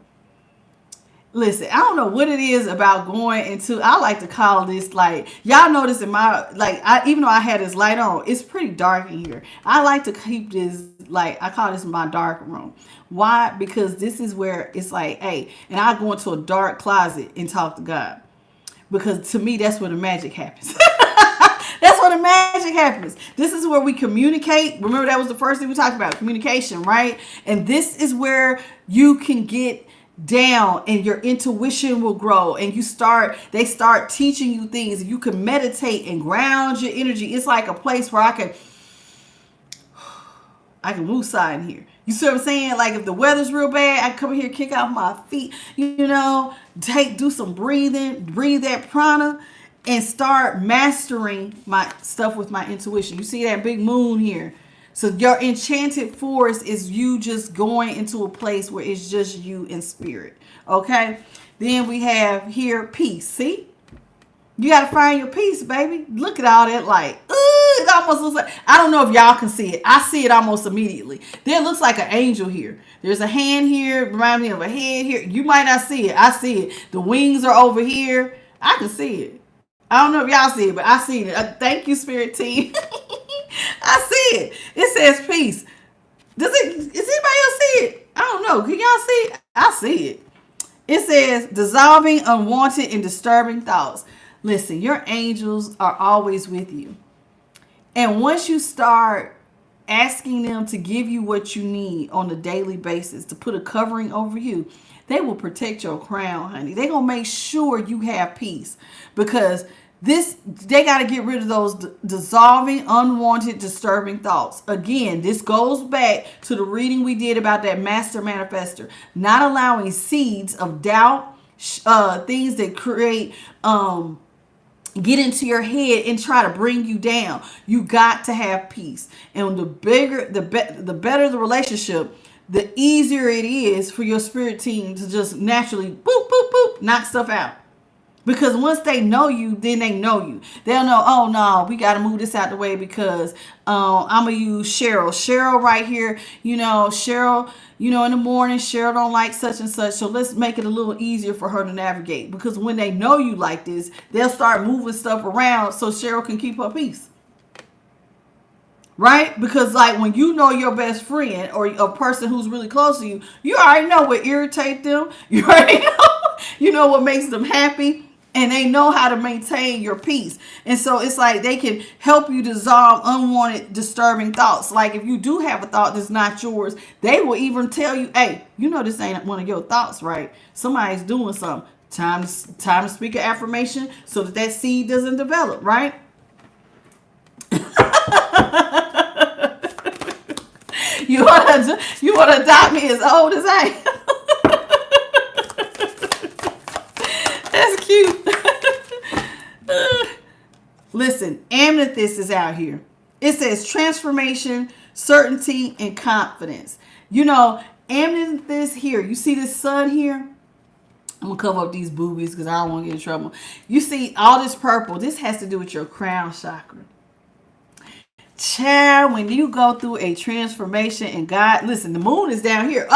Speaker 1: Listen, I don't know what it is about going into, I like to call this like, y'all notice in my, like, even though I had this light on, it's pretty dark in here. I like to keep this, like, I call this my dark room. Why? Because this is where it's like, hey, and I go into a dark closet and talk to God. Because to me, that's where the magic happens. That's where the magic happens. This is where we communicate. Remember, that was the first thing we talked about, communication, right? And this is where you can get down and your intuition will grow, and they start teaching you things. You can meditate and ground your energy. It's like a place where I can woosah in here. You see what I'm saying? Like if the weather's real bad, I come in here, kick off my feet, do some breathing, breathe that prana, and start mastering my stuff with my intuition. You see that big moon here? So your enchanted forest is you just going into a place where it's just you in spirit. Okay? Then we have here peace. See? You got to find your peace, baby. Look at all that light. Ooh, it almost looks like, I don't know if y'all can see it. I see it almost immediately. There looks like an angel here. There's a hand here. Remind me of a head here. You might not see it. I see it. The wings are over here. I can see it. I don't know if y'all see it, but I see it. Thank you, spirit team. I see it. It says peace. Does anybody else see it? I don't know. Can y'all see it? I see it. It says dissolving unwanted and disturbing thoughts. Listen, your angels are always with you. And once you start asking them to give you what you need on a daily basis, to put a covering over you, they will protect your crown, honey. They're going to make sure you have peace, because They got to get rid of those dissolving, unwanted, disturbing thoughts. Again, this goes back to the reading we did about that master manifester, not allowing seeds of doubt, things that create, get into your head and try to bring you down. You got to have peace. And the bigger, the better the relationship, the easier it is for your spirit team to just naturally boop, boop, boop, knock stuff out. Because once they know you, then they know you. They'll know, oh no, we got to move this out the way because I'm going to use Cheryl. Cheryl right here, Cheryl, in the morning, Cheryl don't like such and such. So let's make it a little easier for her to navigate. Because when they know you like this, they'll start moving stuff around so Cheryl can keep her peace. Right? Because like when you know your best friend or a person who's really close to you, you already know what irritates them. You already know what makes them happy. And they know how to maintain your peace. And so it's like they can help you dissolve unwanted, disturbing thoughts. Like if you do have a thought that's not yours, they will even tell you, hey, this ain't one of your thoughts, right? Somebody's doing something. Time to speak an affirmation so that seed doesn't develop, right? You want to adopt me as old as I am? That's cute. Listen, amethyst is out here. It says transformation, certainty, and confidence. Amethyst here. You see this sun here? I'm going to cover up these boobies because I don't want to get in trouble. You see all this purple. This has to do with your crown chakra. Child, when you go through a transformation and God, listen, the moon is down here.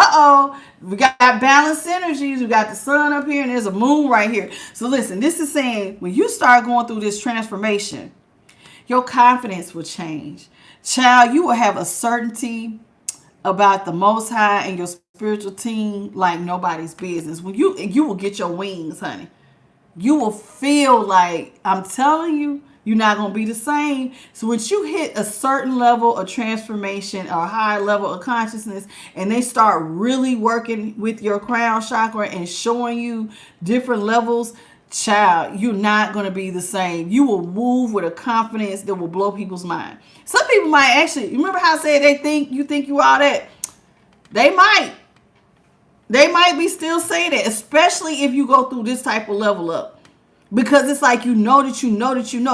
Speaker 1: We got balanced energies. We got the sun up here and there's a moon right here. So listen, this is saying when you start going through this transformation, your confidence will change. Child, you will have a certainty about the Most High and your spiritual team like nobody's business. When you will get your wings, honey. You will feel like, I'm telling you, you're not going to be the same. So once you hit a certain level of transformation or a high level of consciousness and they start really working with your crown chakra and showing you different levels, child, you're not going to be the same. You will move with a confidence that will blow people's mind. Some people might actually, you remember how I said you think you all that? They might be still saying it, especially if you go through this type of level up. Because it's like you know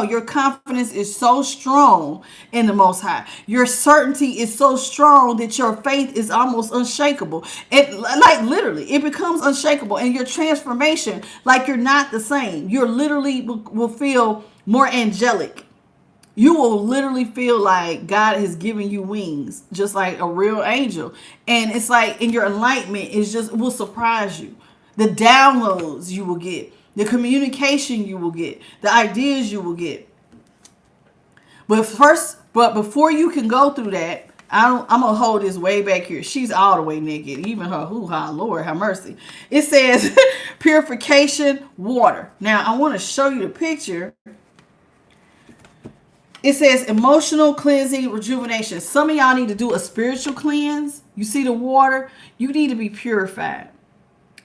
Speaker 1: your confidence is so strong in the Most High. Your certainty is so strong that your faith is almost unshakable. It like literally it becomes unshakable, and your transformation, like you're not the same. You're literally will feel more angelic. You will literally feel like God has given you wings, just like a real angel. And it's like in your enlightenment will surprise you. The downloads you will get. The communication you will get, the ideas you will get. But before you can go through that, I'm going to hold this way back here. She's all the way naked. Even her hoo-ha, Lord have mercy. It says purification water. Now, I want to show you the picture. It says emotional cleansing, rejuvenation. Some of y'all need to do a spiritual cleanse. You see the water? You need to be purified.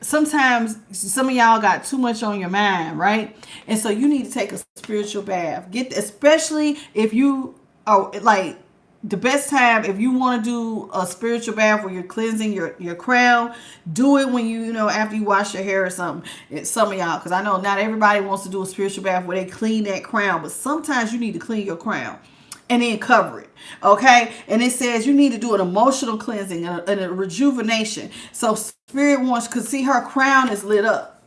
Speaker 1: Sometimes some of y'all got too much on your mind, right? And so you need to take a spiritual bath. Especially if you are like the best time, if you want to do a spiritual bath where you're cleansing your crown, do it when after you wash your hair or something. Some of y'all, because I know not everybody wants to do a spiritual bath where they clean that crown, but sometimes you need to clean your crown and then cover it. Okay. And it says you need to do an emotional cleansing and a rejuvenation. So spirit wants, because see her crown is lit up.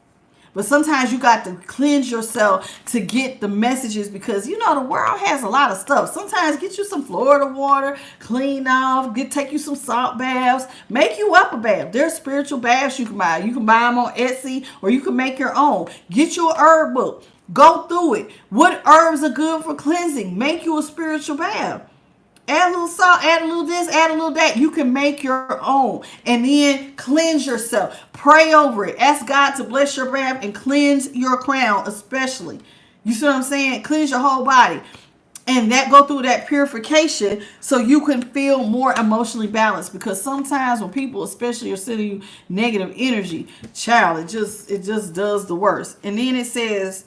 Speaker 1: But sometimes you got to cleanse yourself to get the messages because, the world has a lot of stuff. Sometimes get you some Florida water, clean off, take you some salt baths, make you up a bath. There's spiritual baths you can buy. You can buy them on Etsy or you can make your own. Get you an herb book. Go through it. What herbs are good for cleansing? Make you a spiritual bath. Add a little salt, add a little this, add a little that. You can make your own and then cleanse yourself. Pray over it. Ask God to bless your bath and cleanse your crown especially. You see what I'm saying? Cleanse your whole body. And go through that purification so you can feel more emotionally balanced. Because sometimes when people especially are sending you negative energy, child, it just does the worst. And then it says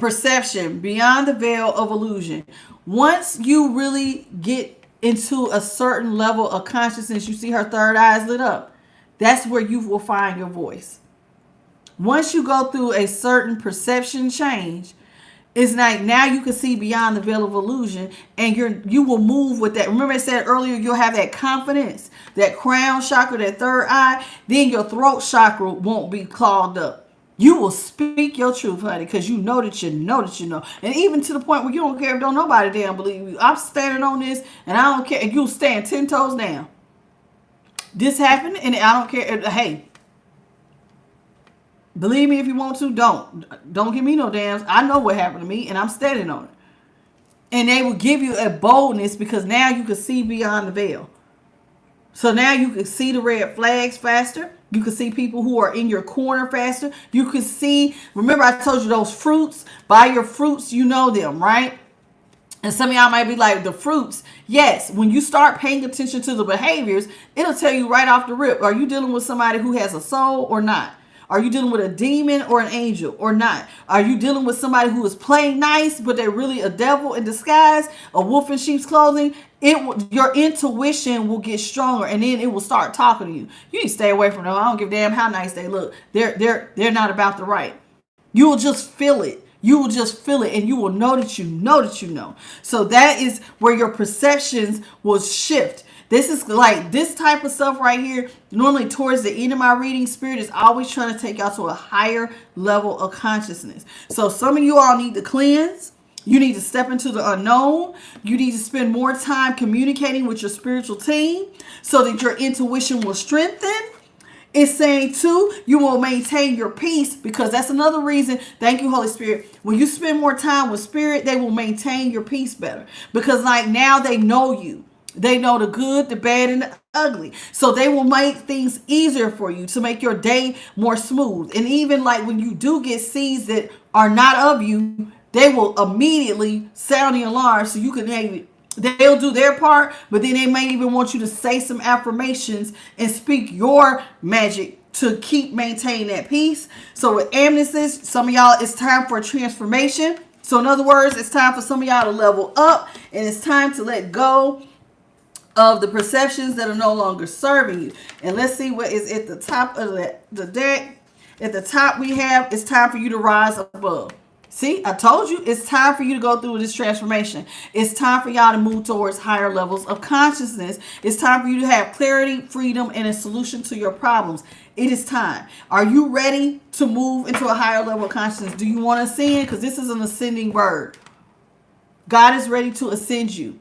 Speaker 1: perception, beyond the veil of illusion. Once you really get into a certain level of consciousness, you see her third eye is lit up. That's where you will find your voice. Once you go through a certain perception change, it's like now you can see beyond the veil of illusion, and you will move with that. Remember I said earlier, you'll have that confidence, that crown chakra, that third eye. Then your throat chakra won't be clogged up. You will speak your truth, honey, because you know that you know that you know. And even to the point where you don't care if don't nobody damn believe you. I'm standing on this, and I don't care if you stand 10 toes down. This happened, and I don't care. Hey, believe me if you want to. Don't give me no damns. I know what happened to me, and I'm standing on it. And they will give you a boldness because now you can see beyond the veil. So now you can see the red flags faster. You can see people who are in your corner faster. You can see, remember I told you those fruits. By your fruits, you know them, right? And some of y'all might be like, the fruits. Yes, when you start paying attention to the behaviors, it'll tell you right off the rip. Are you dealing with somebody who has a soul or not? Are you dealing with a demon or an angel or not? Are you dealing with somebody who is playing nice, but they're really a devil in disguise, a wolf in sheep's clothing? Your intuition will get stronger, and then it will start talking to you. You need to stay away from them. I don't give a damn how nice they look. They're not about the right. You will just feel it. You will just feel it, and you will know that you know that you know. So that is where your perceptions will shift. This is like this type of stuff right here. Normally towards the end of my reading, Spirit is always trying to take y'all to a higher level of consciousness. So some of you all need to cleanse. You need to step into the unknown. You need to spend more time communicating with your spiritual team so that your intuition will strengthen. It's saying too, you will maintain your peace, because that's another reason. Thank you, Holy Spirit. When you spend more time with Spirit, they will maintain your peace better, because like now they know you. They know the good, the bad, and the ugly. So they will make things easier for you to make your day more smooth. And even like when you do get seeds that are not of you, they will immediately sound the alarm so you can maybe, they'll do their part, but then they may even want you to say some affirmations and speak your magic to keep maintaining that peace. So with amethyst, some of y'all, it's time for a transformation. So in other words, it's time for some of y'all to level up, and it's time to let go of the perceptions that are no longer serving you. And let's see what is at the top of the deck. At the top we have, it's time for you to rise above. See, I told you, it's time for you to go through this transformation. It's time for y'all to move towards higher levels of consciousness. It's time for you to have clarity, freedom, and a solution to your problems. It is time. Are you ready to move into a higher level of consciousness? Do you want to ascend? Because this is an ascending bird. God is ready to ascend you.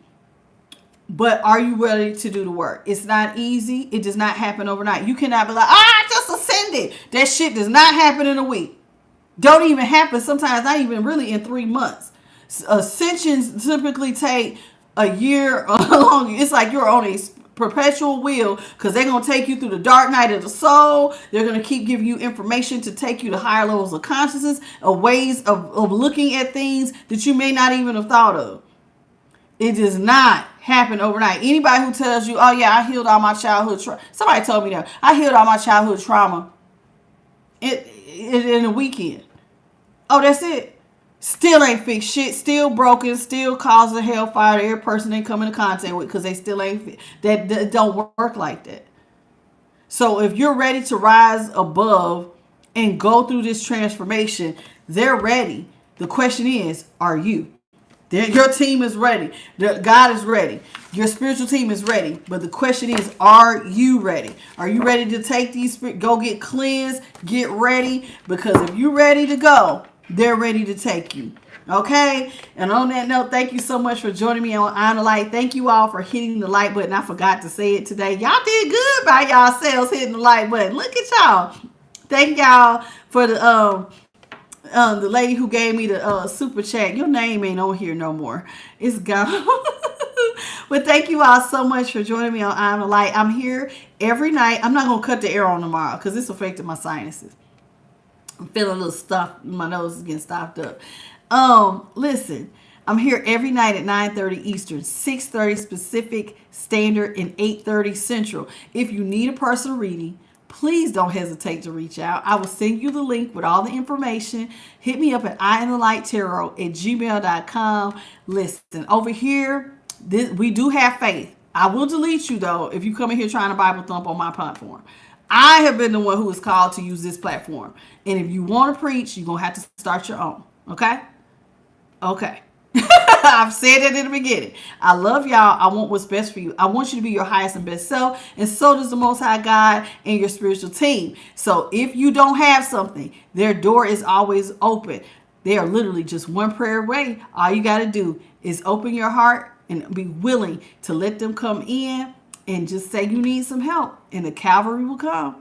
Speaker 1: But are you ready to do the work? It's not easy. It does not happen overnight. You cannot be like, I just ascended. That shit does not happen in a week. Don't even happen. Sometimes not even really in 3 months. Ascensions typically take a year or longer. It's like you're on a perpetual wheel, because they're going to take you through the dark night of the soul. They're going to keep giving you information to take you to higher levels of consciousness, of ways of looking at things that you may not even have thought of. It does not happen overnight. Anybody who tells you, oh yeah, I healed all my childhood trauma. Somebody told me that. I healed all my childhood trauma in a weekend. Oh, that's it. Still ain't fixed shit. Still broken. Still causing hellfire to every person they come into contact with, because they still ain't fixed. That don't work like that. So if you're ready to rise above and go through this transformation, they're ready. The question is, are you? Your team is ready. God is ready. Your spiritual team is ready. But the question is, are you ready? Are you ready to take these, go get cleansed, get ready? Because if you're ready to go, they're ready to take you. Okay? And on that note, thank you so much for joining me on Honor Light. Thank you all for hitting the like button. I forgot to say it today. Y'all did good by yourselves hitting the like button. Look at y'all. Thank y'all for the lady who gave me the super chat. Your name ain't on here no more. It's gone. But thank you all so much for joining me on Honor Light. I'm here every night. I'm not going to cut the air on tomorrow because this affected my sinuses. I'm feeling a little stuffed. My nose is getting stopped up. Listen, I'm here every night at 9:30 Eastern, 6:30 Pacific Standard, and 8:30 Central. If you need a personal reading, please don't hesitate to reach out. I will send you the link with all the information. Hit me up at iandthelighttarot@gmail.com. Listen, over here, we do have faith. I will delete you, though, if you come in here trying to Bible thump on my platform. I have been the one who is called to use this platform. And if you want to preach, you're going to have to start your own. Okay? Okay. I've said it in the beginning. I love y'all. I want what's best for you. I want you to be your highest and best self. And so does the Most High God and your spiritual team. So if you don't have something, their door is always open. They are literally just one prayer away. All you got to do is open your heart and be willing to let them come in and just say you need some help. And the cavalry will come.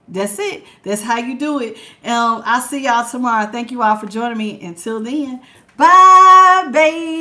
Speaker 1: That's it. That's how you do it. I'll see y'all tomorrow. Thank you all for joining me. Until then, bye, baby.